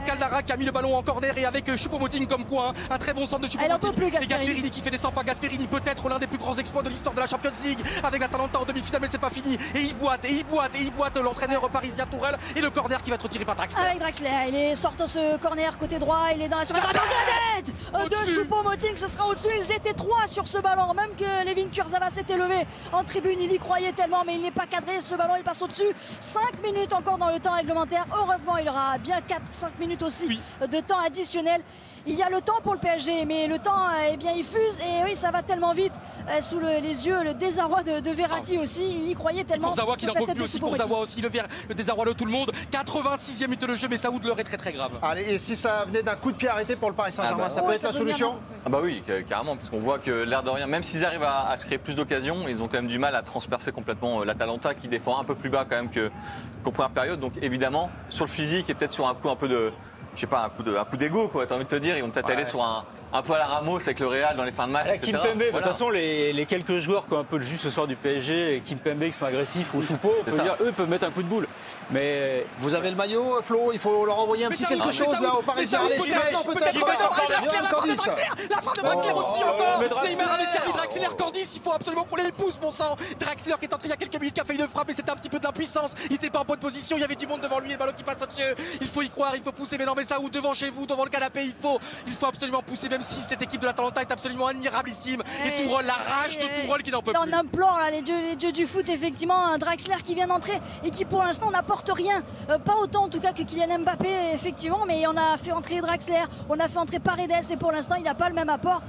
Caldara qui a mis le ballon en corner, et avec Choupo-Moting comme quoi, un très bon centre de Choupo-Moting. Et Gasperini qui fait des 100 pas. Gasperini peut-être l'un des plus grands exploits de l'histoire de la Champions League avec l'Atalanta en demi-finale, mais c'est pas fini. Et il boite l'entraîneur parisien Tourelle, et le corner qui va être retiré par Draxler. Avec Draxler, il est sortant ce corner côté droit, il est dans la surface. Attention à la tête de Choupo-Moting, ce sera au-dessus. Ils étaient 3 sur ce ballon, même que Levin Kurzawa s'était levé en tribune, il y croyait tellement, mais il n'est pas cadré. Ce ballon il passe au-dessus. 5 minutes encore dans le temps réglementaire. Heureusement, il y aura bien 4-5 minutes aussi de temps additionnel. Il y a le temps pour le PSG, mais le temps, eh bien, il fuse, et oui, ça va tellement vite. Sous les yeux, le désarroi de Verratti aussi. Il y croyait tellement. Kurzawa qui n'en peut plus aussi, Kurzawa aussi, le désarroi de tout le monde. 86e minute de jeu, mais Saoud leur est très grave. Allez, et si ça venait d'un coup de pied arrêté pour le Paris Saint-Germain, ça peut être la solution? Ah bah oui, carrément, parce qu'on voit que l'air de rien, même s'ils arrivent à se créer plus d'occasions, ils ont quand même du mal à transpercer complètement l'Atalanta qui défend un peu plus bas quand même qu'en première période. Donc évidemment, sur le physique et peut-être sur un coup un peu de, je sais pas, un coup d'ego, quoi, t'as envie de te dire, ils vont peut-être aller sur un peu à la Ramos avec le Real dans les fins de match, etc. Kimpembe, de toute façon, les quelques joueurs qui ont un peu le jus ce soir du PSG, et Kimpembe qui sont agressifs, ou Choupo, on peut dire, eux peuvent mettre un coup de boule. Mais vous avez le maillot, Flo, il faut leur envoyer un petit quelque chose là au Parisien. Allez, c'est maintenant peut-être. La fin de Draxler aussi encore. Neymar avait servi Draxler, Candice, il faut absolument qu'on les pousse, bon sang. Draxler qui est entré il y a quelques minutes, qui a failli de frapper, c'était un petit peu de l'impuissance. Il n'était pas en bonne position, il y avait du monde devant lui, le ballon qui passe au-dessus. Il faut y croire, il faut pousser. Mais non, mais ça, ou devant chez vous, devant le canapé, il faut absolument pousser, même si cette équipe de l'Atalanta est absolument admirablissime. Et Tourelle, la rage de Tourelle qui n'en peut plus. On implore là, les dieux du foot, effectivement, un Draxler qui vient d'entrer et qui pour l'instant n'apporte rien. Pas autant en tout cas que Kylian Mbappé, effectivement, mais on a fait entrer Draxler, on a fait entrer Paredes, et pour l'instant il n'a pas le même apport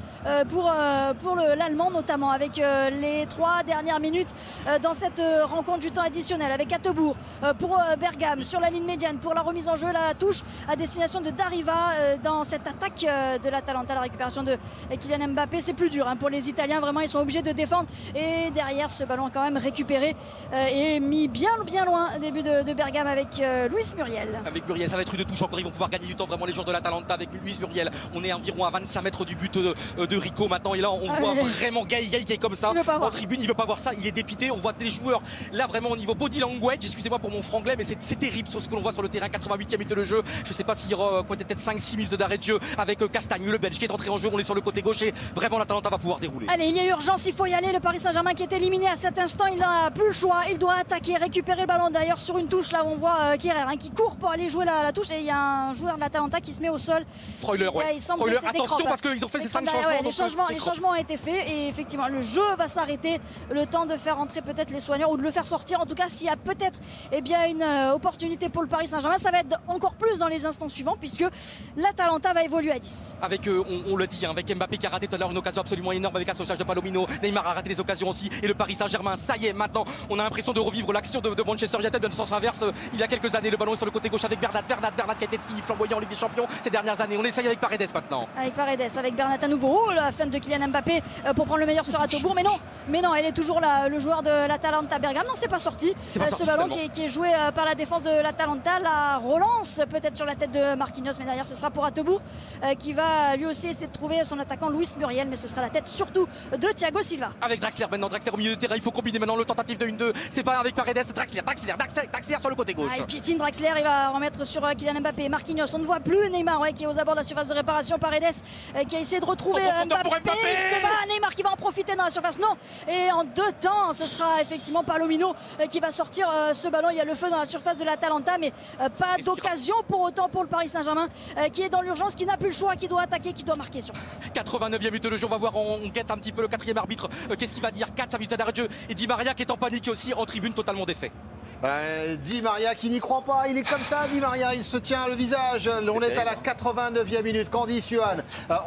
pour l'Allemand, notamment avec les 3 dernières minutes dans cette rencontre du temps additionnel, avec Attebourg pour Bergame sur la ligne médiane pour la remise en jeu, la touche à destination de Dariva dans cette attaque de l'Atalanta. la récupération de Kylian Mbappé. C'est plus dur pour les Italiens, vraiment ils sont obligés de défendre et derrière ce ballon quand même récupéré et mis bien loin au début de Bergame avec Luis Muriel. Avec Muriel, ça va être une touche encore, ils vont pouvoir gagner du temps vraiment les joueurs de l'Atalanta avec Luis Muriel. On est environ à 25 mètres du but de Rico maintenant et là on voit vraiment Gaï qui est comme ça en tribune, il veut pas voir ça, il est dépité, on voit des joueurs là vraiment au niveau body language, excusez-moi pour mon franglais mais c'est terrible sur ce que l'on voit sur le terrain. 88e minute de jeu, je sais pas s'il y aura peut-être 5-6 minutes d'arrêt de jeu avec Castagne, le Belge qui est entré en jeu, on est sur le côté gauche et vraiment l'Atalanta va pouvoir dérouler. Allez, il y a urgence, il faut y aller, le Paris Saint-Germain qui est éliminé à cet instant, il n'a plus le choix, il doit attaquer, récupérer le ballon. D'ailleurs sur une touche là on voit Kerrer qui court pour aller jouer la touche et il y a un joueur de l'Atalanta qui se met au sol. Freuler, attention parce qu'ils ont fait ces 5 changements. Les changements ont été faits et effectivement le jeu va s'arrêter, le temps de faire entrer peut-être les soigneurs ou de le faire sortir. En tout cas s'il y a peut-être une opportunité pour le Paris Saint-Germain, ça va être encore plus dans les instants suivants puisque l'Atalanta va évoluer à 10. Avec on le dit, avec Mbappé qui a raté tout à l'heure une occasion absolument énorme avec l'associage de Palomino, Neymar a raté des occasions aussi et le Paris Saint-Germain, ça y est, maintenant on a l'impression de revivre l'action de Manchester United dans le sens inverse. Il y a quelques années, le ballon est sur le côté gauche avec Bernat qui a été si flamboyant en Ligue des Champions ces dernières années. On essaye avec Paredes maintenant. Avec Paredes, avec Bernat à nouveau. Oh, la fin de Kylian Mbappé pour prendre le meilleur sur Atobourg. Mais non, elle est toujours là, le joueur de l'Atalanta Bergame. Non, c'est pas sorti. Ce ballon qui est joué par la défense de l'Atalanta. La relance peut-être sur la tête de Marquinhos, mais derrière ce sera pour Atobourg qui va lui aussi essayer de trouver son attaquant Luis Muriel, mais ce sera la tête surtout de Thiago Silva. Avec Draxler maintenant, Draxler au milieu de terrain, il faut combiner maintenant le tentative de 1-2. C'est pas avec Paredes, Draxler sur le côté gauche. Il piétine Draxler, il va remettre sur Kylian Mbappé. Marquinhos, on ne voit plus Neymar qui est aux abords de la surface de réparation. Paredes qui a essayé de retrouver Mbappé. Ce bas, Neymar qui va en profiter dans la surface. Non, et en 2 temps, ce sera effectivement Palomino qui va sortir ce ballon. Il y a le feu dans la surface de l'Atalanta, mais pas d'occasion pour autant pour le Paris Saint-Germain qui est dans l'urgence, qui n'a plus le choix, qui doit attaquer, qui doit marquer sur 89e minute de jeu, on va voir, on guette un petit peu le 4e arbitre. Qu'est-ce qu'il va dire? 4 minutes d'arrêt de jeu et Di Maria qui est en panique aussi en tribune, totalement défait. Di Maria qui n'y croit pas, il est comme ça Di Maria, il se tient le visage. On est à la 89e minute. Candice, Johan,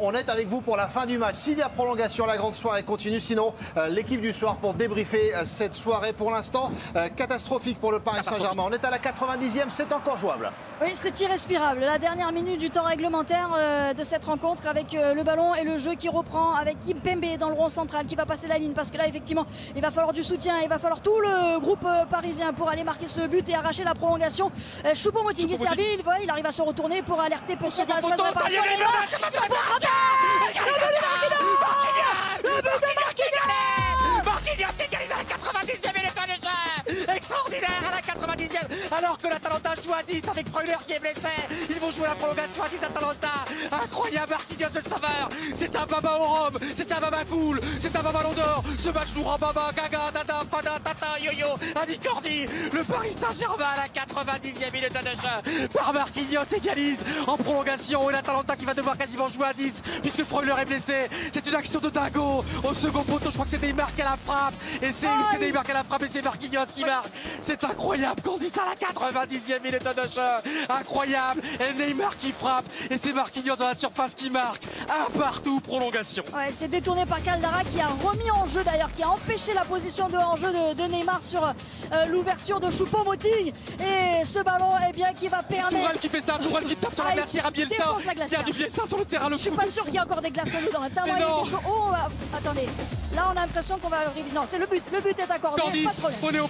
on est avec vous pour la fin du match. S'il y a prolongation, la grande soirée continue. Sinon, l'équipe du soir pour débriefer cette soirée. Pour l'instant, catastrophique pour le Paris Saint-Germain. On est à la 90e, c'est encore jouable. Oui, c'est irrespirable. La dernière minute du temps réglementaire de cette rencontre avec le ballon et le jeu qui reprend avec Kimpembe dans le rond central qui va passer la ligne parce que là, effectivement, il va falloir du soutien, il va falloir tout le groupe parisien pour aller marquer ce but et arracher la prolongation. Choupo-Moting est servi, il arrive à se retourner pour alerter peut-être dans la surface de réparation. Marquinhos qui égalise à la 90e minute de jeu. Extraordinaire à la 90e, alors que l'Atalanta joue à 10 avec Freuler qui est blessé. Ils vont jouer la prolongation à 10 Atalanta. Incroyable Marquinhos de sauveur. C'est un baba au Rhum, c'est un baba poule, c'est un baba d'or. Ce match nous rend baba, gaga, dada, fada, tata, yo-yo, Anicordi. Le Paris Saint-Germain à la 90e minute de jeu par Marquinhos égalise en prolongation et l'Atalanta qui va devoir quasiment jouer à 10 puisque Freuler est blessé. C'est une action de dingo au second poteau. Je crois que c'est Neymar qui a la frappe et c'est Neymar qui a la frappe et c'est Marquinhos qui marque. C'est incroyable qu'on dise ça à la 90e minute de jeu. Incroyable. Et Neymar qui frappe et c'est Marquinhos dans la surface qui marque. Un partout, prolongation. Ouais, c'est détourné par Caldara qui a remis en jeu d'ailleurs, qui a empêché la position de en-jeu de Neymar sur l'ouverture de Choupo-Moting. Et ce ballon qui va permettre. Tourelle qui fait ça, Tourelle qui tape sur la glacière à Bielsa. Il y a du Bielsa sur le terrain. Je suis pas sûr qu'il y a encore des glaçons dedans. Oh, attendez. Là, on a l'impression qu'on va réviser. Non, c'est le but. Le but est accordé. Candice, on est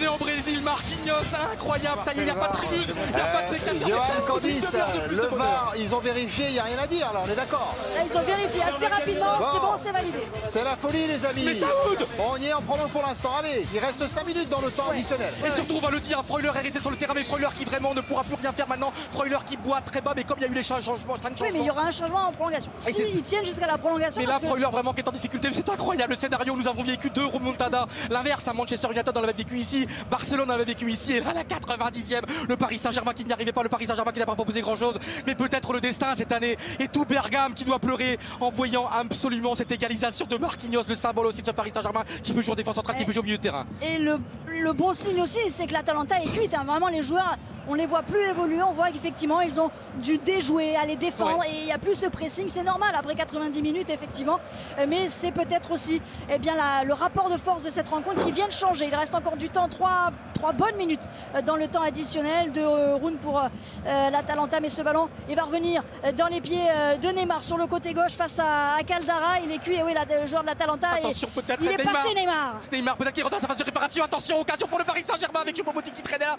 au Brésil. Marquinhos, incroyable. Ça y est, il n'y a pas de tribune. Il n'y a pas de séquence. Johan, Candice, le VAR, ils ont vérifié, il n'y a rien à dire. Là, on est d'accord. Là, ils ont vérifié assez rapidement. Bon. C'est bon, c'est validé. C'est la folie, les amis. Mais ça boude. On y est en prolonge pour l'instant. Allez, il reste 5 minutes dans le temps additionnel. Et surtout, on va le dire, Freuler est resté sur le terrain, mais Freuler qui vraiment ne pourra plus rien faire maintenant. Freuler qui boit très bas, mais comme il y a eu les changements, 5 changements. Oui, mais il y aura un changement en prolongation. S'ils tiennent jusqu'à la prolongation. Mais là, Freuler vraiment qui est en difficulté, c'est incroyable le scénario. Nous avons vécu 2 remontadas. L'inverse à Manchester United, on l'avait vécu ici. Barcelone, on l'avait vécu ici. Et là, la 90e, le Paris Saint-Germain qui n'y arrivait pas, le Paris Saint-Germain qui n'a pas proposé grand-chose. Mais peut-être le destin cette année. Et tout Bergame qui doit pleurer en voyant absolument cette égalisation de Marquinhos, le symbole aussi de ce Paris Saint-Germain qui peut jouer en défense centrale, qui peut jouer au milieu de terrain. Et le bon signe aussi, c'est que l'Atalanta est cuite. Vraiment, les joueurs on les voit plus évoluer, on voit qu'effectivement ils ont dû déjouer, aller défendre et il n'y a plus ce pressing, c'est normal après 90 minutes effectivement, mais c'est peut-être aussi le rapport de force de cette rencontre qui vient de changer. Il reste encore du temps, 3 bonnes minutes dans le temps additionnel de round pour l'Atalanta, mais ce ballon il va revenir dans les pieds de Neymar sur le côté gauche face à Caldara. Il est cuit, et oui, le joueur de l'Atalanta. Attention, peut-être il est passé Neymar. Neymar peut-être qui rentre dans sa phase de réparation. Attention, occasion pour le Paris Saint-Germain avec Choupo-Moting qui traîne là,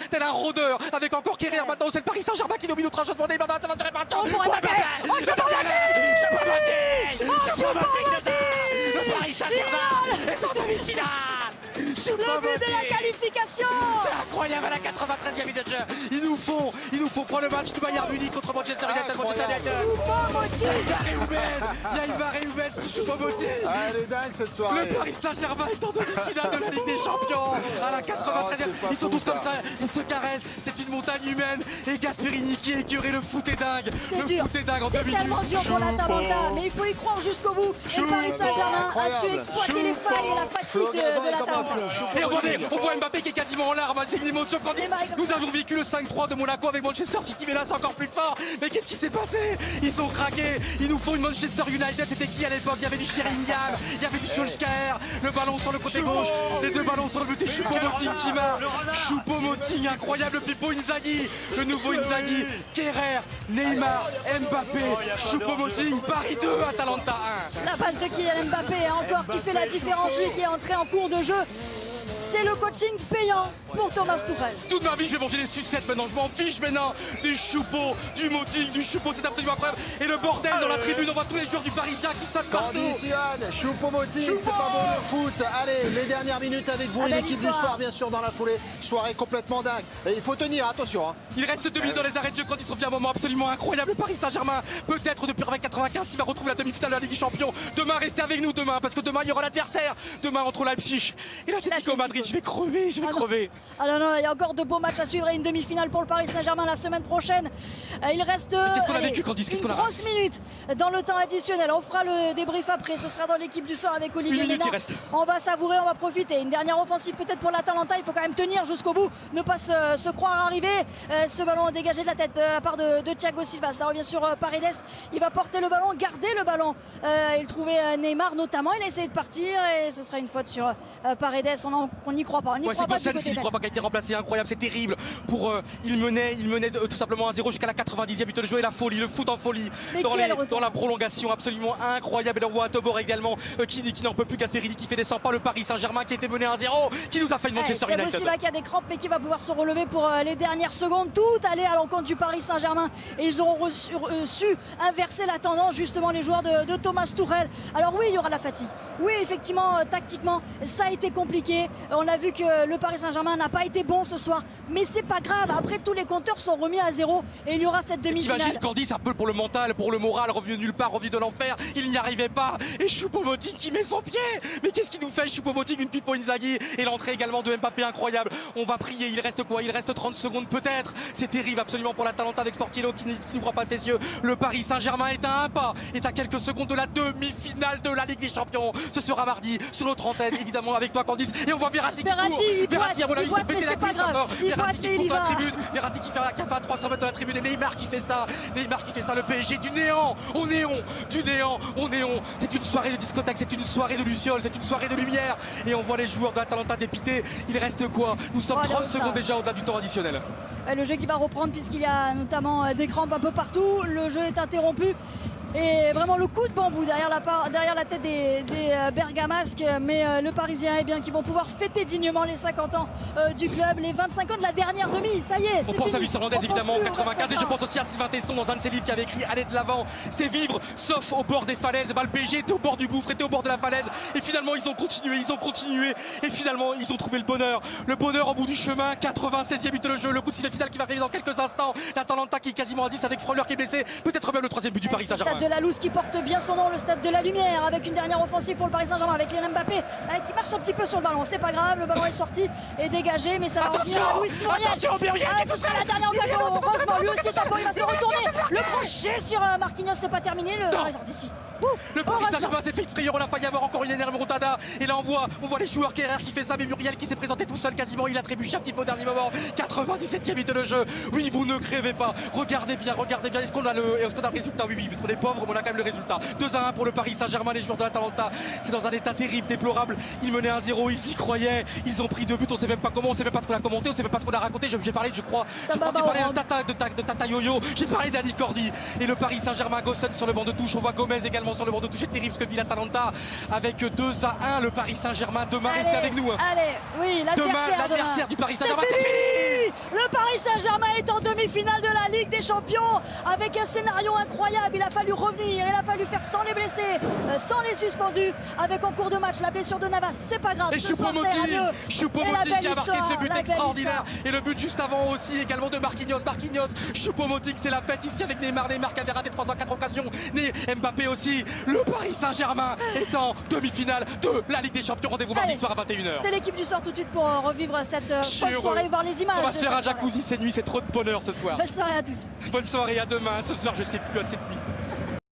tel un rôdeur avec encore Kerrer. Maintenant, c'est le Paris Saint-Germain qui domine outre changement. Neymar dans sa phase de réparation. Le Paris Saint-Germain est en demi-finale. Le but de la qualification. C'est incroyable à la 93e minute de jeu. Il nous faut prendre le match du Bayern Munich contre Manchester United. Il y a Ivar Reuben, Choupo-Moting. Elle est dingue cette soirée. Le Paris Saint-Germain est en demi-finale de la Ligue des Champions à la 93e. Ils sont tous comme ça, ils se caressent. C'est une montagne humaine. Et Gasperini qui est écœuré. Le foot est dingue. Le foot est dingue en 2 minutes. C'est tellement dur pour l'Atalanta, mais il faut y croire jusqu'au bout. Et le Paris Saint-Germain a su exploiter les failles et la fatigue de l'Atalanta. Et on voit Mbappé qui est quasiment en larmes. C'est une émotion quand nous avons vécu le 5-3 de Monaco avec Manchester City, mais là c'est encore plus fort. Mais qu'est-ce qui s'est passé? Ils ont craqué. Ils nous font une Manchester United. C'était qui à l'époque? Il y avait du Sheringham, il y avait du Solskjaer. Le ballon sur le côté gauche, les 2 ballons sur le but et Choupo-Moting qui marque. Choupo-Moting, incroyable Pippo Inzaghi, le nouveau Inzaghi. Kerrer, Neymar, Mbappé, Choupo-Moting, Paris 2, Atalanta 1. La passe de Kylian Mbappé encore qui fait la différence, lui qui est entré en cours de jeu. C'est le coaching payant pour Thomas Tuchel. Toute ma vie, je vais manger des sucettes maintenant. Je m'en fiche maintenant. Du Choupo, du Moting, du Choupo, c'est absolument incroyable. Et le bordel dans la tribune, on voit tous les joueurs du Parisien qui sautent partout. Choupo-Moting, c'est pas beau le foot. Allez, les dernières minutes avec vous et l'équipe du soir, bien sûr, dans la foulée. Soirée complètement dingue. Et il faut tenir, attention. Il reste 2 minutes dans les arrêts de jeu quand il se revient un moment absolument incroyable. Le Paris Saint-Germain, peut-être depuis avec 95, qui va retrouver la demi-finale de la Ligue des Champions. Demain, restez avec nous demain, parce que demain, il y aura l'adversaire. Demain, entre Leipzig et l'Atlético Madrid. Je vais crever, Ah non, il y a encore de beaux matchs à suivre et une demi-finale pour le Paris Saint-Germain la semaine prochaine. Il reste qu'est-ce qu'on a vécu, Candice? Qu'est-ce qu'on a grosse minute dans le temps additionnel. On fera le débrief après. Ce sera dans l'équipe du soir avec Olivier Ménard. On va savourer, on va profiter. Une dernière offensive peut-être pour l'Atalanta. Il faut quand même tenir jusqu'au bout, ne pas se croire arrivé. Ce ballon dégagé de la tête de la part de Thiago Silva. Ça revient sur Paredes. Il va porter le ballon, garder le ballon. Il trouvait Neymar notamment. Il a essayé de partir et ce sera une faute sur Paredes. On n'y croit pas. C'est Gosens qui n'y croit pas, qui a été remplacé, incroyable, c'est terrible. Il menait tout simplement 1-0 jusqu'à la 90e minute de jeu et la folie, le foot en folie dans la prolongation, absolument incroyable. Et on voit à Tobor également qui n'en peut plus, Gasperini qui fait des 100 pas, le Paris Saint-Germain qui était mené 1-0, qui nous a fait une Manchester United. Thiago Silva qui a des crampes mais qui va pouvoir se relever pour les dernières secondes, tout aller à l'encontre du Paris Saint-Germain et ils auront su inverser la tendance justement les joueurs de Thomas Tuchel. Alors oui, il y aura de la fatigue. Oui, effectivement, tactiquement, ça a été compliqué. On a vu que le Paris Saint-Germain n'a pas été bon ce soir, mais c'est pas grave. Après, tous les compteurs sont remis à 0 et il y aura cette demi-finale. T'imagines Candice, un peu pour le mental, pour le moral, revenu de nulle part, revenu de l'enfer, il n'y arrivait pas. Et Choupo-Moting qui met son pied. Mais qu'est-ce qu'il nous fait, Choupo-Moting? Une Pippo Inzaghi et l'entrée également de Mbappé incroyable. On va prier, il reste quoi? Il reste 30 secondes peut-être. C'est terrible absolument pour l'Atalanta avec Sportiello qui n'ouvre pas ses yeux. Le Paris Saint-Germain est à un pas, est à quelques secondes de la demi-finale de la Ligue des Champions. Ce sera mardi sur notre antenne, évidemment avec toi Candice. Et on voit Verratti qui court. Verratti, à mon avis, s'est pété la cuisse encore. Verratti qui court dans la tribune. Verratti qui fait à 300 mètres de la tribune. Et Neymar qui fait ça. Le PSG du néant au néon. Du néant au néon. C'est une soirée de discothèque, c'est une soirée de luciole, c'est une soirée de lumière. Et on voit les joueurs de l'Atalanta dépités. Il reste quoi? Nous sommes 30 secondes déjà au-delà du temps additionnel. Le jeu qui va reprendre puisqu'il y a notamment des crampes un peu partout. Le jeu est interrompu. Et vraiment le coup de bambou derrière la tête des Bergamasques, mais le Parisien qui vont pouvoir fêter dignement les 50 ans du club, les 25 ans de la dernière demi, ça y est. On pense à Luis Hernandez évidemment en 95 et je pense aussi à Sylvain Tesson dans un de ses livres qui avait écrit Aller de l'avant, c'est vivre sauf au bord des falaises. Le PSG était au bord du gouffre, était au bord de la falaise et finalement ils ont continué et finalement ils ont trouvé le bonheur au bout du chemin. 96e minute de jeu, le coup de sifflet final qui va arriver dans quelques instants. L'Atalanta qui est quasiment à 10 avec Freuler qui est blessé, peut-être même le 3e but du Paris Saint-Germain. De la Louse qui porte bien son nom, le stade de la lumière, avec une dernière offensive pour le Paris Saint-Germain avec Kylian Mbappé qui marche un petit peu sur le ballon. C'est pas grave, le ballon est sorti et dégagé, mais ça va revenir à Luis Muriel. Attention, Muriel qui est tout seul. La dernière occasion, heureusement lui aussi, il va se retourner. Le crochet sur Marquinhos, c'est pas terminé, le ballon est sorti ici. Le Paris Saint-Germain s'est fait une frayeur, on a failli avoir encore une énorme remontada. Et là on voit les joueurs Kerrer qui fait ça, mais Muriel qui s'est présenté tout seul quasiment, il a trébuché un petit peu au dernier moment. 97e minute de jeu. Oui, vous ne crevez pas. Regardez bien. Est-ce qu'on a le résultat? Oui, parce qu'on est pauvre, mais on a quand même le résultat. 2-1 pour le Paris Saint-Germain, les joueurs de l'Atalanta. C'est dans un état terrible, déplorable. Ils menaient 1-0, ils y croyaient. Ils ont pris 2 buts, on sait même pas comment, on sait même pas ce qu'on a commenté, on sait même pas ce qu'on a raconté. J'ai parlé, je crois que j'ai parlé de Tata Yo-Yo, j'ai parlé d'Annie Cordy. Et le Paris Saint-Germain, Gossen sur le banc de touche, on voit Gomez également sur le banc de touche. C'est terrible ce que vit l'Atalanta avec 2-1. Le Paris Saint-Germain, demain, restez avec nous. Allez, oui, L'adversaire du Paris Saint-Germain, c'est c'est fini. Le Paris Saint-Germain est en demi-finale de la Ligue des Champions avec un scénario incroyable. Il a fallu revenir, il a fallu faire sans les blessés, sans les suspendus, avec en cours de match la blessure de Navas. C'est pas grave. Et Choupo-Moting qui a marqué ce but extraordinaire. Et le but juste avant aussi également de Marquinhos. Choupo-Moting, c'est la fête ici avec Neymar qui avait raté 304 occasions. Mbappé aussi. Le Paris Saint-Germain est en demi-finale de la Ligue des Champions. Rendez-vous mardi soir à 21h. C'est l'équipe du soir tout de suite pour revivre cette bonne soirée, voir les images. On va se faire un jacuzzi cette nuit, c'est trop de bonheur ce soir. Bonne soirée à tous. Bonne soirée, à demain. Ce soir, je sais plus, à cette nuit.